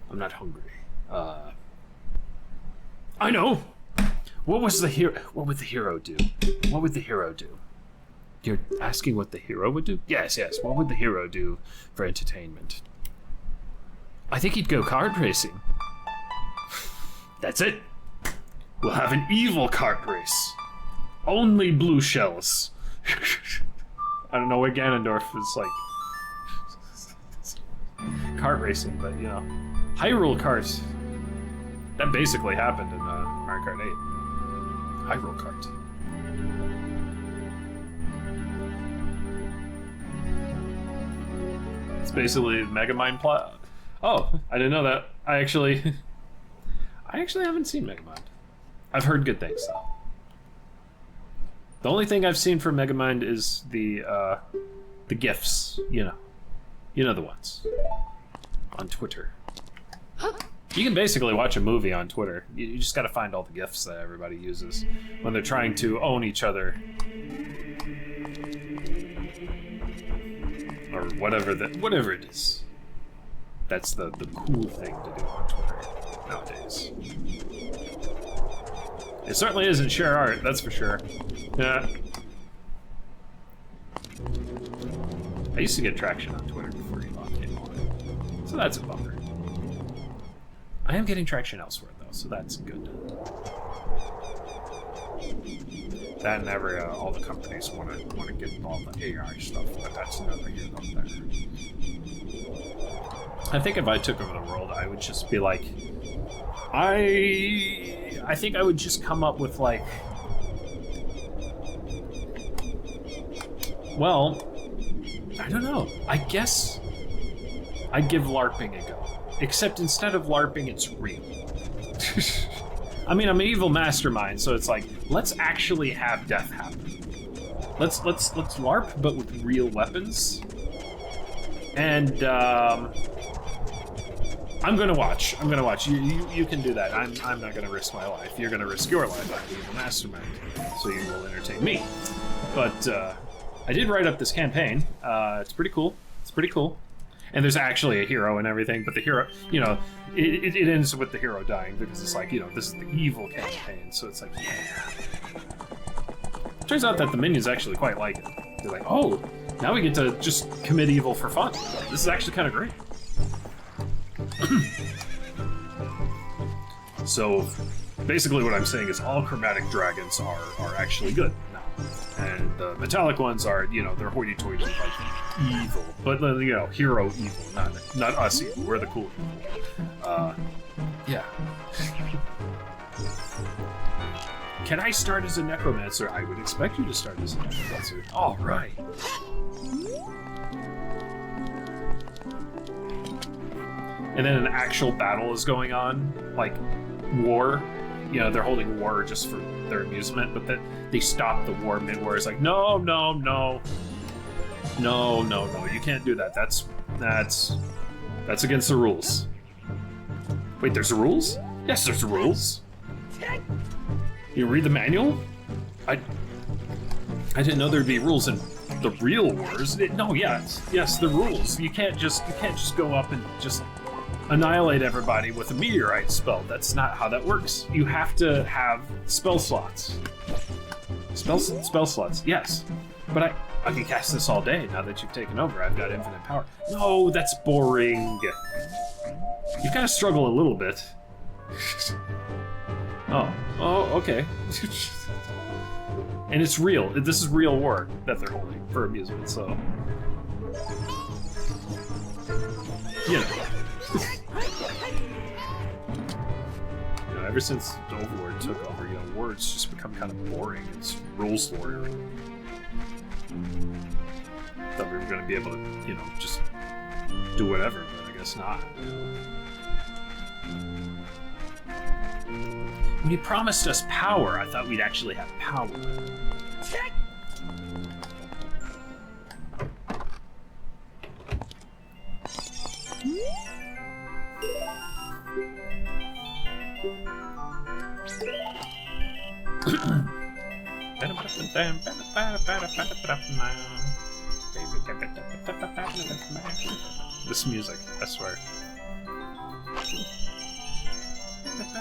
I'm not hungry. I know. What would the hero do? What would the hero do? You're asking what the hero would do? Yes. What would the hero do for entertainment? I think he'd go kart racing. That's it. We'll have an evil kart race. Only blue shells. I don't know what Ganondorf is like. Kart racing, but you know. Hyrule Kart. That basically happened in Mario Kart 8. Hyrule Kart. It's basically Megamind plot. Oh, I didn't know that. I actually haven't seen Megamind. I've heard good things though. The only thing I've seen for Megamind is the GIFs, you know the ones on Twitter. You can basically watch a movie on Twitter. You just got to find all the GIFs that everybody uses when they're trying to own each other, or whatever it is. That's the cool thing to do on Twitter nowadays. It certainly isn't share art, that's for sure. Yeah. I used to get traction on Twitter before Elon came on, so that's a bummer. I am getting traction elsewhere though, so that's good. That and all the companies want to get involved in AI stuff, but that's neither here nor there. I think if I took over the world, I would just be like, I think I would just come up with like, well, I don't know. I guess I'd give LARPing a go. Except instead of LARPing, it's real. I mean, I'm an evil mastermind, so it's like, let's actually have death happen. Let's LARP, but with real weapons. And I'm gonna watch. You can do that. I'm not gonna risk my life. You're gonna risk your life. I'm the evil mastermind, so you will entertain me. But I did write up this campaign. It's pretty cool. And there's actually a hero and everything, but the hero, you know, it ends with the hero dying because it's like, you know, this is the evil campaign, so it's like, yeah. Turns out that the minions actually quite like it. They're like, oh, now we get to just commit evil for fun. This is actually kind of great. So, basically what I'm saying is all chromatic dragons are actually good now. And the metallic ones are, you know, they're hoity-toity, like evil, but you know, hero evil, not us evil. We're the cool evil. Yeah. Can I start as a necromancer? I would expect you to start as a necromancer. All right. And then an actual battle is going on, like war. You know, they're holding war just for their amusement, but then they stop the war mid-war. It's like, no, you can't do that. That's against the rules. Wait, there's rules? Yes, there's rules. You read the manual? I didn't know there'd be rules in the real wars. Yes, the rules. You can't just go up and just annihilate everybody with a meteorite spell. That's not how that works. You have to have spell slots. Spell slots, yes. But I can cast this all day now that you've taken over. I've got infinite power. No, that's boring. You've got to struggle a little bit. Oh, okay. And it's real. This is real war that they're holding for amusement, so... You know. You know, ever since Overlord took over, you know, war's just become kind of boring. It's rules lawyer. Thought we were going to be able to, you know, just do whatever, but I guess not. When he promised us power, I thought we'd actually have power. This music, I swear. I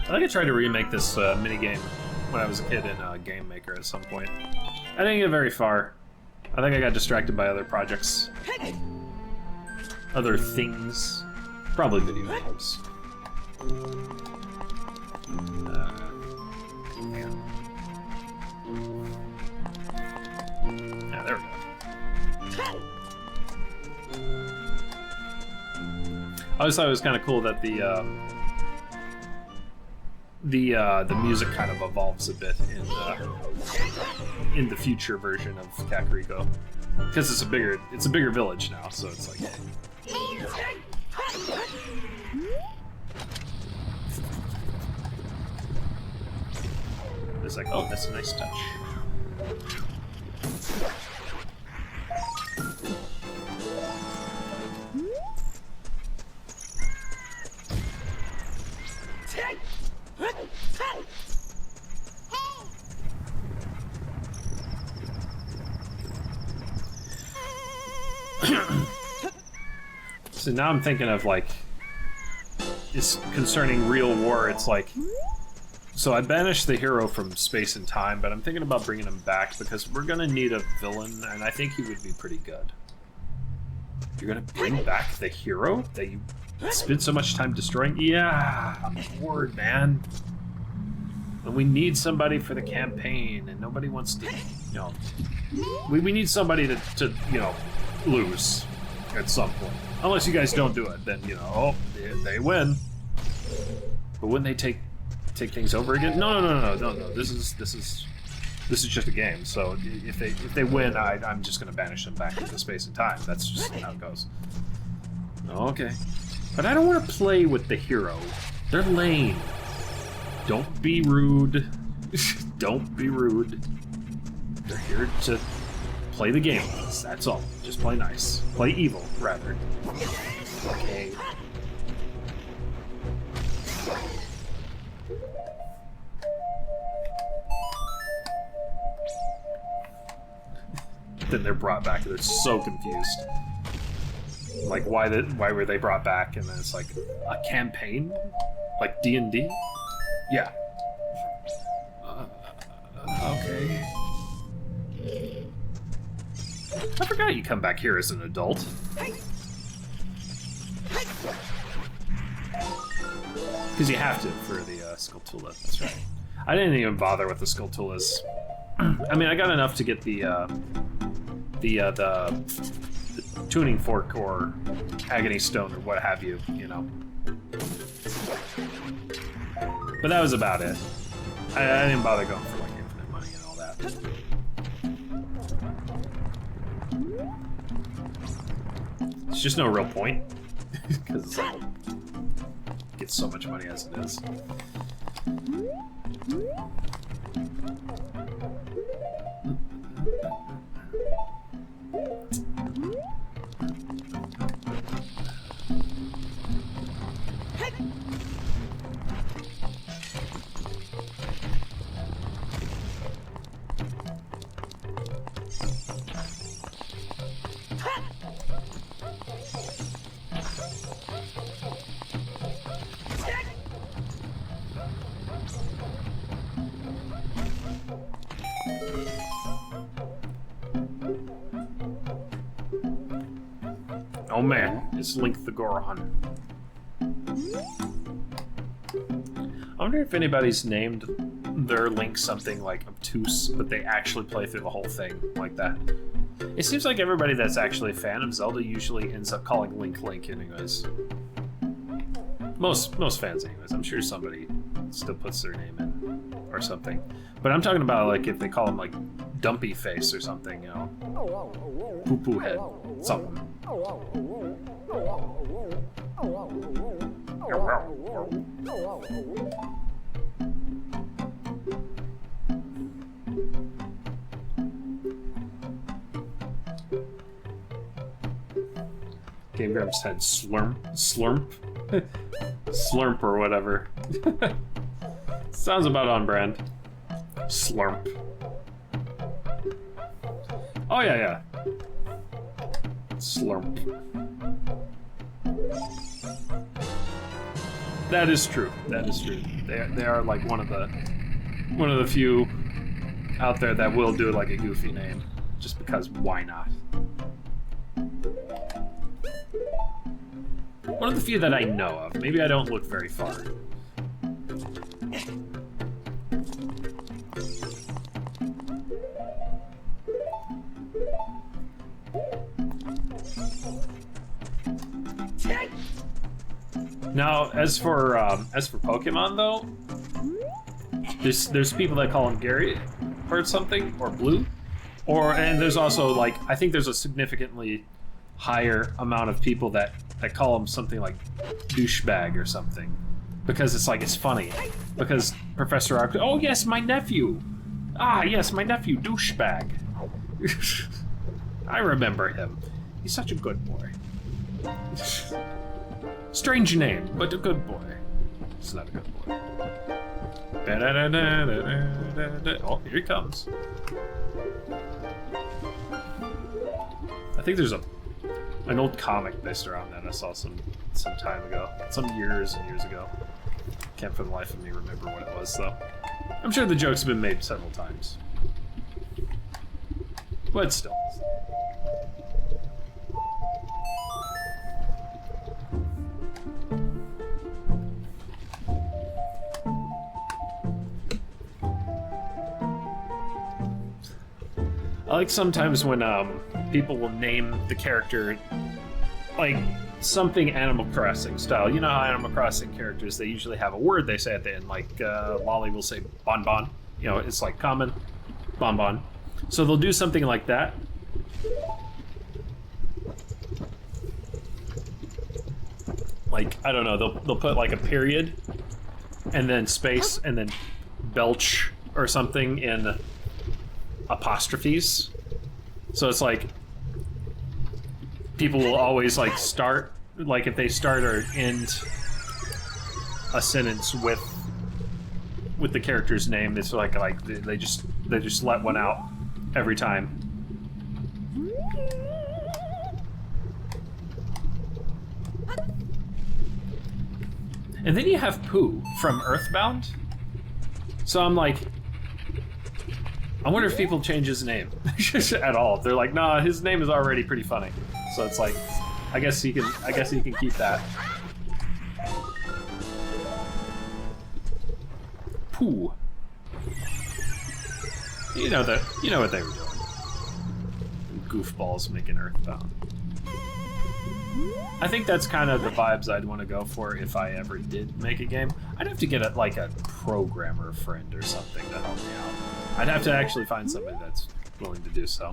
think I tried to remake this minigame when I was a kid in Game Maker at some point. I didn't get very far. I think I got distracted by other projects. Other things. Probably video games. Yeah, there we go. I always thought it was kind of cool that the music kind of evolves a bit in the future version of Kakariko, because it's a bigger village now, so it's like. It's like, oh, that's a nice touch. So now I'm thinking of, like, it's concerning real war. It's like, so I banished the hero from space and time, but I'm thinking about bringing him back because we're gonna need a villain, and I think he would be pretty good. You're gonna bring back the hero that you spent so much time destroying? Yeah, I'm bored, man. And we need somebody for the campaign, and nobody wants to, you know, we need somebody to you know, lose at some point. Unless you guys don't do it, then, you know, oh, they win. But wouldn't they take things over again? No. This is just a game. So if they win, I'm just gonna banish them back into space and time. That's just how it goes. Okay, but I don't want to play with the hero. They're lame. Don't be rude. Don't be rude. They're here to play the game with us, that's all. Just play nice. Play evil, rather. Okay. Then they're brought back, they're so confused. Like, why were they brought back? And then it's like, a campaign? Like D&D? Yeah. Okay. I forgot you come back here as an adult. Because you have to for the Skulltula, that's right. I didn't even bother with the Skulltulas. I mean, I got enough to get the tuning fork or agony stone or what have you, you know. But that was about it. I didn't bother going for like infinite money and all that. It's just no real point because it's like gets so much money as it is. Oh man, it's Link the Goron. I wonder if anybody's named their Link something like obtuse, but they actually play through the whole thing like that. It seems like everybody that's actually a fan of Zelda usually ends up calling Link Link anyways. Most fans anyways. I'm sure somebody still puts their name in or something. But I'm talking about like if they call him like Dumpy Face or something, you know. Poo Poo Head. Something. Game Grumps said slurp, slurp or whatever. Sounds about on brand. Slurp. Oh yeah. Slurp. That is true. That is true. They are like one of the few out there that will do like a goofy name, just because why not? One of the few that I know of. Maybe I don't look very far. Now, as for Pokemon though, there's people that call him Gary or something, or Blue, and there's also like I think there's a significantly higher amount of people that call him something like douchebag or something, because it's like it's funny, because Professor Oak, oh yes, my nephew, yes, my nephew douchebag. I remember him. He's such a good boy. Strange name, but a good boy. He's not a good boy. Oh, here he comes. I think there's an old comic based around that I saw some time ago. Some years and years ago. Can't for the life of me remember what it was, though. I'm sure the joke's been made several times. But still. I like sometimes when people will name the character like something Animal Crossing style. You know how Animal Crossing characters, they usually have a word they say at the end, like Lolly will say bon bon. You know, it's like common, bon bon. So they'll do something like that. Like, I don't know, they'll put like a period and then space and then belch or something in apostrophes. So it's like people will always like start, like if they start or end a sentence with the character's name, it's like they just let one out every time. And then you have Pooh from Earthbound. So I'm like, I wonder if people change his name at all. They're like, nah, his name is already pretty funny. So it's like, I guess he can keep that. Pooh. You know what they were doing. Goofballs making Earthbound. I think that's kind of the vibes I'd want to go for if I ever did make a game. I'd have to get a programmer friend or something to help me out. I'd have to actually find somebody that's willing to do so.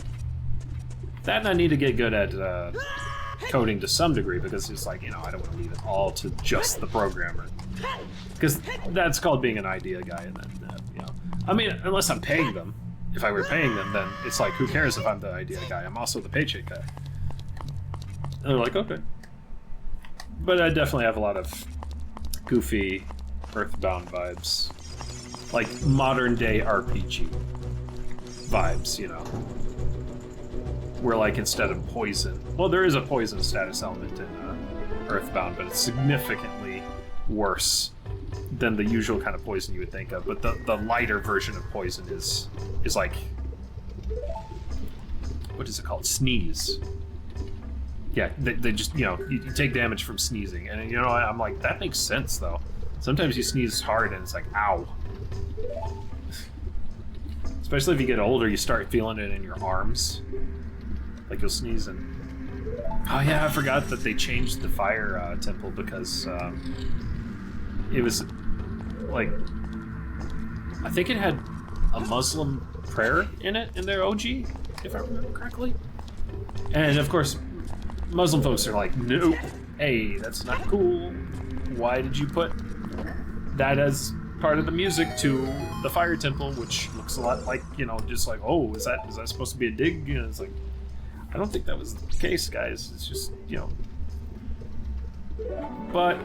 That, and I need to get good at coding to some degree, because it's like, I don't want to leave it all to just the programmer. Because that's called being an idea guy, and then, I mean, unless I'm paying them. If I were paying them, then it's like, who cares if I'm the idea guy? I'm also the paycheck guy. And they're like, okay. But I definitely have a lot of goofy Earthbound vibes. Like modern day RPG vibes, Where like instead of poison, well, there is a poison status element in Earthbound, but it's significantly worse than the usual kind of poison you would think of. But the lighter version of poison is like, what is it called? Sneeze. Yeah, they just, you take damage from sneezing. And, I'm like, that makes sense, though. Sometimes you sneeze hard and it's like, ow. Especially if you get older, you start feeling it in your arms. Like you'll sneeze and... Oh yeah, I forgot that they changed the fire temple because it was, like... I think it had a Muslim prayer in it, in their OG, if I remember correctly. And of course, Muslim folks are like, nope, hey, that's not cool. Why did you put that as part of the music to the fire temple, which looks a lot like, just like, oh, is that supposed to be a dig? It's like, I don't think that was the case, guys. It's just, but,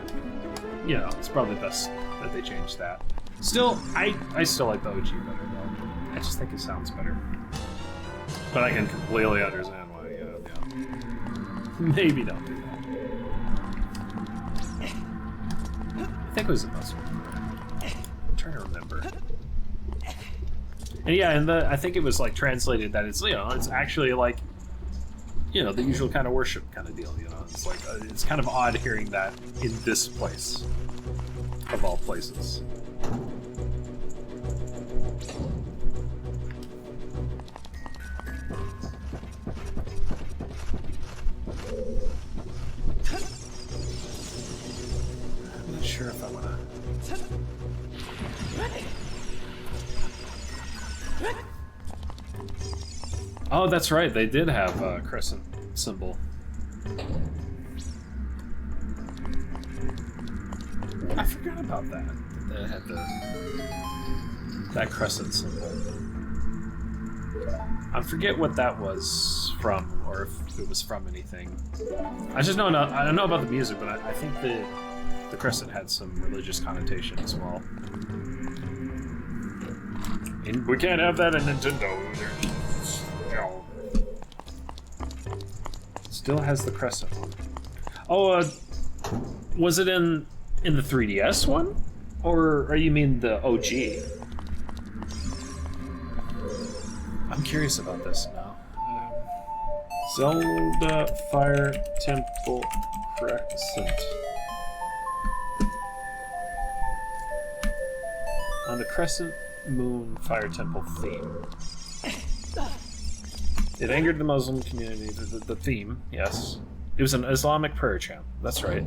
it's probably best that they changed that. Still, I still like the OG better, though. I just think it sounds better. But I can completely understand why, maybe don't do that. I think it was a Muslim. I'm trying to remember. And yeah, and I think it was like translated that it's, it's actually like, the usual kind of worship kind of deal, It's like, it's kind of odd hearing that in this place, of all places. I'm not sure if I want to... Oh, that's right. They did have a crescent symbol. I forgot about that. They had that crescent symbol. I forget what that was from, or if it was from anything. I just know I don't know about the music, but I think the crescent had some religious connotation as well. And we can't have that in Nintendo. Still has the crescent one. Oh, was it in the 3DS one? Or you mean the OG? I'm curious about this now. Zelda Fire Temple Crescent. On the Crescent Moon Fire Temple theme. It angered the Muslim community, the theme, yes. It was an Islamic prayer chant, that's right.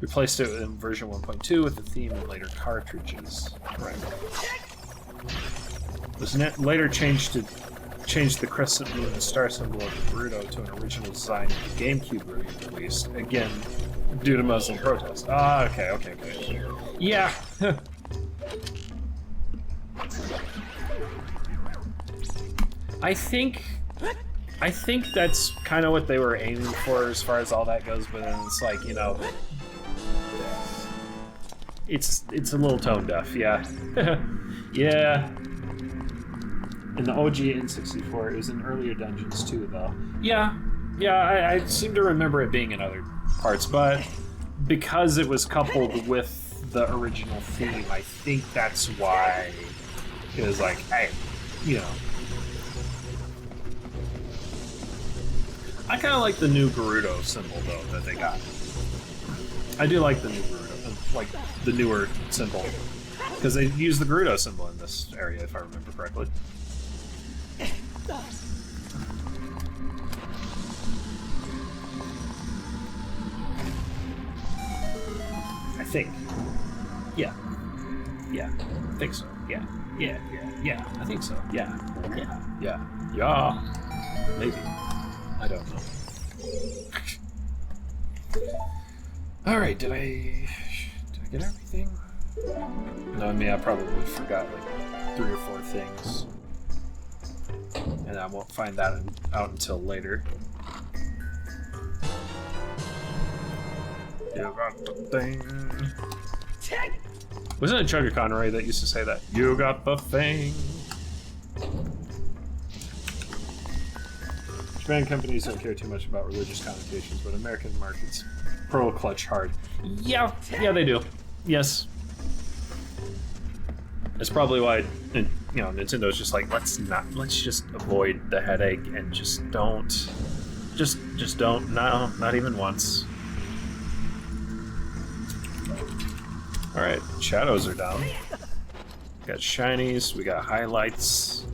Replaced it in version 1.2 with the theme in later cartridges. Right. It was later changed the crescent moon and star symbol of the Burrito to an original design of the GameCube release, again, due to Muslim protest. Ah, okay. Yeah! I think that's kind of what they were aiming for as far as all that goes, but then it's like, it's a little tone deaf, yeah. Yeah. In the OG N64, it was in earlier dungeons too, though. Yeah, I seem to remember it being in other parts, but because it was coupled with the original theme, I think that's why it was like, hey, I kind of like the new Gerudo symbol though that they got. I do like the new Gerudo, like the newer symbol, because they use the Gerudo symbol in this area, if I remember correctly. I think. Yeah. Yeah. I think so. Yeah. Yeah. Yeah. Yeah. I think so. Yeah. Yeah. Yeah. Yeah. Maybe. I don't know. Alright, did I get everything? No, I mean, I probably forgot like 3 or 4 things. And I won't find that out until later. You got the thing. Wasn't it Chugga Conroy that used to say that? You got the thing. Japan companies don't care too much about religious connotations, but American markets pro-clutch hard. Yeah, they do. Yes. That's probably why, Nintendo's just like, let's just avoid the headache and just don't. Just don't. No, not even once. Alright, shadows are down. We got shinies, we got highlights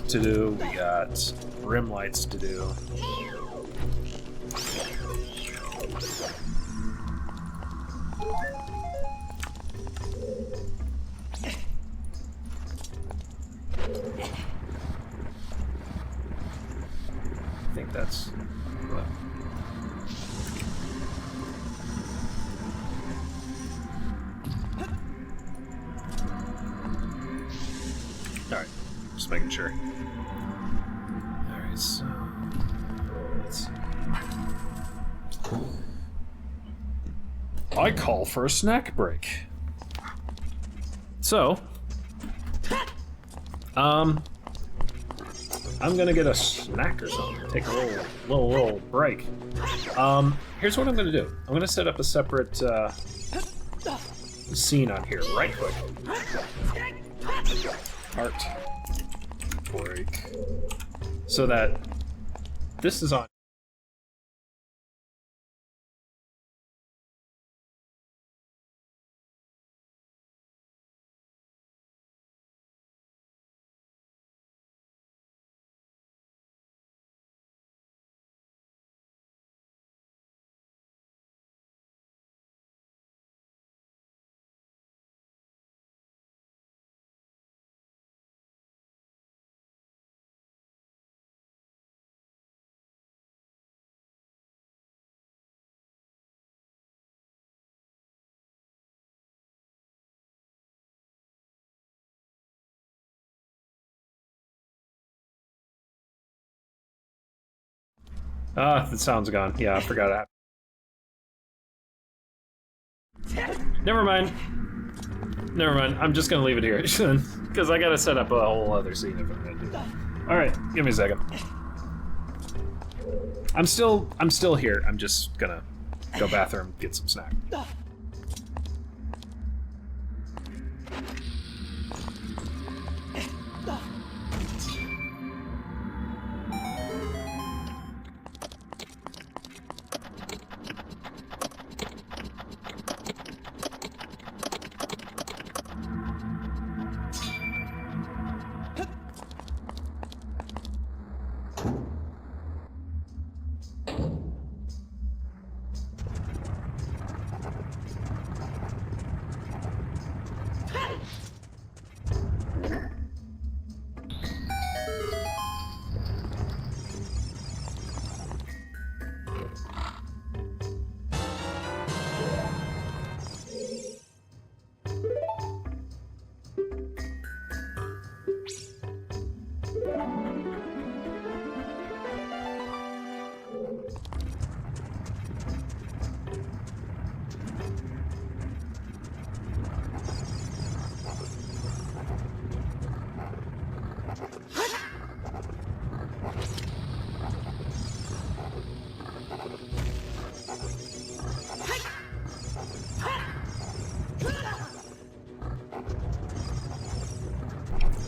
to do, we got rim lights to do. I think that's what. Alright, just making sure. Alright, so let's see. I call for a snack break. So, I'm gonna get a snack or something. Take a little break. Here's what I'm gonna do. I'm gonna set up a separate scene on here, right quick. Art break, so that this is on. The sound's gone. Yeah, I forgot that. Never mind. I'm just gonna leave it here because I gotta set up a whole other scene if I'm gonna do that. All right, give me a second. I'm still here. I'm just gonna go bathroom, get some snack.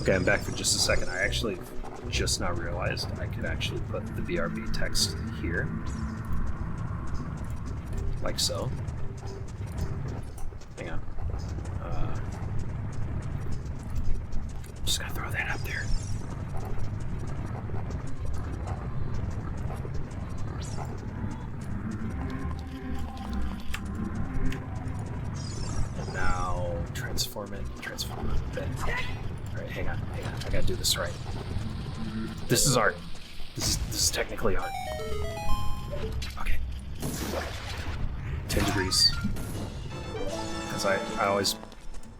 Okay, I'm back for just a second. I actually just now realized I could actually put the BRB text here. Like so. Hang on. Just gonna throw that up there. And now transform it a bit. Alright, hang on. I gotta do this right. This is art. This is technically art. Okay. 10 degrees. Because I always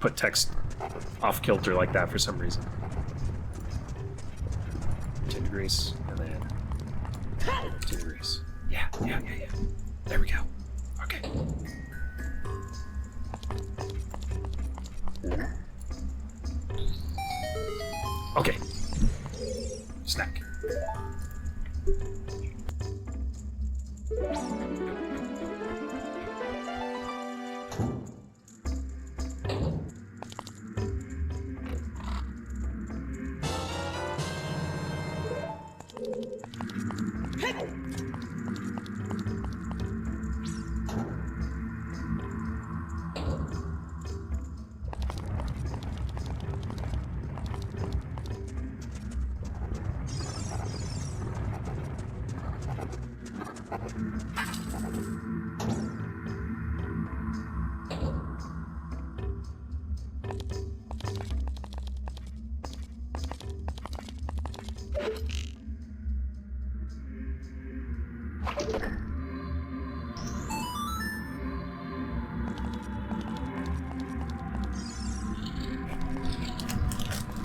put text off kilter like that for some reason. 10 degrees, and then 2 degrees. Yeah. There we go. Okay. Okay. Snack.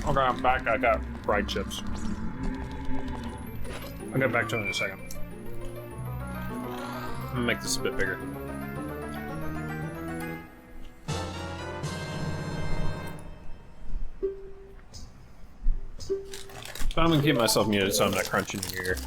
Okay, I'm back. I got fried chips. I'll get back to it in a second. I'm gonna make this a bit bigger. But I'm gonna keep myself muted so I'm not crunching in your ear.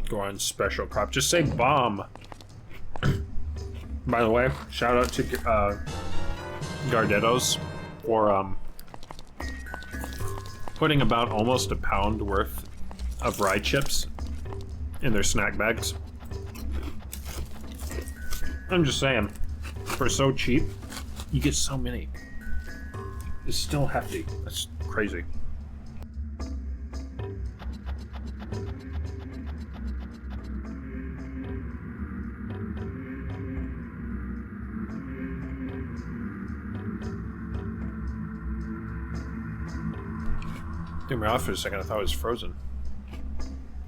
Go on special crop. Just say bomb. By the way, shout out to Gardettos for putting about almost a pound worth of rye chips in their snack bags. I'm just saying, for so cheap, you get so many. It's still hefty. That's crazy. Threw me off for a second. I thought it was frozen.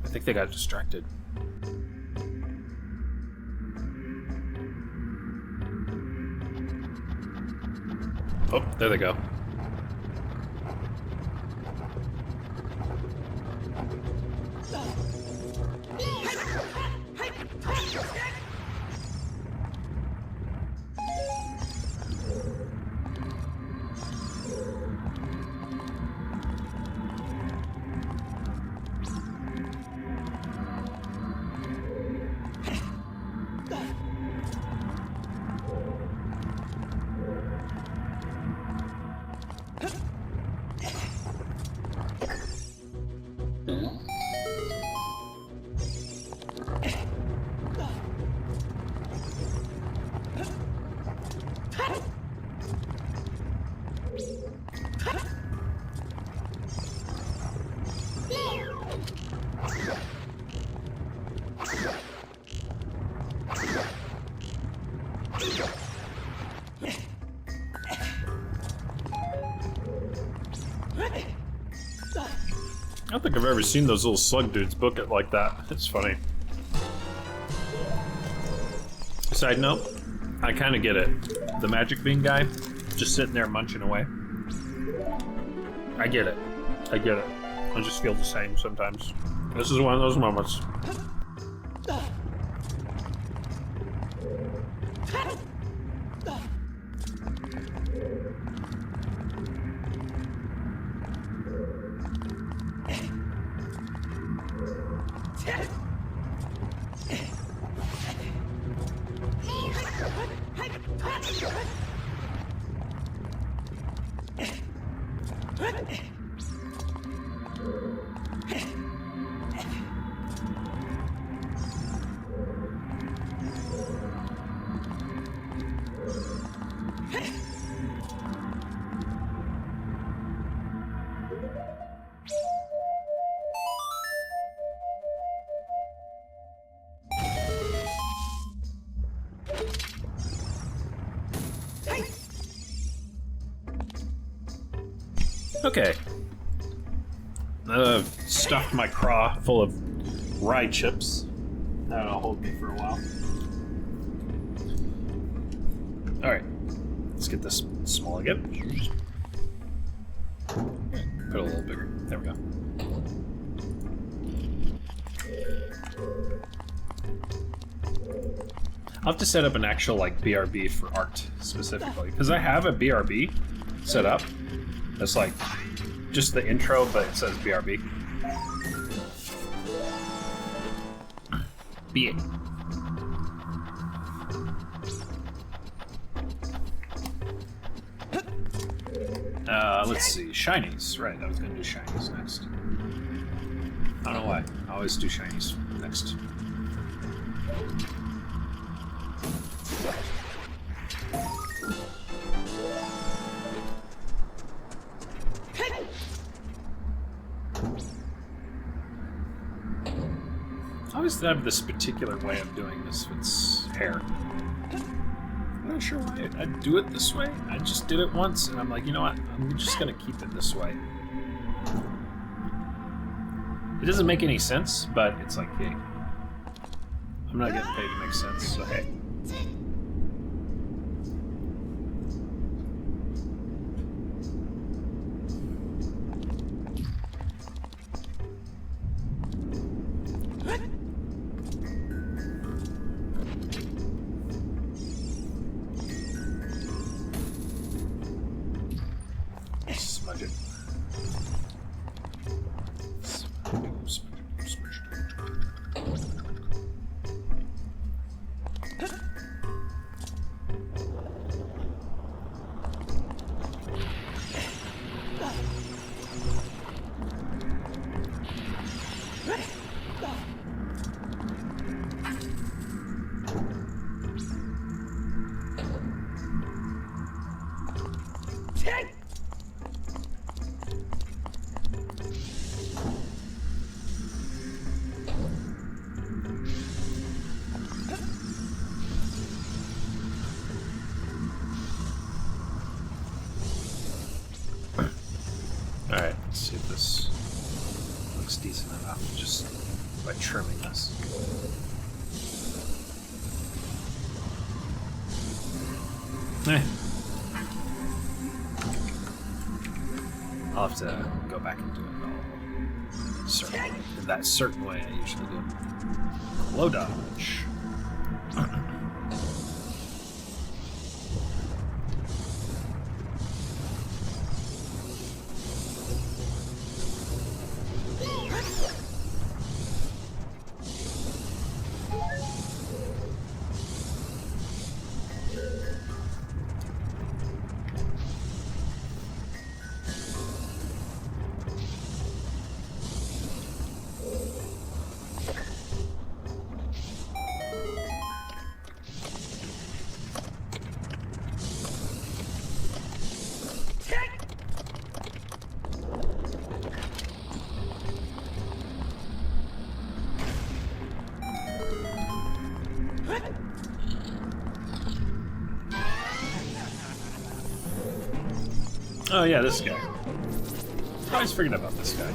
I think they got distracted. Oh, there they go. think I've ever seen those little slug dudes book it like that. It's funny. Side note, I kind of get it. The magic bean guy, just sitting there munching away. I get it. I get it. I just feel the same sometimes. This is one of those moments. Okay. Stuffed my craw full of rye chips. That'll hold me for a while. Alright. Let's get this small again. Put it a little bigger. There we go. I'll have to set up an actual like BRB for art specifically, because I have a BRB set up. That's like just the intro, but it says BRB. Be it. Let's see. Shinies. Right, I was going to do shinies next. I don't know why. I always do shinies next. I always have this particular way of doing this with its hair. I'm not sure why I do it this way. I just did it once, and I'm like, you know what? I'm just gonna keep it this way. It doesn't make any sense, but it's like, hey, I'm not getting paid to make sense, so hey. Smudge it. Alright, let's see if this looks decent enough just by trimming this. I'll have to go back and do it all in that certain way I usually do. Low dodge. Oh yeah, this guy. I always forget about this guy.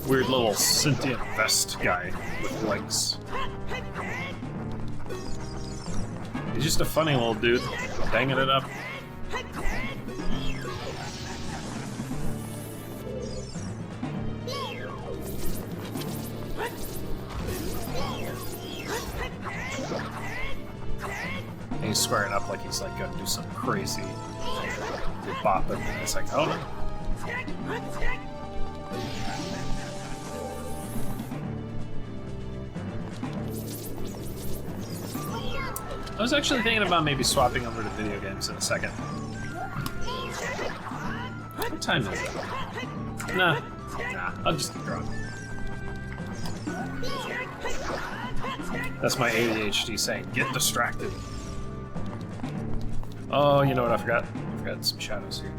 Weird little sentient vest guy with legs. He's just a funny little dude, banging it up. And he's squaring up like he's like gonna do something crazy. They bop him, and it's like, oh no. I was actually thinking about maybe swapping over to video games in a second. What time is it? Nah, I'll just keep drawing. That's my ADHD saying, get distracted. Oh, you know what I forgot? I forgot some shadows here.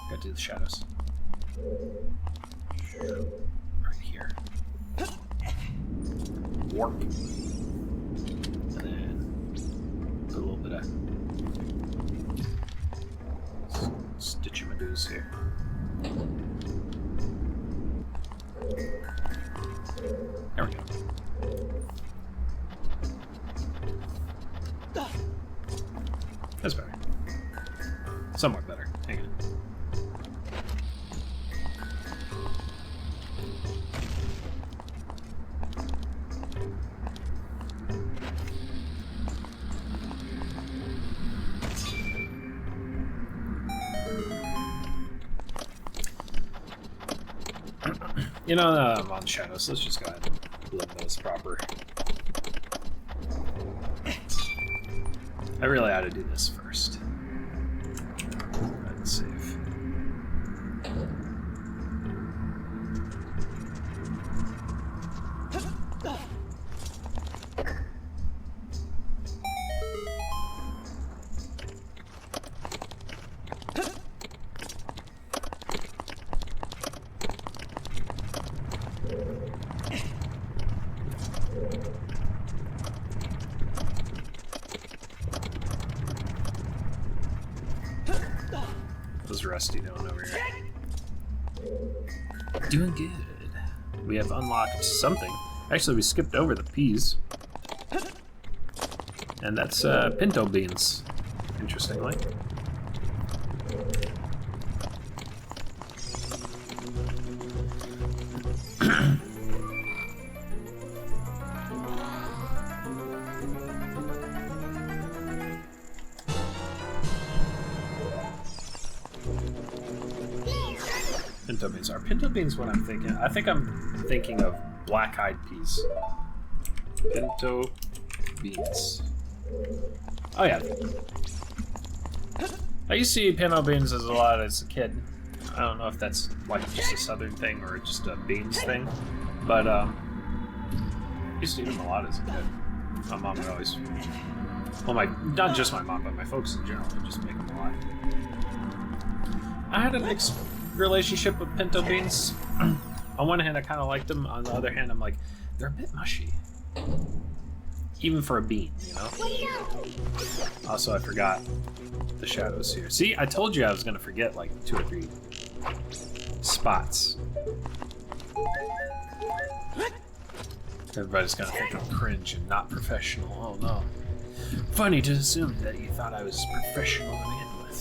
Gotta do the shadows. Right here. Warp. And then put a little bit of stitchamadoos here. There we go. That's better. Somewhat better. Hang on. You know, I'm on shadows. Let's just go ahead and blend those proper. I really ought to do this first. Let's save. What's Rusty doing over here? Doing good. We have unlocked something. Actually, we skipped over the peas. And that's pinto beans, interestingly. Pinto beans. Are pinto beans what I'm thinking? I think I'm thinking of black-eyed peas. Pinto beans. Oh yeah. I used to eat pinto beans as a lot as a kid. I don't know if that's like just a southern thing or just a beans thing, but I used to eat them a lot as a kid. My mom would always, well, not just my mom, but my folks in general would just make them a lot. I had a mixed relationship with pinto beans. On one hand, I kind of liked them. On the other hand, I'm like, they're a bit mushy. Even for a bean, you know? Also, I forgot the shadows here. See, I told you I was going to forget like 2 or 3 spots. Everybody's going to think I'm cringe and not professional. Oh no. Funny to assume that you thought I was professional to begin with.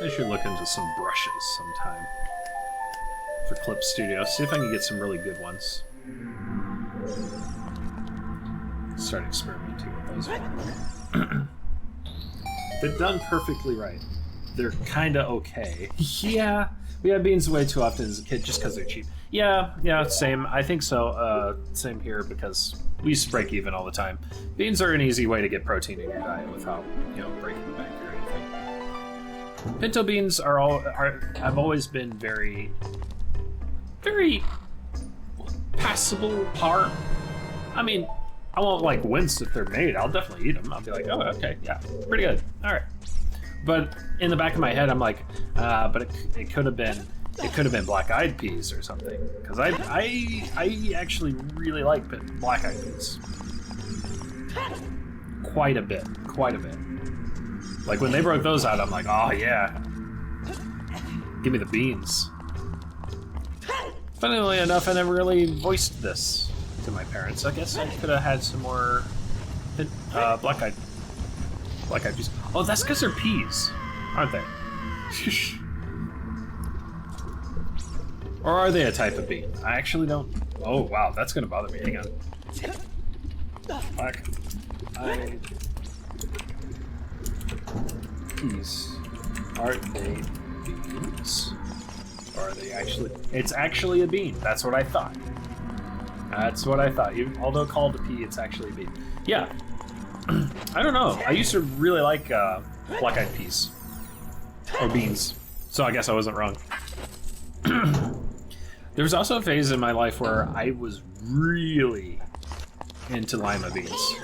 I should look into some brushes sometime for Clip Studio. See if I can get some really good ones. start experimenting with those. They're done perfectly right. They're kind of okay. Yeah, we had beans way too often as a kid just because they're cheap. Yeah, same. I think so. Same here because we used to break even all the time. Beans are an easy way to get protein in your diet without, breaking the bank or anything. Pinto beans I've always been very, very passable par. I mean, I won't like wince if they're made. I'll definitely eat them. I'll be like, oh, okay, yeah, pretty good. All right. But in the back of my head, I'm like, but it could have been black-eyed peas or something, because I actually really like black-eyed peas. Quite a bit. Like when they broke those out, I'm like, oh yeah, give me the beans. Funnily enough, I never really voiced this to my parents. I guess I could have had some more black-eyed peas. Oh, that's because they're peas, aren't they? Or are they a type of bean? I actually don't. Oh wow, that's gonna bother me. Hang on. Black-eyed peas. Are they beans? Or are they actually? It's actually a bean. That's what I thought. Although called a pea, it's actually a bean. Yeah. I don't know. I used to really like black-eyed peas. Or beans. So I guess I wasn't wrong. There was also a phase in my life where I was really into lima beans.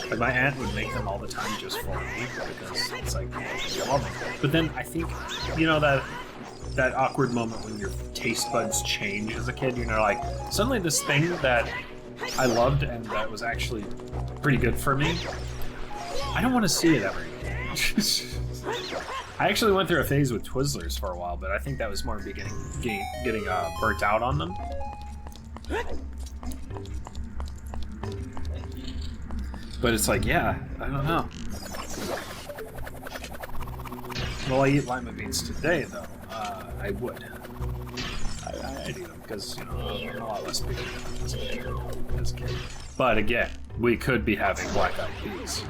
Like my aunt would make them all the time just for me because it's like, I love them. But then I think, that awkward moment when your taste buds change as a kid, like, suddenly this thing that I loved and that was actually pretty good for me, I don't want to see it ever again. I actually went through a phase with Twizzlers for a while, but I think that was more getting burnt out on them. But it's like, yeah, I don't know. Well, I eat lima beans today, though. I would. I'd eat them because, I'm a lot less big as a kid. But again, we could be having black-eyed peas.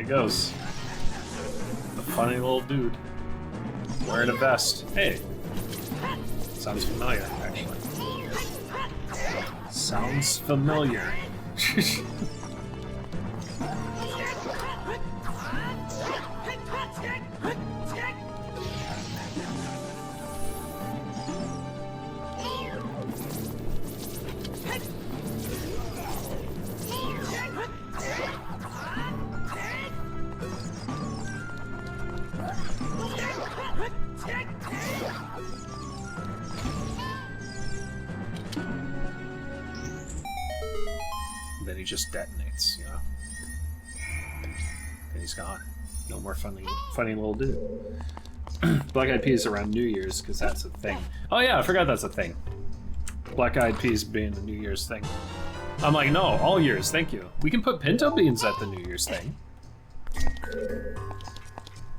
Goes. The funny little dude wearing a vest. Hey, sounds familiar, actually. Sounds familiar. Then he just detonates, And he's gone. No more funny little dude. Black-eyed peas around New Year's, because that's a thing. Oh yeah, I forgot that's a thing. Black-eyed peas being the New Year's thing. I'm like, no, all years, thank you. We can put pinto beans at the New Year's thing.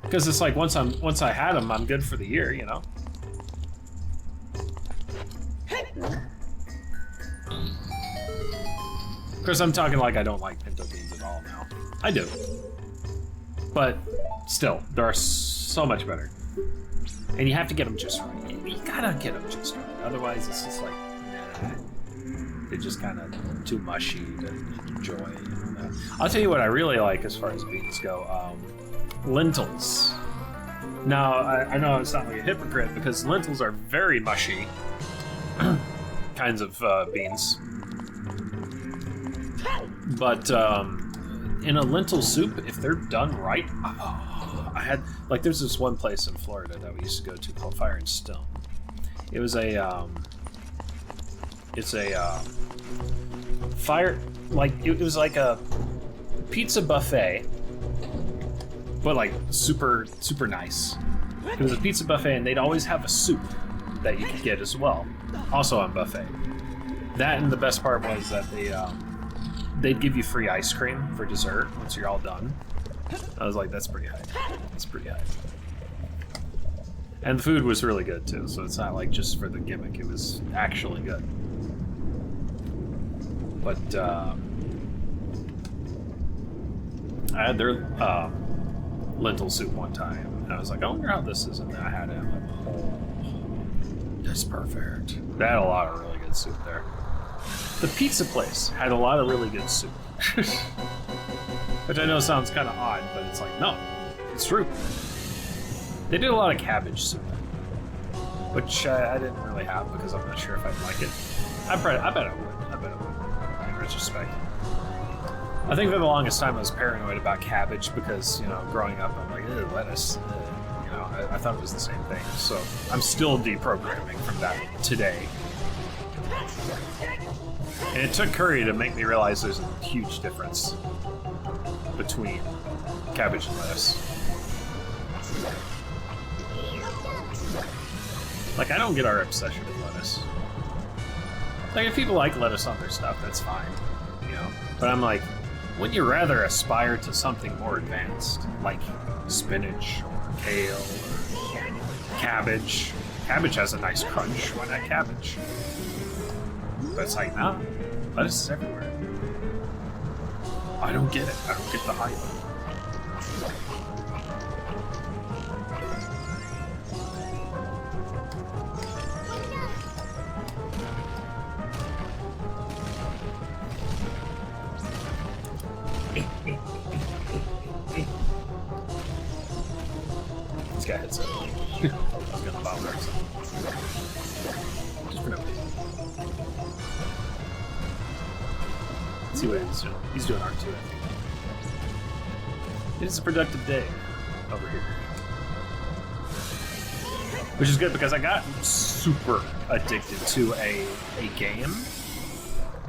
Because it's like, once I had them, I'm good for the year, Of course, I'm talking like I don't like pinto beans at all now. I do. But still, there are so much better. And you have to get them just right. You gotta get them just right. Otherwise, it's just like, nah. They're just kind of too mushy to enjoy. I'll tell you what I really like as far as beans go. Lentils. Now, I know I sound like a hypocrite because lentils are very mushy kinds of beans. But in a lentil soup, if they're done right, there's this one place in Florida that we used to go to called Fire and Stone. It was a It's a it was like a pizza buffet, but like super nice. It was a pizza buffet, and they'd always have a soup that you could get as well, also on buffet. That, and the best part was that they'd give you free ice cream for dessert once you're all done. I was like, that's pretty high. That's pretty high. And the food was really good too, so it's not like just for the gimmick, it was actually good. But I had their lentil soup one time, and I was like, I wonder how this is, and then I had it, and I'm like, oh, that's perfect. They had a lot of really good soup there. The pizza place had a lot of really good soup. Which I know sounds kind of odd, but it's like, no, it's true. They did a lot of cabbage soup, which I didn't really have because I'm not sure if I'd like it. I bet I would. In retrospect. I think for the longest time I was paranoid about cabbage because, you know, growing up I'm like, ew, lettuce. You know, I thought it was the same thing. So I'm still deprogramming from that today. And it took curry to make me realize there's a huge difference between cabbage and lettuce. Like, I don't get our obsession with lettuce. Like, if people like lettuce on their stuff, that's fine, you know? But I'm like, wouldn't you rather aspire to something more advanced? Like spinach or kale or cabbage? Cabbage has a nice crunch. Why not cabbage? But it's like, nah, lettuce is everywhere. I don't get it. I don't get the hype. This guy hits it. I was gonna bomb her or something. Just for no reason. Let's see what he's doing. He's doing art too, I think. It is a productive day over here. Which is good because I got super addicted to a game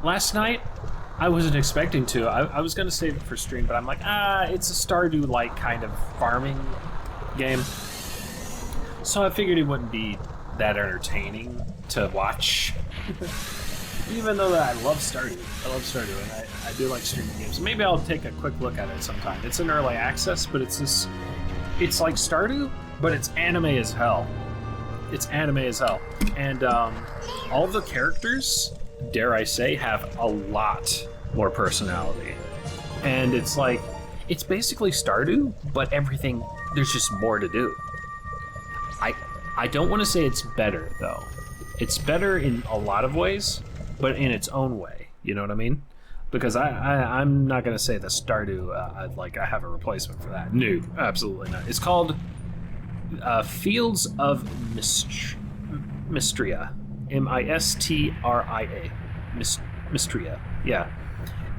last night. I wasn't expecting to. I was going to save it for stream, but I'm like, it's a Stardew-like kind of farming game. So I figured it wouldn't be that entertaining to watch. Even though I love Stardew. I love Stardew, and I do like streaming games. Maybe I'll take a quick look at it sometime. It's in early access, but it's like Stardew, but it's anime as hell. It's anime as hell. And all the characters, dare I say, have a lot more personality. And it's like, it's basically Stardew, but everything, there's just more to do. I don't want to say it's better, though. It's better in a lot of ways, but in its own way. You know what I mean? Because I'm not going to say that Stardew, I have a replacement for that. No, absolutely not. It's called Fields of Mystria. Mystria. Mystria, yeah.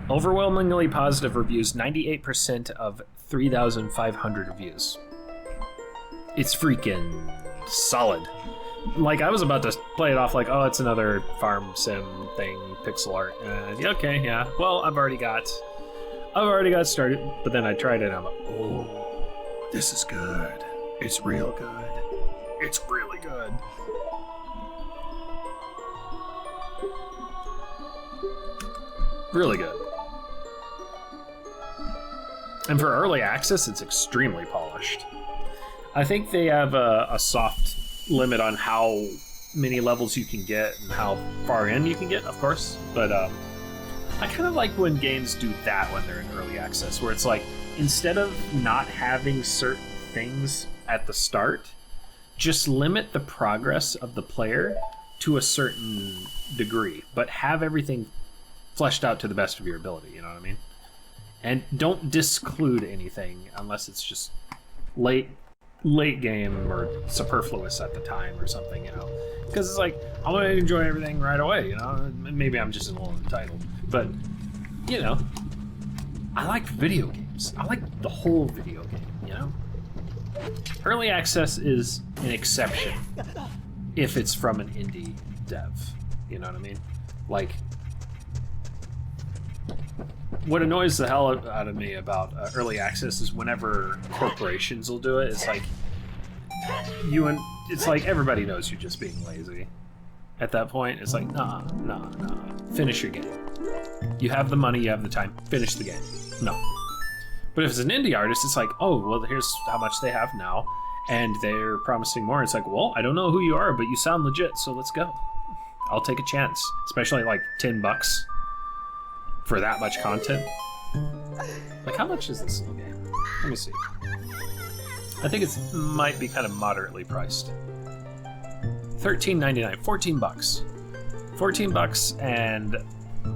Overwhelmingly positive reviews, 98% of 3,500 reviews. It's freaking solid. Like, I was about to play it off like, oh, it's another farm sim thing, pixel art. Okay, yeah. Well, I've already got started, but then I tried it and I'm like, oh, this is good. It's real good. It's really good. Really good. And for early access, it's extremely polished. I think they have a soft limit on how many levels you can get and how far in you can get, of course. But I kind of like when games do that when they're in early access, where it's like, instead of not having certain things at the start, just limit the progress of the player to a certain degree, but have everything fleshed out to the best of your ability, you know what I mean? And don't disclude anything unless it's just late game or superfluous at the time or something, you know? Because it's like, I want to enjoy everything right away, you know? Maybe I'm just a little entitled, but, you know, I like video games. I like the whole video game, you know? Early access is an exception if it's from an indie dev. You know what I mean? Like, what annoys the hell out of me about early access is whenever corporations will do it, it's like it's like everybody knows you're just being lazy. At that point, it's like, nah. Finish your game. You have the money, you have the time, finish the game. No. But if it's an indie artist, it's like, oh, well, here's how much they have now, and they're promising more. It's like, well, I don't know who you are, but you sound legit, so let's go. I'll take a chance, especially like $10 for that much content. Like, how much is this little game? Let me see. I think it might be kind of moderately priced. $13.99, $14. $14 and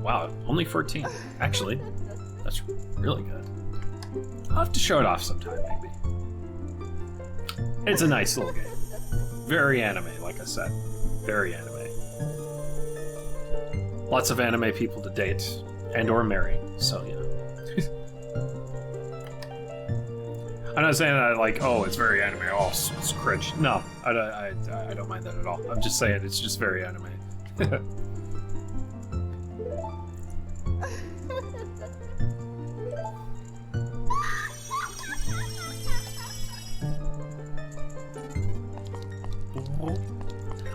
wow, only 14. Actually, that's really good. I'll have to show it off sometime, maybe. It's a nice little game. Very anime, like I said. Very anime. Lots of anime people to date and or marry, so you know. I'm not saying that like, oh, it's very anime, oh, it's cringe. No, I don't mind that at all. I'm just saying it's just very anime.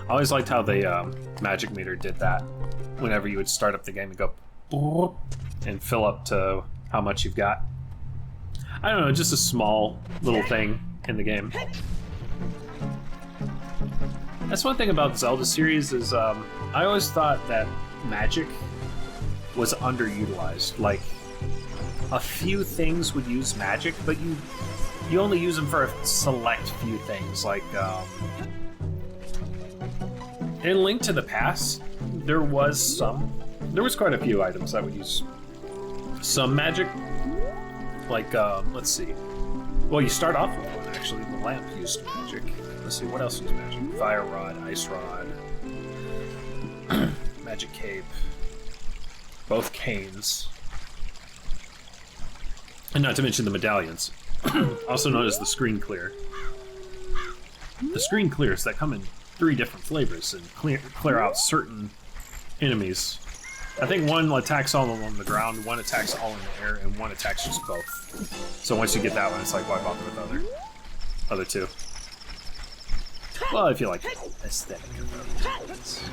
I always liked how the magic meter did that. Whenever you would start up the game and go and fill up to how much you've got. I don't know, just a small little thing in the game. That's one thing about the Zelda series is I always thought that magic was underutilized. Like, a few things would use magic, but you only use them for a select few things. Like, in Link to the Past, there was quite a few items that would use some magic. Like, let's see. Well, you start off with one, actually. The lamp used magic. Let's see, what else used magic? Fire rod, ice rod, magic cape, both canes. And not to mention the medallions, also known as the screen clear. The screen clears that come in 3 different flavors and clear out certain enemies. I think one attacks all on the ground, one attacks all in the air, and one attacks just both. So once you get that one, it's like, why bother with other 2? Well, if you like the aesthetic of those.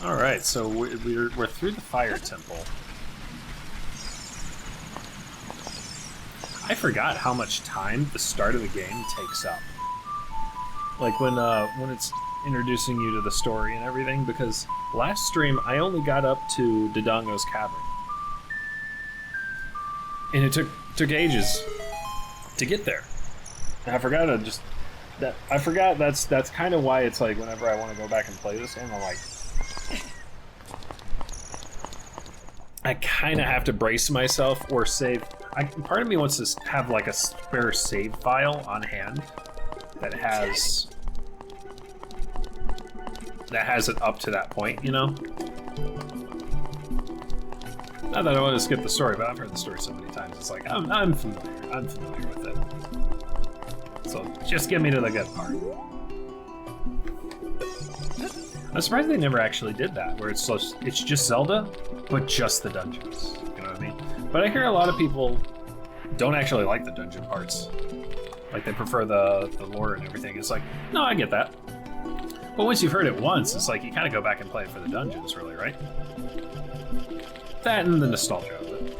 Alright, so we're through the fire temple. I forgot how much time the start of the game takes up. Like when it's introducing you to the story and everything, because last stream I only got up to Dodongo's cavern. And it took ages to get there. And I forgot that's kind of why it's like whenever I want to go back and play this game, I'm like, I kind of have to brace myself or save. Part of me wants to have like a spare save file on hand that has it up to that point, you know? Not that I want to skip the story, but I've heard the story so many times. It's like I'm familiar. I'm familiar with it. So just get me to the good part. I'm surprised they never actually did that, where it's just Zelda, but just the dungeons. You know what I mean? But I hear a lot of people don't actually like the dungeon parts. Like, they prefer the lore and everything. It's like, no, I get that. But once you've heard it once, it's like you kind of go back and play it for the dungeons, really, right? That and the nostalgia of it.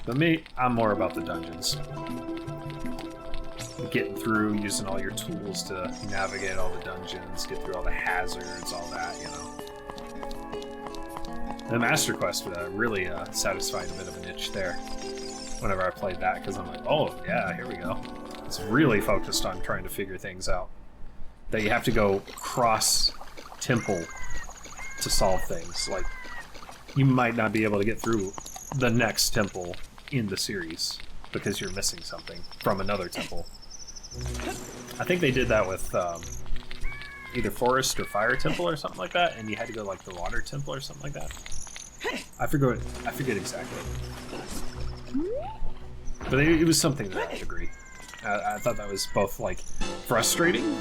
But me, I'm more about the dungeons. Getting through, using all your tools to navigate all the dungeons, get through all the hazards, all that, you know. The Master Quest really satisfied a bit of an itch there. whenever I played that, because I'm like, oh yeah, here we go. It's really focused on trying to figure things out. That you have to go cross temple to solve things. Like, you might not be able to get through the next temple in the series because you're missing something from another temple. I think they did that with either Forest or Fire Temple or something like that, and you had to go like the Water Temple or something like that. I forget exactly. But it was something to that degree. I thought that was both like frustrating,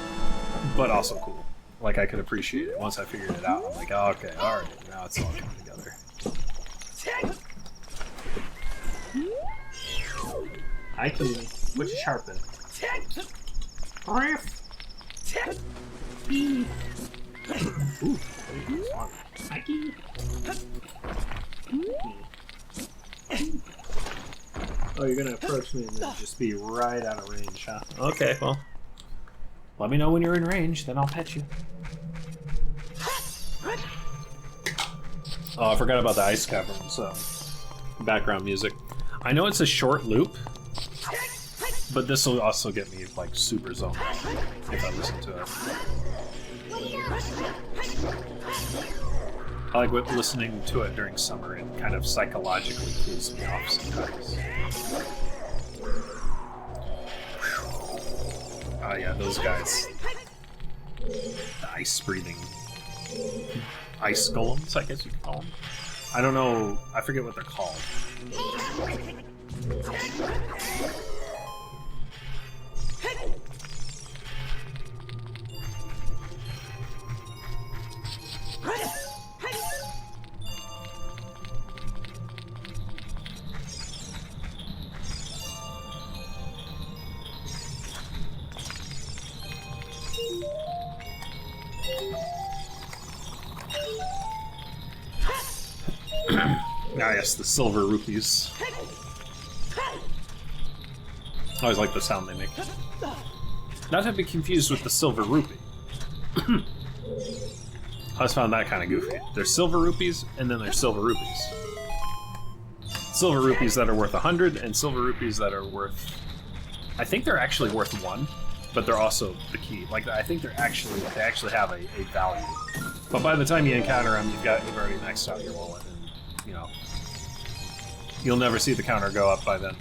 but also cool. Like, I could appreciate it once I figured it out. I'm like, oh, okay, alright, now it's all coming together. I can put you sharpen. Riff. Ooh, oh, you're gonna approach me and then just be right out of range, huh? Okay, well, let me know when you're in range, then I'll pet you. Oh, I forgot about the Ice Caverns background music. I know it's a short loop, but this will also get me like super zoned out if I listen to it. I like listening to it during summer. It kind of psychologically cools me off sometimes. Oh yeah, those guys. The ice-breathing ice golems, I guess you could call them. I don't know, I forget what they're called. Ah, yes, the silver rupees. I always like the sound they make. Not to be confused with the silver rupee. I always found that kind of goofy. There's silver rupees, and then there's silver rupees. Silver rupees that are worth 100, and silver rupees that are worth... I think they're actually worth 1, but they're also the key. Like, I think they actually have a value. But by the time you encounter them, you've already maxed out your wallet, and, you know, you'll never see the counter go up by then.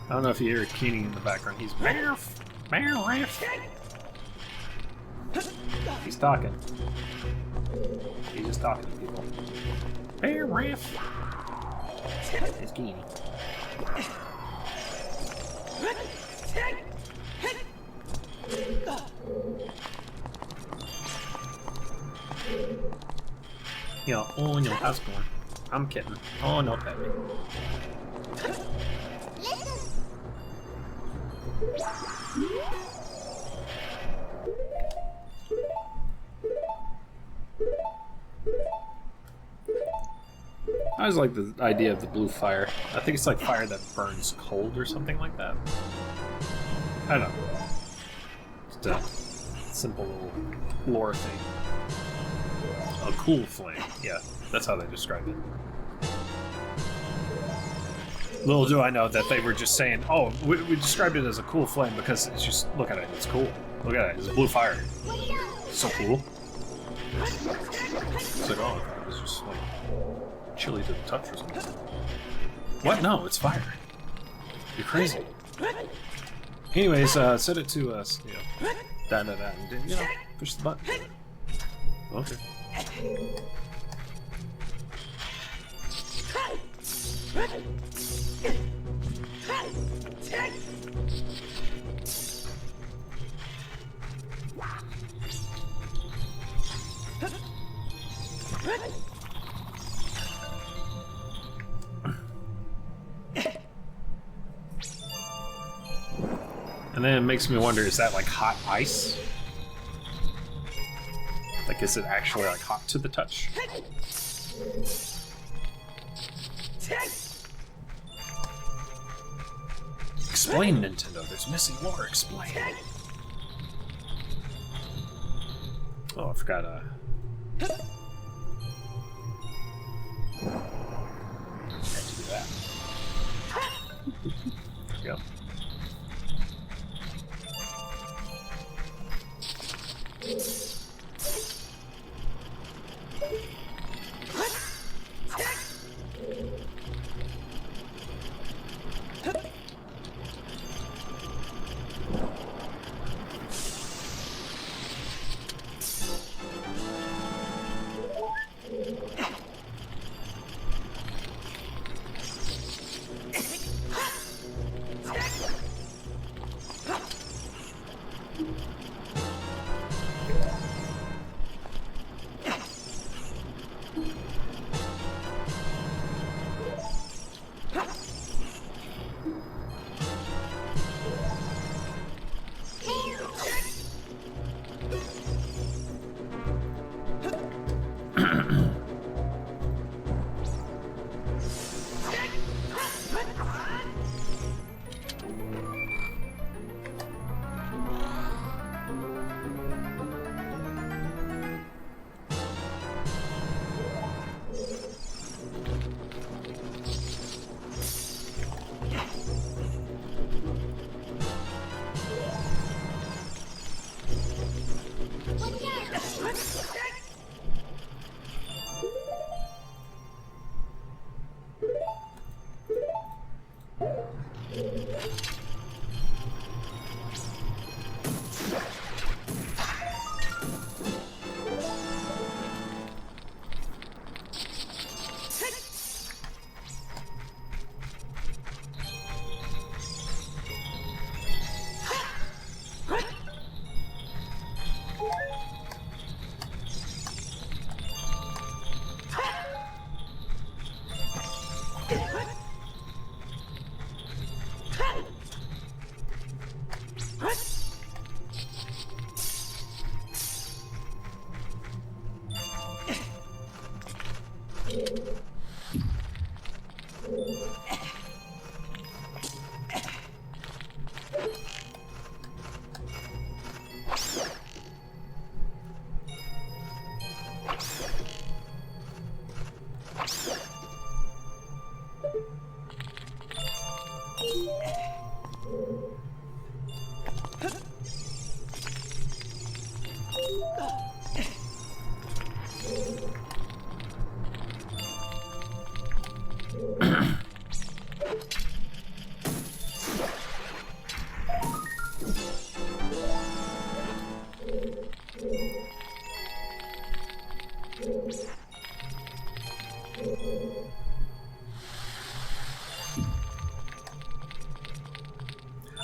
I don't know if you hear Keening in the background. He's He's talking. He's just talking to people. It's Keening. Yeah, oh no, how's it going? I'm kidding. Oh no, pet me. I always like the idea of the blue fire. I think it's like fire that burns cold or something like that. I don't know. Just a simple little lore thing. A cool flame. Yeah, that's how they describe it. Little do I know that they were just saying, oh, we described it as a cool flame because it's just, look at it, it's cool. Look at it, it's blue fire. So cool. It's like, oh, it was just like chilly to the touch or something. What? No, it's fire. You're crazy. Anyways, set it to us, you know, that, and you know, push the button. Okay. And then it makes me wonder, is that like hot ice? Like, is it actually like hot to the touch? Explain, Nintendo. There's missing more. Explain. Oh, I forgot. Can't do that. There we go.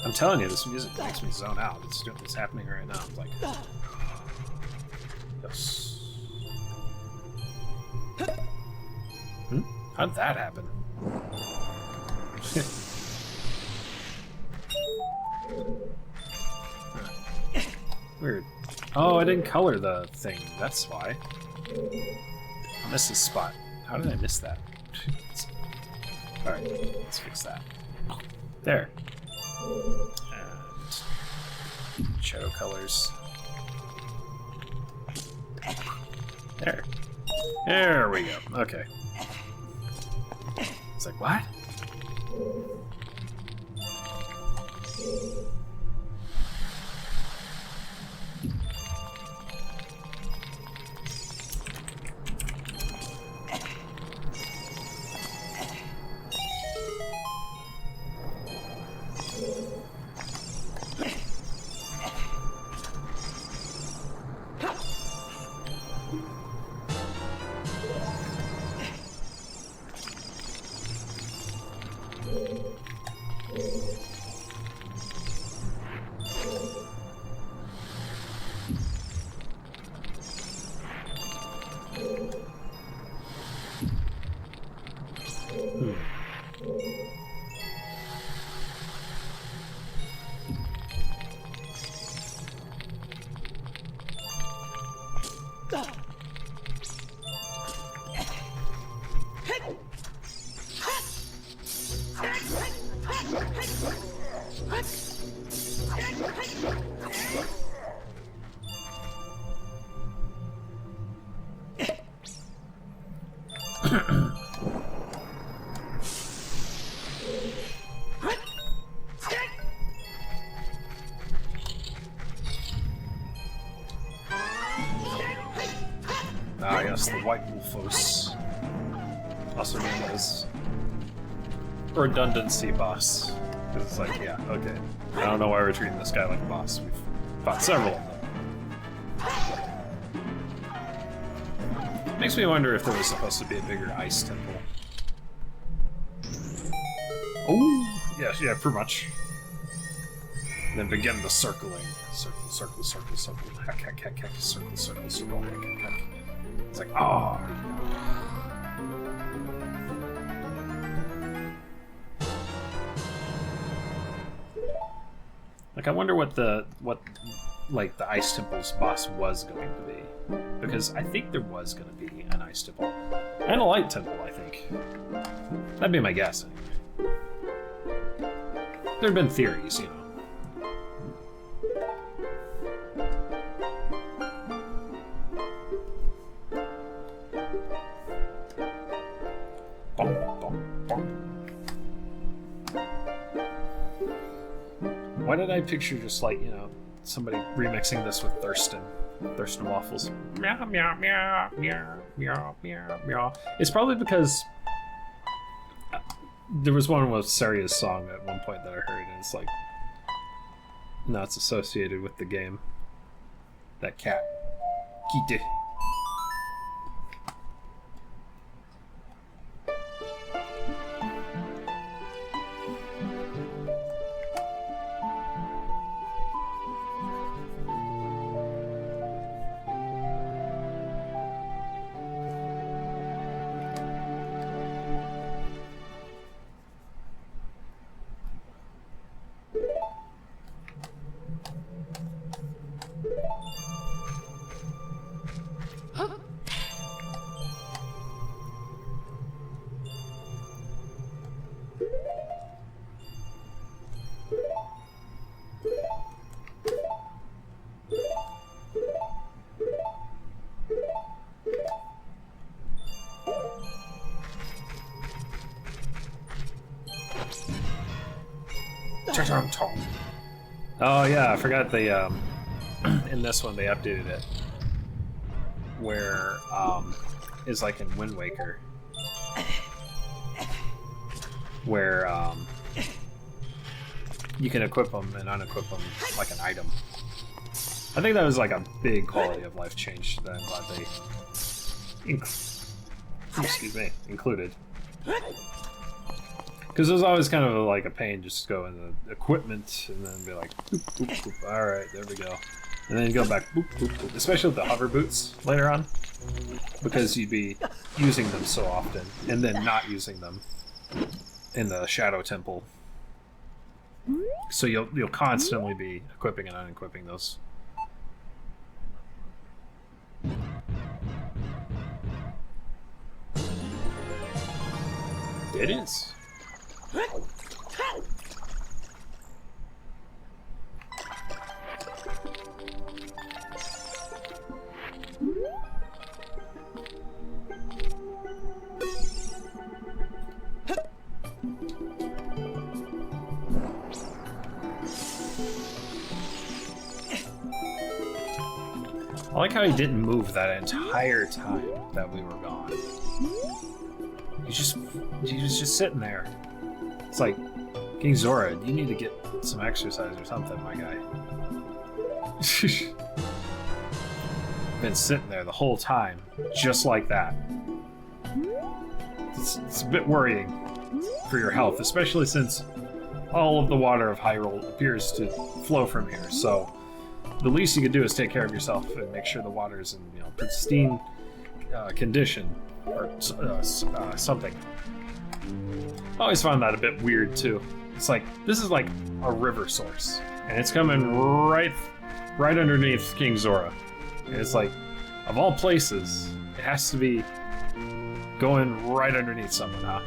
I'm telling you, this music makes me zone out. It's happening right now. I'm like, yes. How'd that happen? Weird. Oh, I didn't color the thing. That's why. I missed this spot. How did I miss that? Alright, let's fix that. There. And shadow colors. There. There we go. Okay. It's like, what? Ah, yes, the White Wolfos, also known as Redundancy Boss. Because it's like, yeah, okay. I don't know why we're treating this guy like a boss. We've fought several of them. Makes me wonder if there was supposed to be a bigger ice temple. Oh, yeah, pretty much. And then begin the circling. Circle, circle, circle, circle. Heck, heck, heck, heck. Circle, circle, circle. Heck, heck, heck. It's like, oh. Like, I wonder what the Ice Temple's boss was going to be. Because I think there was going to be an Ice Temple. And a Light Temple, I think. That'd be my guess, anyway. There have been theories, you know. Why did I picture just like, you know, somebody remixing this with Thurston Waffles? Meow, meow, meow, meow, meow, meow, meow. It's probably because there was one with Saria's song at one point that I heard, and it's like, no, it's associated with the game. That cat. Kite. Oh yeah, I forgot they in this one they updated it where is like in Wind Waker where you can equip them and unequip them like an item. I think that was like a big quality of life change that I'm glad they included. Because it was always kind of like a pain just to go in the equipment and then be like, boop, boop, boop. All right, there we go. And then you go back, boop, boop, boop. Especially with the hover boots later on, because you'd be using them so often and then not using them in the Shadow Temple. So you'll constantly be equipping and unequipping those. It is. I like how he didn't move that entire time that we were gone. He was just sitting there. It's like, King Zora, you need to get some exercise or something, my guy. Been sitting there the whole time, just like that. It's a bit worrying for your health, especially since all of the water of Hyrule appears to flow from here. So the least you can do is take care of yourself and make sure the water is in pristine condition or something. I always found that a bit weird too. It's like, this is like a river source, and it's coming right underneath King Zora. And it's like, of all places, it has to be going right underneath someone, huh?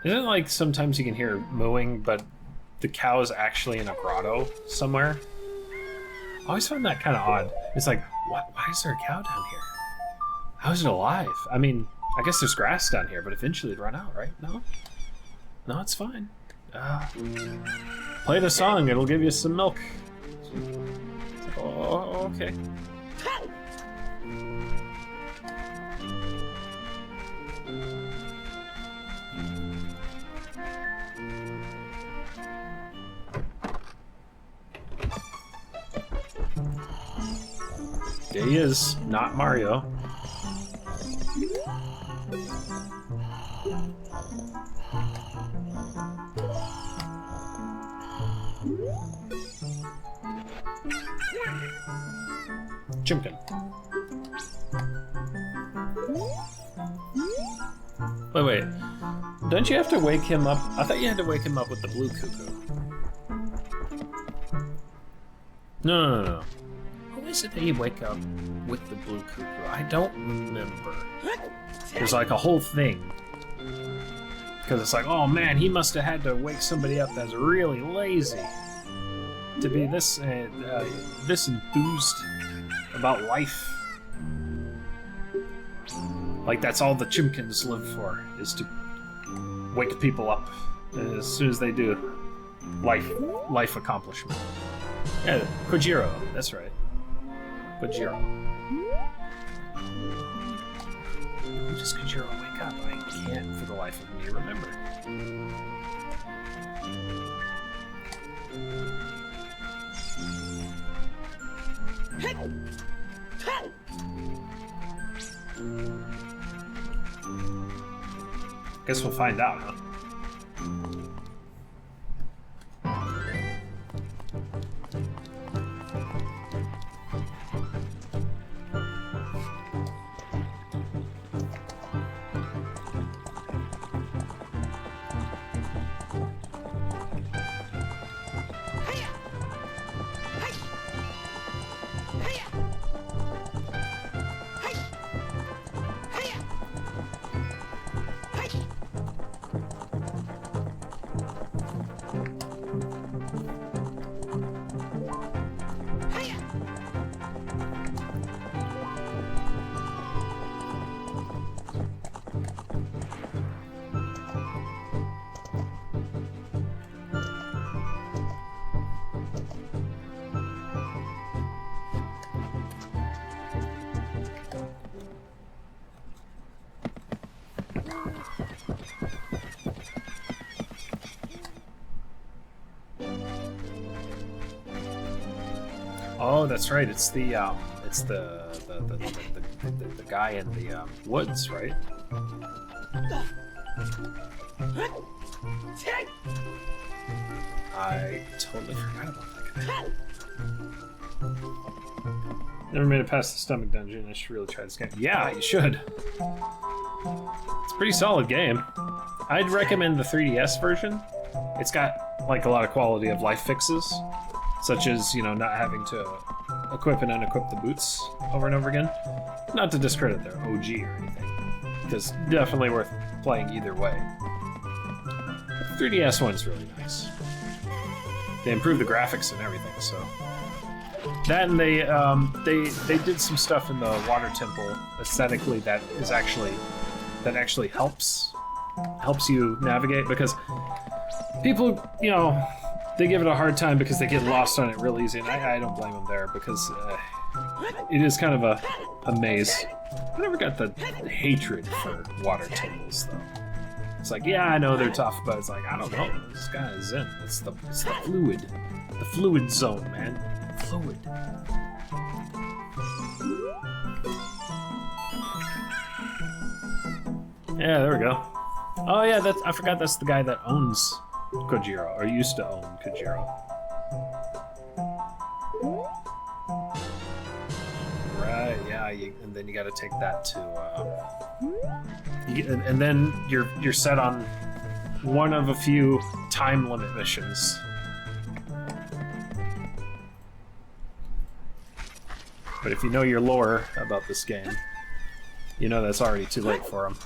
Isn't it like sometimes you can hear mooing, but the cow is actually in a grotto somewhere? I always found that kind of odd. It's like, why is there a cow down here? How is it alive? I mean, I guess there's grass down here, but eventually it'd run out, right? No? No, it's fine. Play the song, it'll give you some milk. It's like, oh, okay. There he is, not Mario. Chimkin. Wait. Don't you have to wake him up? I thought you had to wake him up with the blue cuckoo. No. Who is it that you wake up with the blue cuckoo? I don't remember. There's like a whole thing. Because it's like, oh man, he must have had to wake somebody up that's really lazy to be this enthused about life. Like that's all the Chimkins live for, is to wake people up. And as soon as they do, life accomplishment. Yeah, Kojiro, that's right. Kojiro. When does Kojiro wake up? I can't for the life of me remember. Guess we'll find out, huh? Oh, that's right. It's the guy in the woods, right? I totally forgot about that guy. Never made it past the stomach dungeon. I should really try this game. Yeah, you should. It's a pretty solid game. I'd recommend the 3DS version. It's got like a lot of quality of life fixes, such as, you know, not having to equip and unequip the boots over and over again. Not to discredit their OG or anything, because definitely worth playing either way. The 3DS one's really nice. They improved the graphics and everything, so. That, and they did some stuff in the water temple aesthetically that actually helps you navigate, because people, you know, they give it a hard time because they get lost on it real easy, and I don't blame them there, because it is kind of a maze. I never got the hatred for water temples, though. It's like, yeah, I know they're tough, but it's like, I don't know, this guy is in. It's the fluid zone, man. Fluid. Yeah, there we go. Oh yeah, I forgot that's the guy that owns Kojiro, or used to own Kojiro. Right, yeah, and then you gotta take that to, and then you're set on one of a few time limit missions. But if you know your lore about this game, you know that's already too late for him.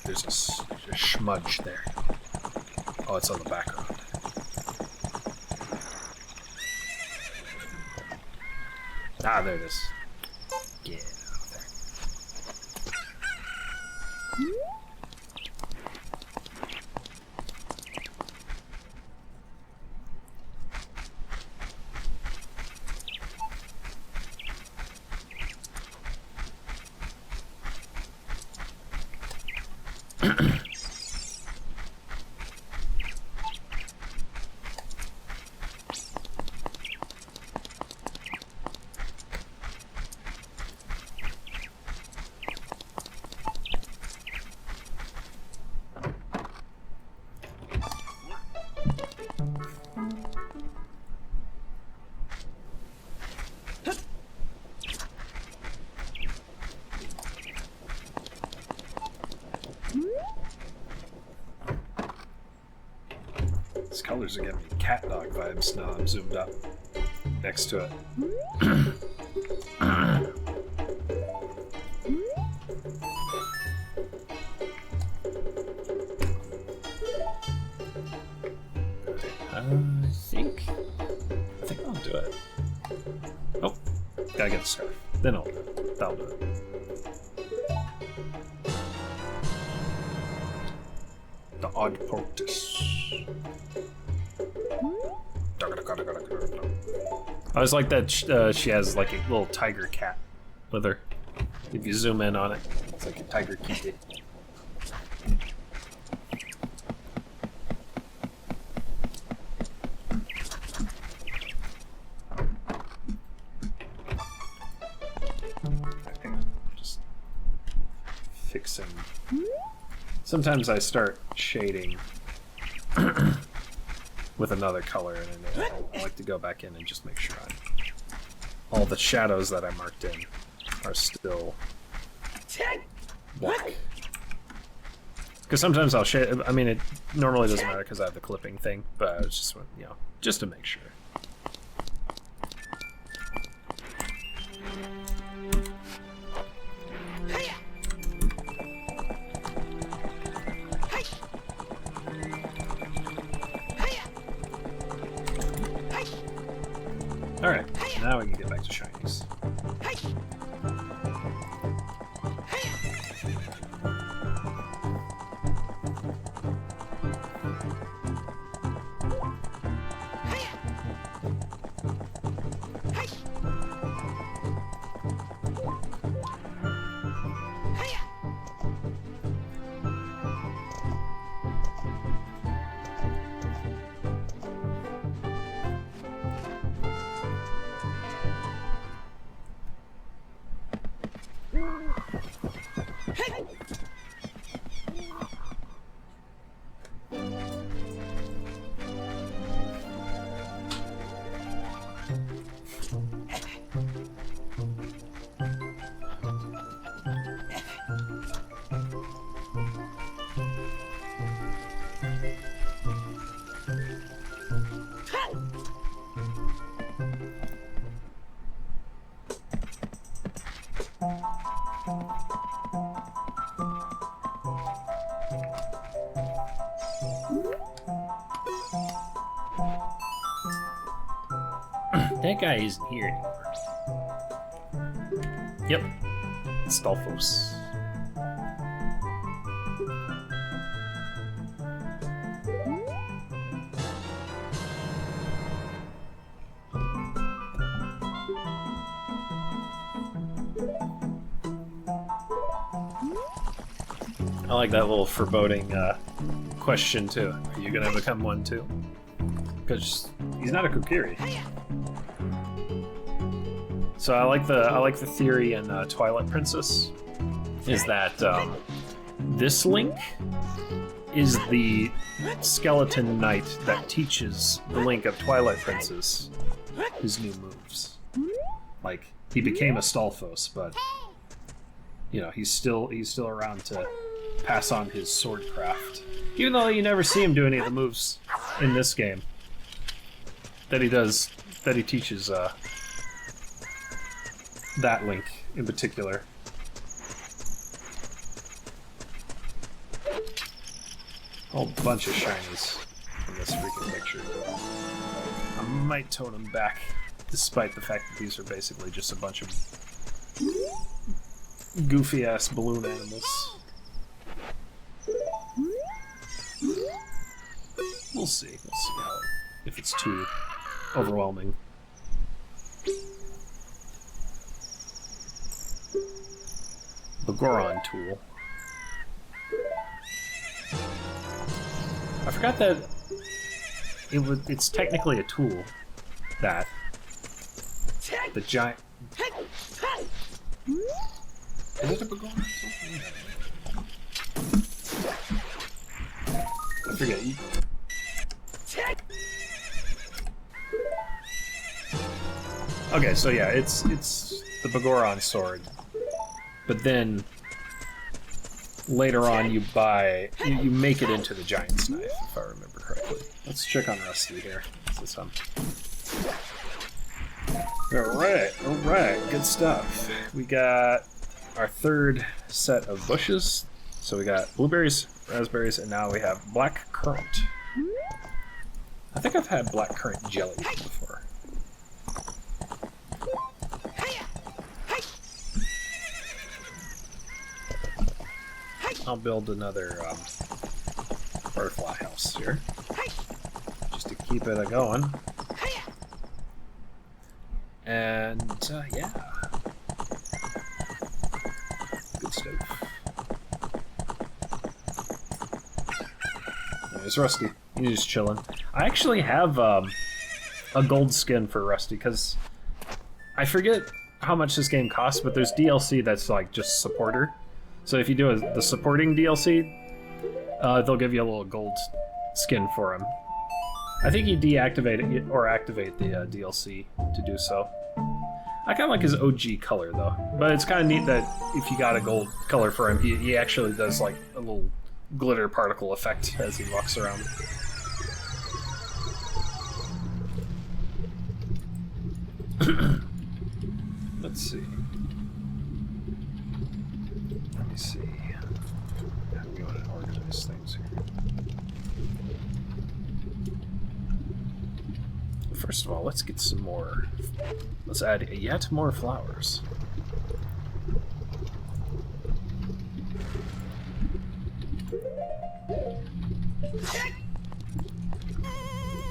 There's a smudge there. Oh, it's on the background. Ah, there it is. Get out there. These colors are giving me cat dog vibes now I'm zoomed up next to it. I think I'll do it. Oh, gotta get the scarf. Then I'll do it. That'll do it. The odd poultice. I was like that. She has like a little tiger cat with her. If you zoom in on it, it's like a tiger kitty. Just fixing. Sometimes I start shading with another color, and I like to go back in and just make sure all the shadows that I marked in are still black. Because sometimes I'll shade. I mean, it normally doesn't matter because I have the clipping thing, but it's just, you know, just to make sure. Alright, now we can get back to shinies. That guy isn't here anymore. Yep. Stolfos. I like that little foreboding question too. Are you gonna become one too? Because he's not a Kokiri. So I like the theory in Twilight Princess is that this Link is the skeleton knight that teaches the Link of Twilight Princess his new moves. Like he became a Stolfos, but you know he's still around to pass on his swordcraft. Even though you never see him do any of the moves in this game that he teaches that Link in particular. A whole bunch of shinies in this freaking picture. I might tone them back, despite the fact that these are basically just a bunch of goofy-ass balloon animals. We'll see how if it's too overwhelming. The Goron tool. I forgot that it's technically a tool that the giant. Is it a Goron tool? I forget. Okay, so yeah, it's the Bagoron sword, but then later on you make it into the giant's knife, if I remember correctly. Let's check on Rusty here. All right, good stuff. We got our third set of bushes. So we got blueberries, raspberries, and now we have black currant. I think I've had black currant jelly before. I'll build another butterfly house here, just to keep it going. And yeah, good stuff. There's Rusty. He's just chilling. I actually have a gold skin for Rusty because I forget how much this game costs, but there's DLC that's like just supporter. So if you do the supporting DLC, they'll give you a little gold skin for him. I think you deactivate it or activate the DLC to do so. I kind of like his OG color though, but it's kind of neat that if you got a gold color for him, he actually does like a little glitter particle effect as he walks around. Let's see. Let me see. How do we want to organize things here? First of all, let's get some more. Let's add yet more flowers.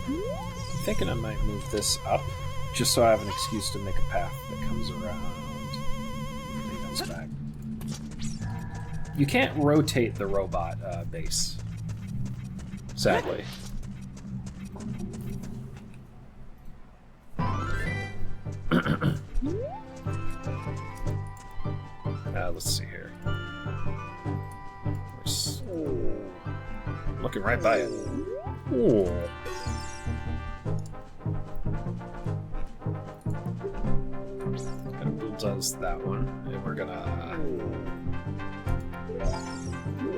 I'm thinking I might move this up, just so I have an excuse to make a path that comes around. And goes back. You can't rotate the robot base, sadly. Let's see here. Looking right by it. Ooh. That does that one, and we're gonna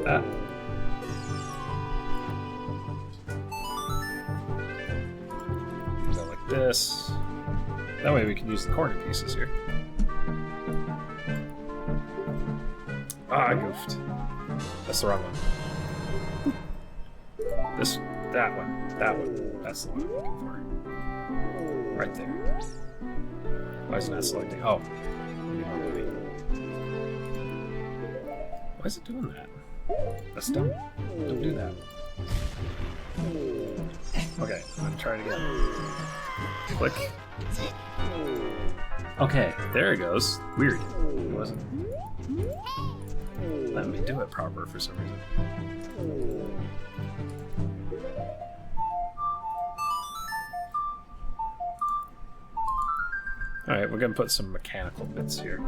that. Go like this. That way we can use the corner pieces here. Ah, I goofed. That's the wrong one. That one. That's the one I'm looking for. Right there. Why isn't that selecting? Oh. Why is it doing that? That's dumb. Don't do that. Okay, I'm gonna try it again. Click. Okay, there it goes. Weird. It wasn't letting me do it proper for some reason. Alright, we're gonna put some mechanical bits here.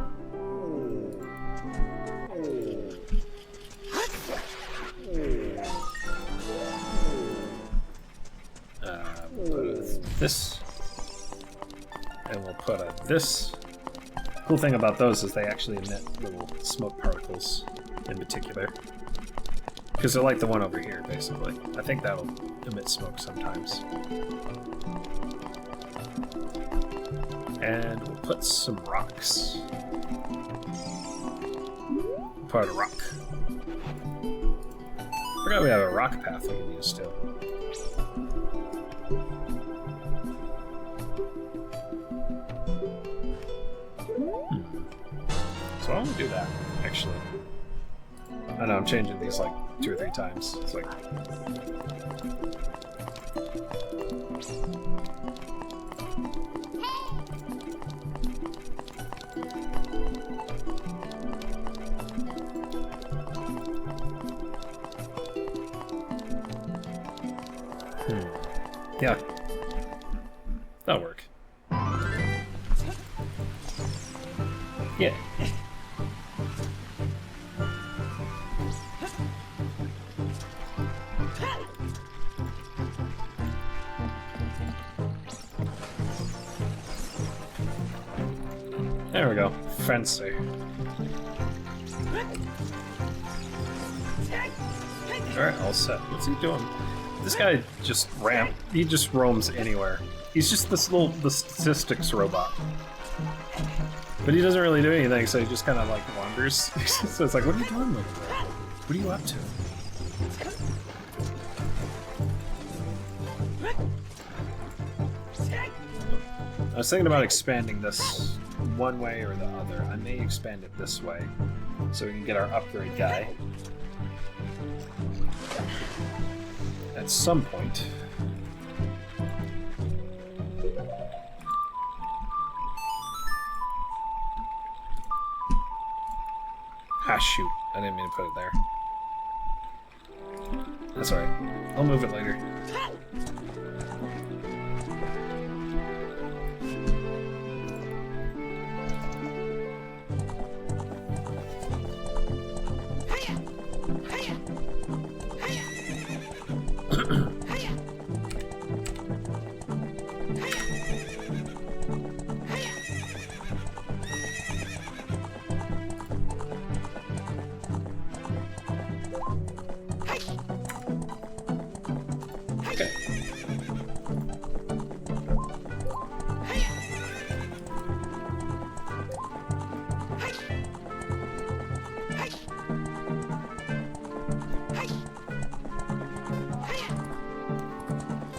We'll put this. And we'll put a this. Cool thing about those is they actually emit little smoke particles in particular. Because they're like the one over here, basically. I think that'll emit smoke sometimes. And we'll put some rocks. Put a rock. Forgot we have a rock path we can use too. So I want to do that, actually. I know I'm changing these like 2 or 3 times. It's like yeah. That'll work. Yeah. There we go. Fancy. Alright, all set. What's he doing? This guy just he just roams anywhere. He's just this little statistics robot. But he doesn't really do anything, so he just kind of like wanders. So it's like, what are you doing over there? What are you up to? I was thinking about expanding this one way or the other. I may expand it this way, so we can get our upgrade guy. At some point. Ah, shoot. I didn't mean to put it there. That's alright. I'll move it later.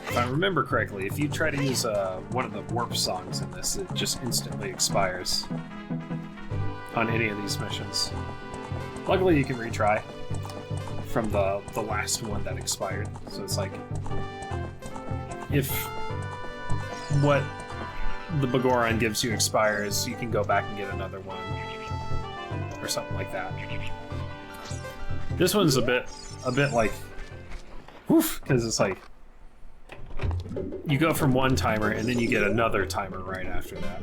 If I remember correctly, if you try to use one of the warp songs in this, it just instantly expires on any of these missions. Luckily, you can retry from the last one that expired. So it's like, if what the Bagoran gives you expires, you can go back and get another one, or something like that. This one's a bit like, woof, because it's like, you go from one timer and then you get another timer right after that.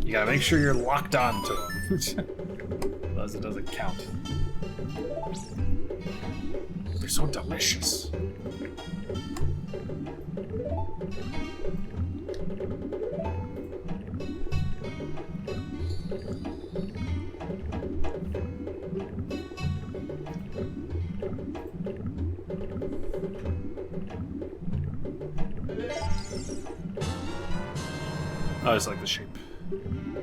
You gotta make sure you're locked on to them. Otherwise it doesn't count. They're so delicious. I just like the shape.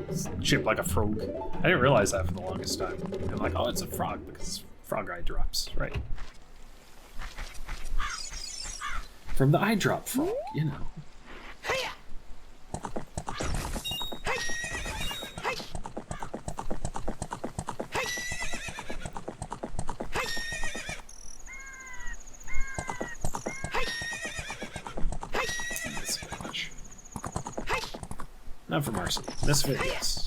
It's shaped like a frog. I didn't realize that for the longest time. I'm like, oh, it's a frog because frog eye drops, right? From the eye drop frog, you know. Not for Marcy. Misfit, yes.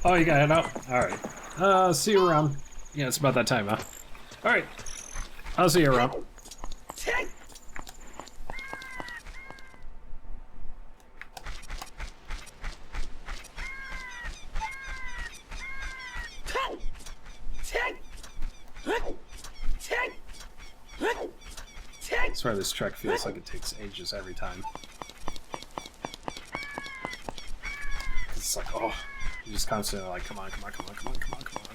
Oh, you got it out? Alright. See you around. Yeah, it's about that time, huh? Alright. I'll see you around. That's why this trek feels like it takes ages every time. It's like, oh, you're just constantly like, come on, come on, come on, come on, come on, come on.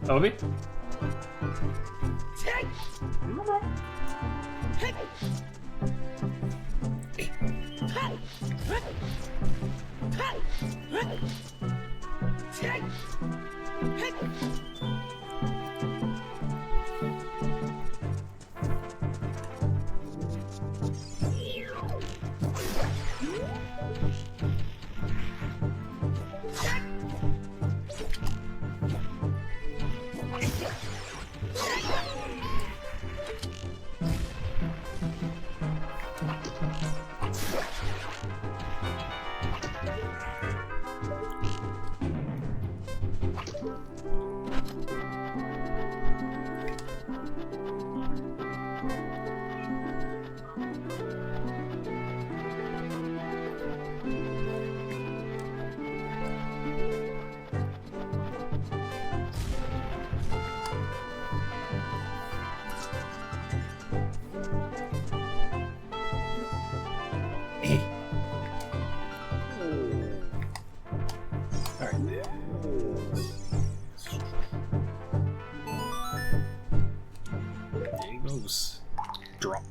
Obi? Drop.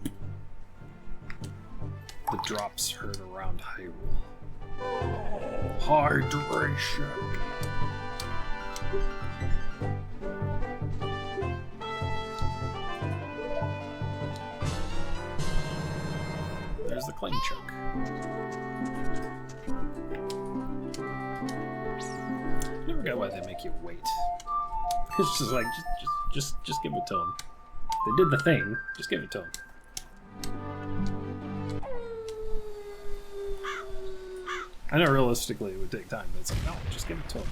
The drops heard around Hyrule. Hydration. There's the claim chunk. Never got why they make you wait. It's just like, just Just give it to them. They did the thing. Just give it to them. I know realistically it would take time, but it's like, no, just give it to them.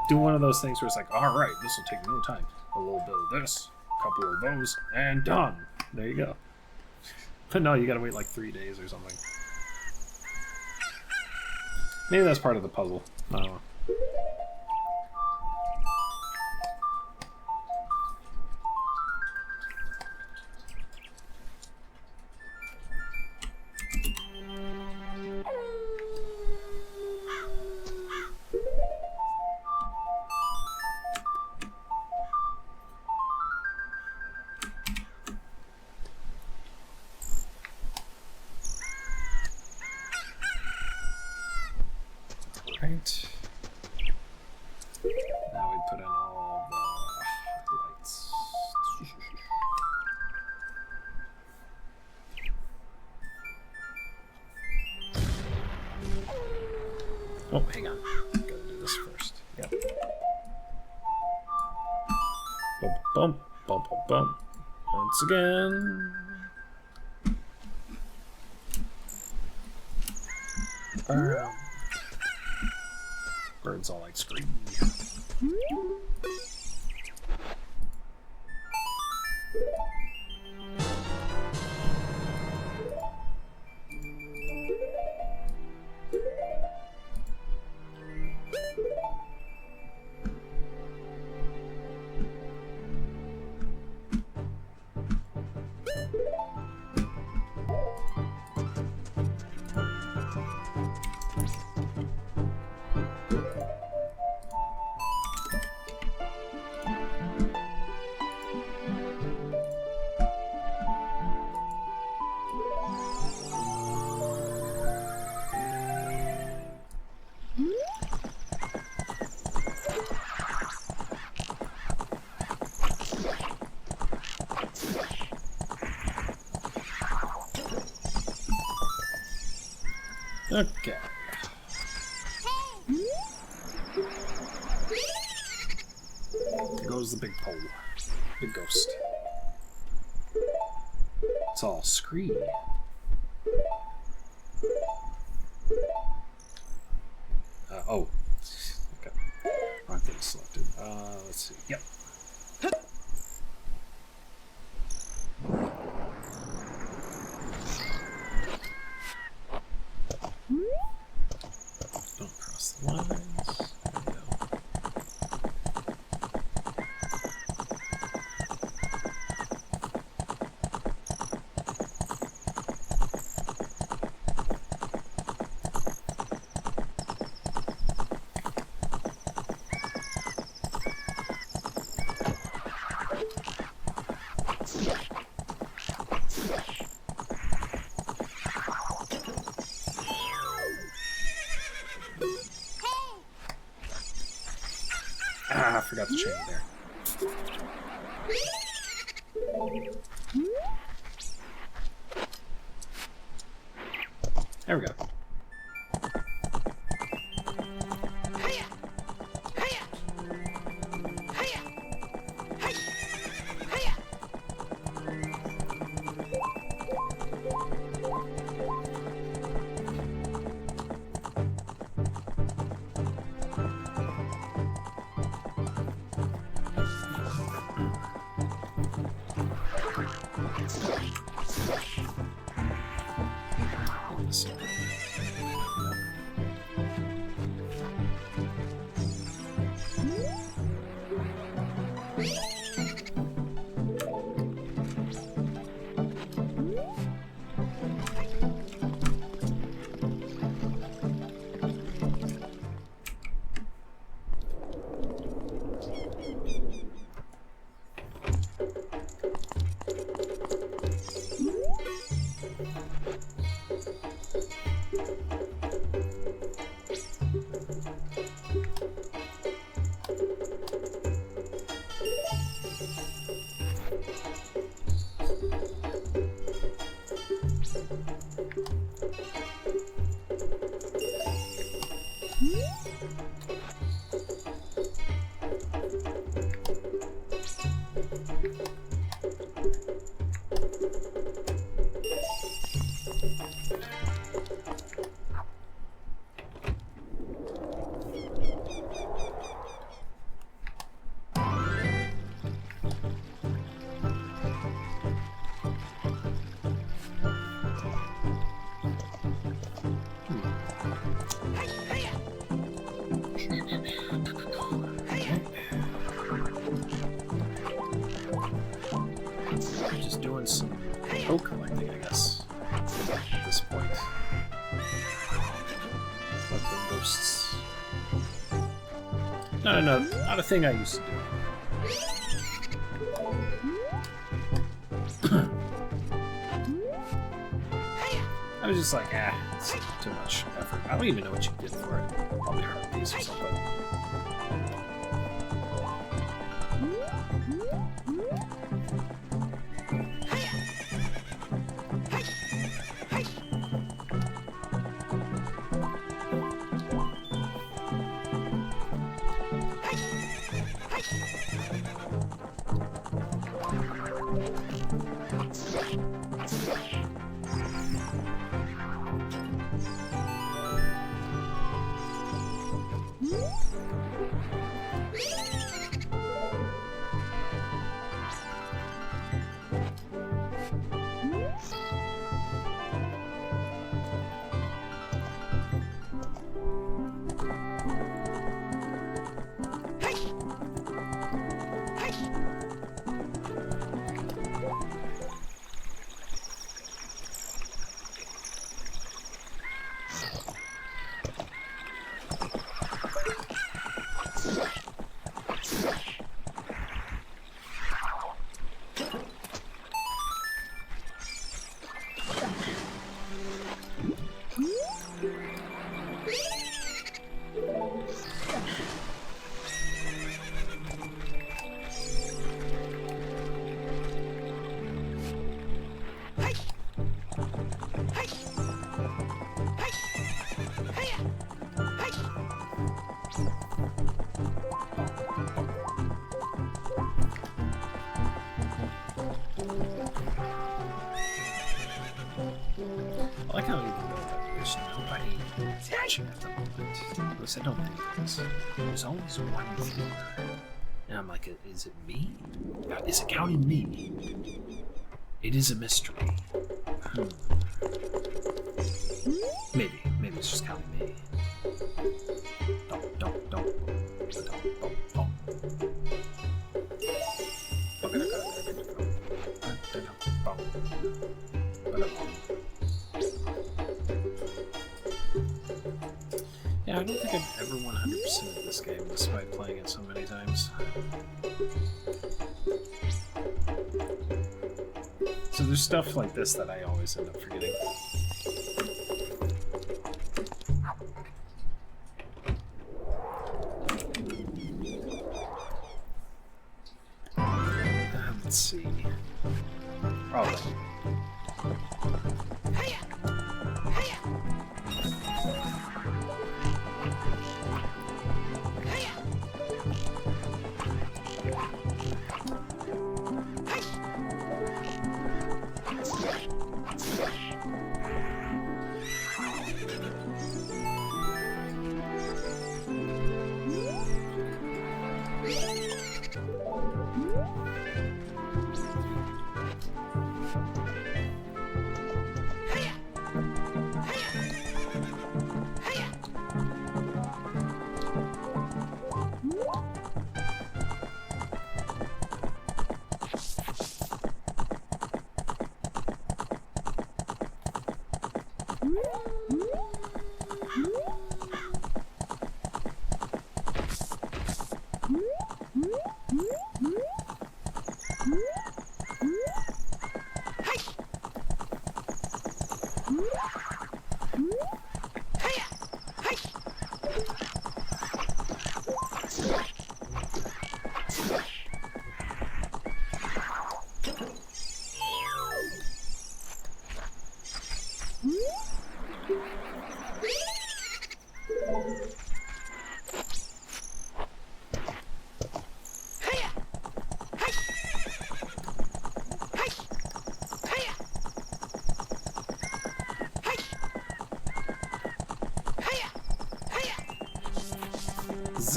Do one of those things where it's like, all right, this will take no time. A little bit of this, a couple of those, and done. There you go. But no, you gotta wait like 3 days or something. Maybe that's part of the puzzle. I don't know. Right. Now we put in all the lights. Oh, hang on. Gotta do this first. Yep. Bump, bump, bump, bump, bump. Once again. Bam. Birds all like scream. Okay. There goes the big pole. Big ghost. It's all scree. Oh. Okay. Wrong thing selected. Let's see. Yep. Don't cross the lines. There we go. Ah, I forgot the chain there. There we go. So, Just doing some poke collecting, I guess, at this point. Like the ghosts. No, not a thing I used to do. I was just like, it's too much effort. I don't even know what you did for it. Probably hurt these or something. I like how even though there's nobody watching at the moment, at least I don't think there's always one viewer. And I'm like, is it me? Is it counting me? It is a mystery. Maybe it's just counting me. Don't. Yeah, I don't think I've ever 100%ed this game despite playing it so many times. So there's stuff like this that I always end up forgetting. Let's see. Oh.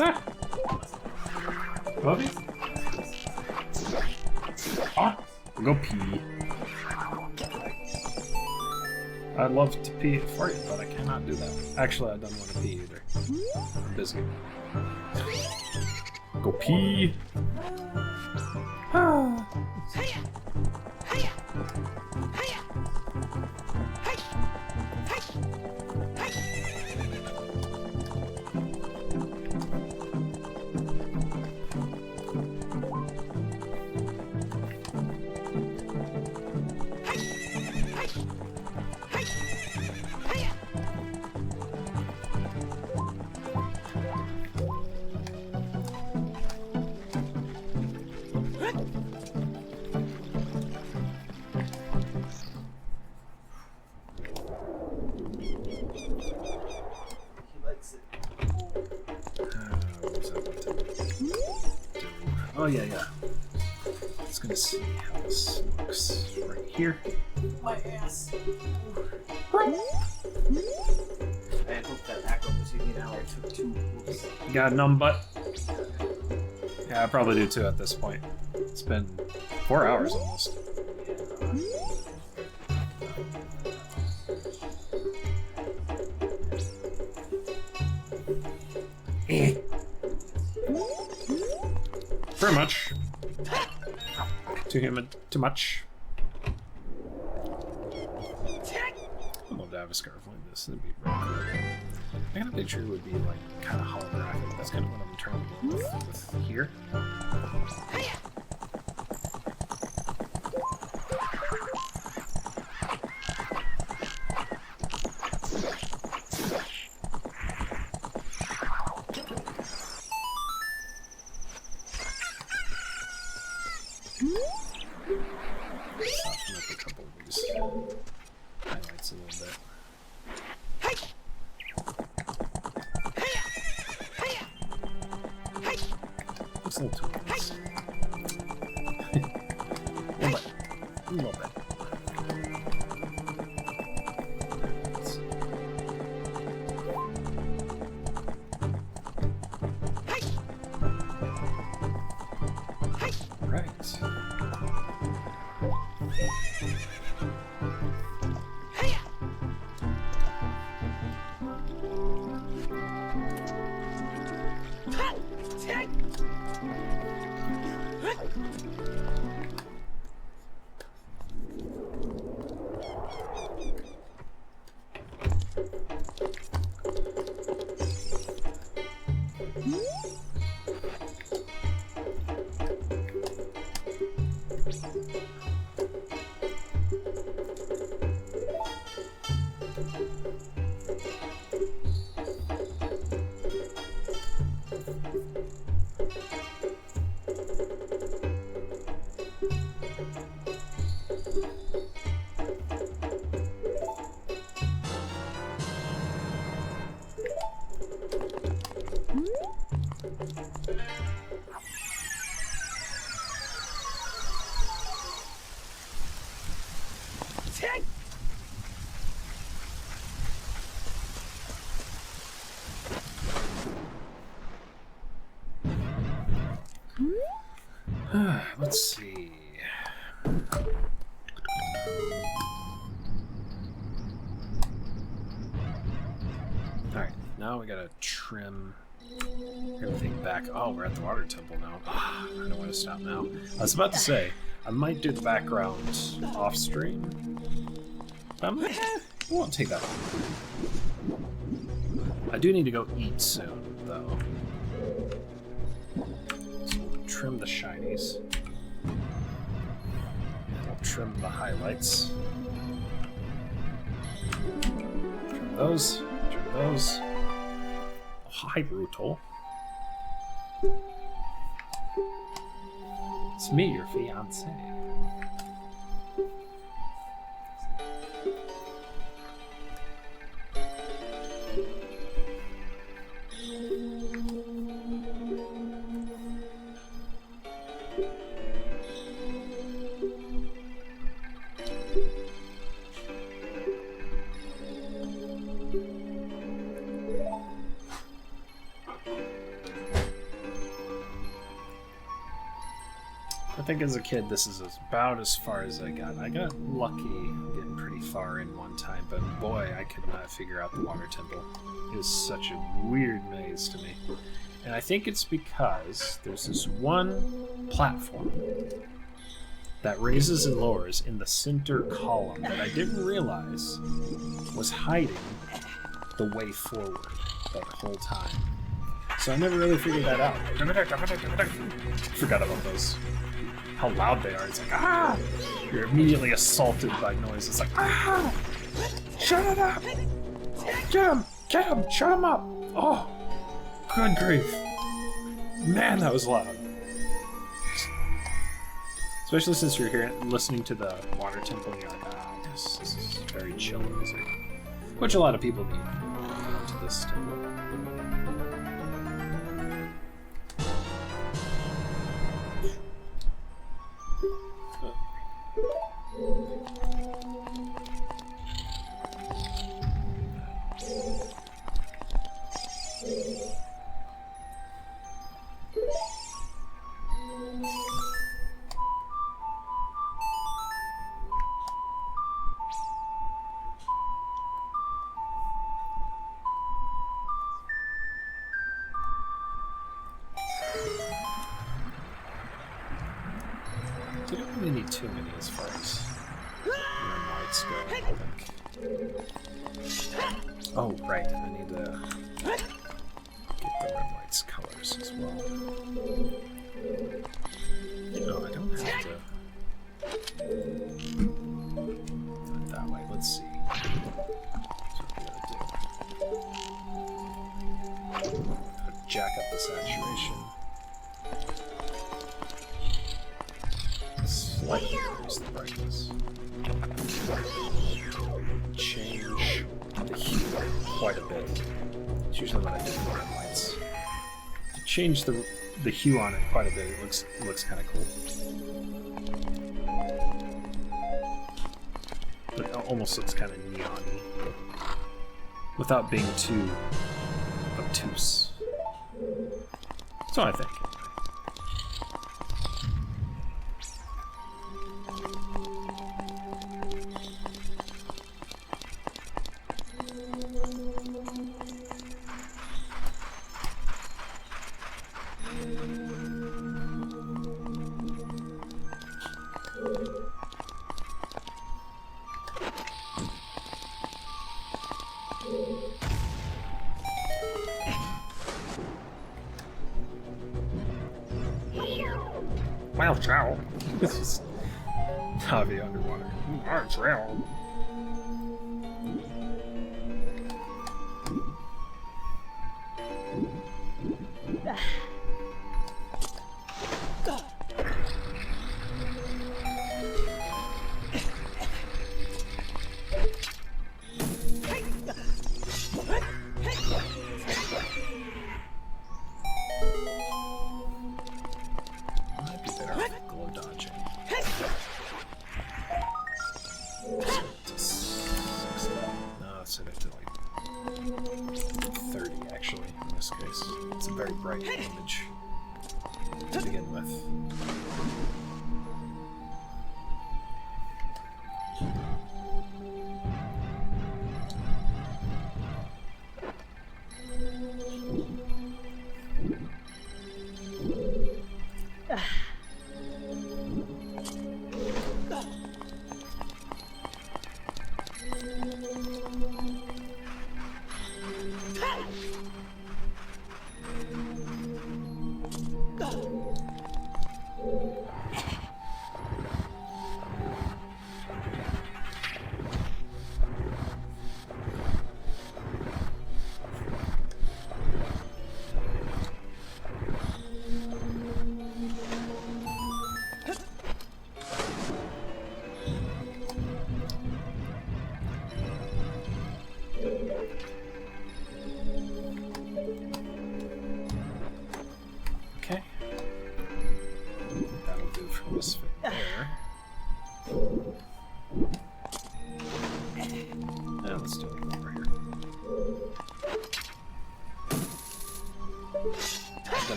that? Puppies? Ah, go pee. I'd love to pee for you, but I cannot do that. Actually, I don't want to pee either. I'm busy. Go pee. Ah. He likes it. What was I about to do? Oh yeah, yeah. Just gonna see how this looks right here. My ass. I had hoped that macro was taking an hour. It took 2 moves. You got a numb butt? Yeah, I probably do too at this point. It's been 4 hours almost. Very much. Too human. Too much. I'd love to have a scarf like this. It'd be really cool. I got a picture would be like kind of holographic. That's kind of what I'm trying to do with here. Soften up a couple of these highlights a little bit. Looks a little too nice. A little bit. A little bit. Right. Let's see. Alright, now we gotta trim everything back. Oh, we're at the water temple now. I don't want to stop now. I was about to say, I might do the background off stream. It won't take that long. I do need to go eat soon, though. So we'll trim the shinies. We'll trim the highlights. Trim those. Trim those. Oh, hi, Brutal. It's me, your fiance. think as a kid this is about as far as I got. I got lucky getting pretty far in one time, but boy, I could not figure out the water temple. It was such a weird maze to me. And I think it's because there's this one platform that raises and lowers in the center column that I didn't realize was hiding the way forward that whole time. So I never really figured that out. Forgot about those. How loud they are. It's like, ah! You're immediately assaulted by noise. It's like, ah! Shut it up! Get him! Get him! Shut him up! Oh! Good grief. Man, that was loud. Especially since you're here listening to the water temple and you're like, ah, this is very chill music. Which a lot of people need to this temple. We don't really need too many as far as lights go, I think. Oh, right, I need to get the red lights colors as well. No, I don't have to. Not that way, let's see. That's what we're gonna do. Jack up the saturation. Slightly increase the brightness. Change the hue quite a bit. It's usually what I do with red lights. To change the hue on it quite a bit, it looks kind of cool. But it almost looks kind of neon-y without being too obtuse. So I think. Wow, chow. This is Javi underwater. Wow, chow.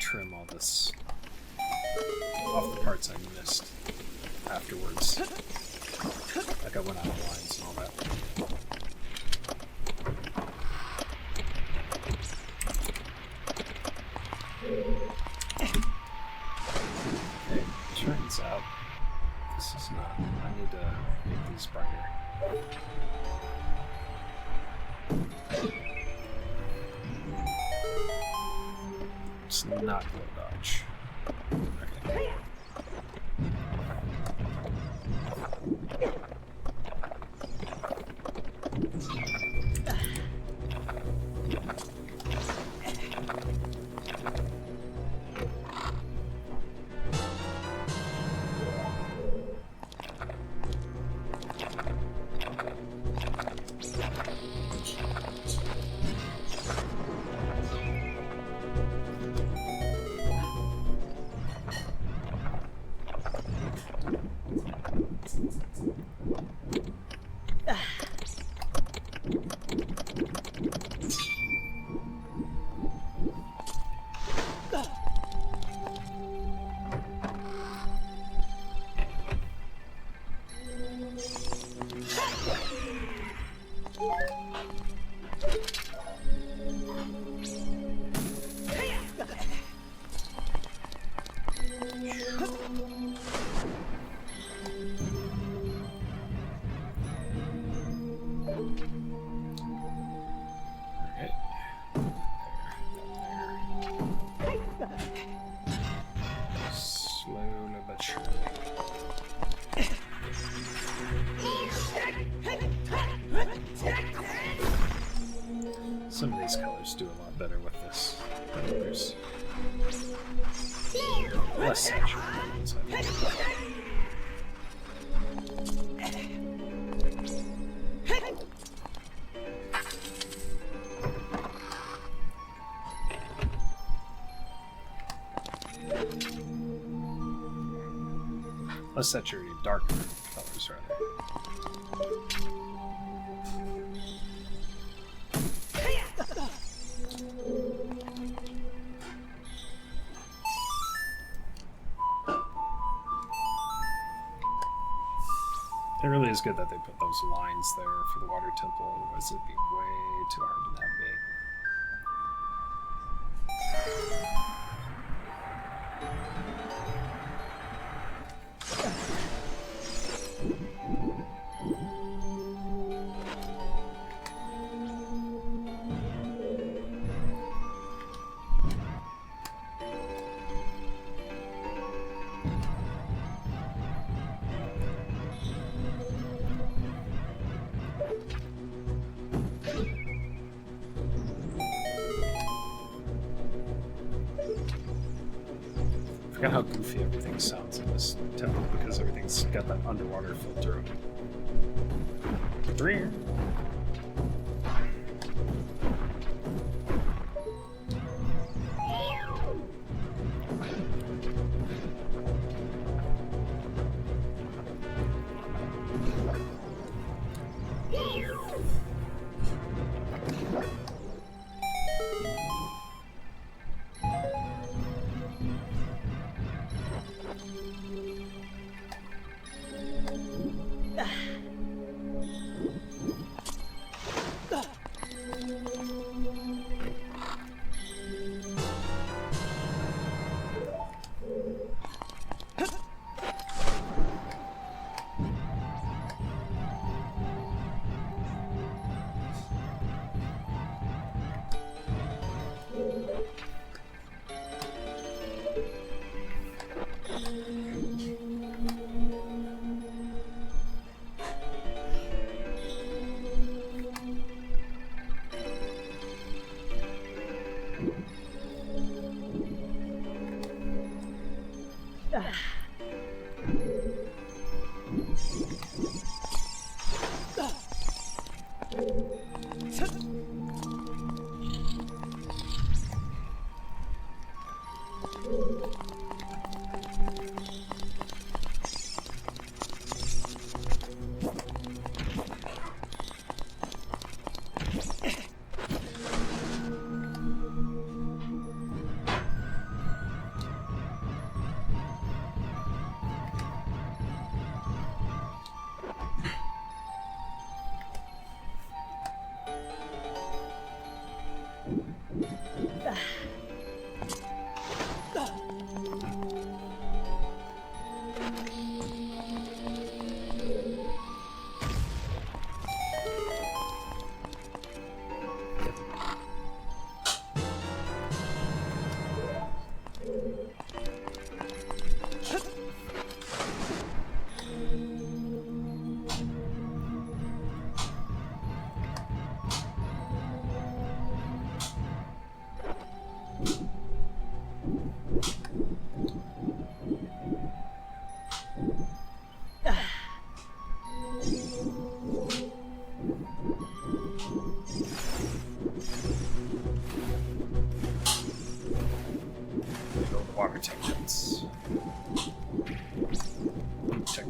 Trim all this off the parts I missed. afterwards. Like I went out of lines and all that. Okay, turns out this is not. I need to make these brighter. It's not glow dodge. Okay. Slowly but surely. Some of these colors do a lot better with this than others. Less saturated ones, I think. Less saturated, darker colors, rather. It really is good that they put those lines there for the water temple, otherwise it'd be way too hard to navigate. I forgot how goofy everything sounds in this temple because everything's got that underwater filter. Three.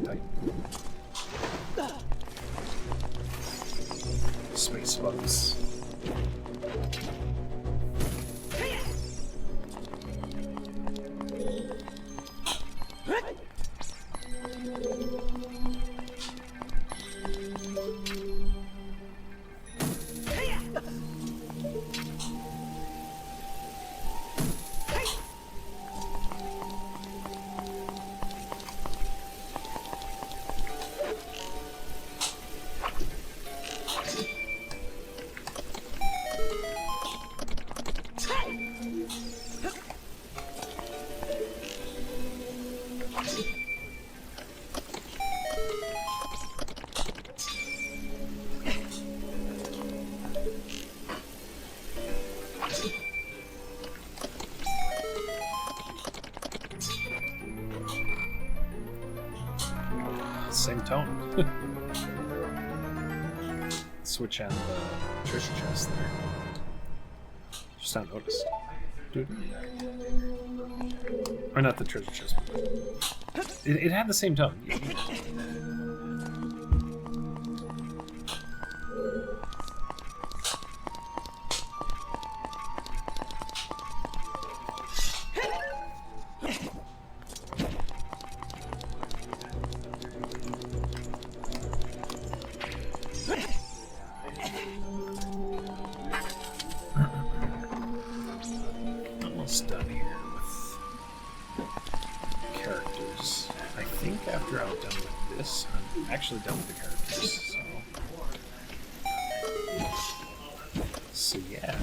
tight. Space bugs. Same tone. Switch on the treasure chest there. Just not noticed. Dude. Or not the treasure chest. It had the same tone. Almost done here with characters. I think after I'm done with this, I'm actually done with the characters. So yeah.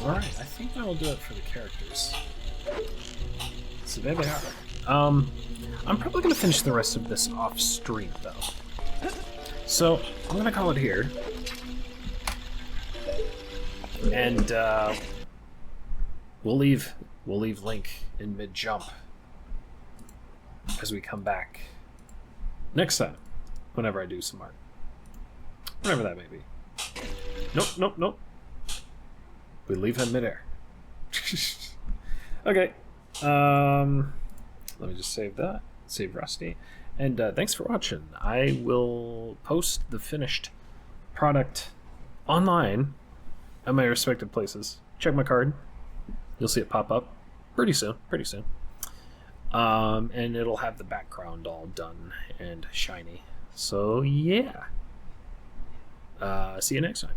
Alright, I think that'll do it for the characters. So there they are. I'm probably going to finish the rest of this off stream, though. So, I'm going to call it here. And, we'll leave Link in mid-jump as we come back next time, whenever I do some art. Whenever that may be. Nope. We leave him midair. Okay. Let me just save that. Save Rusty. And thanks for watching. I will post the finished product online at my respective places. Check my card. You'll see it pop up pretty soon. And it'll have the background all done and shiny. So yeah. See you next time.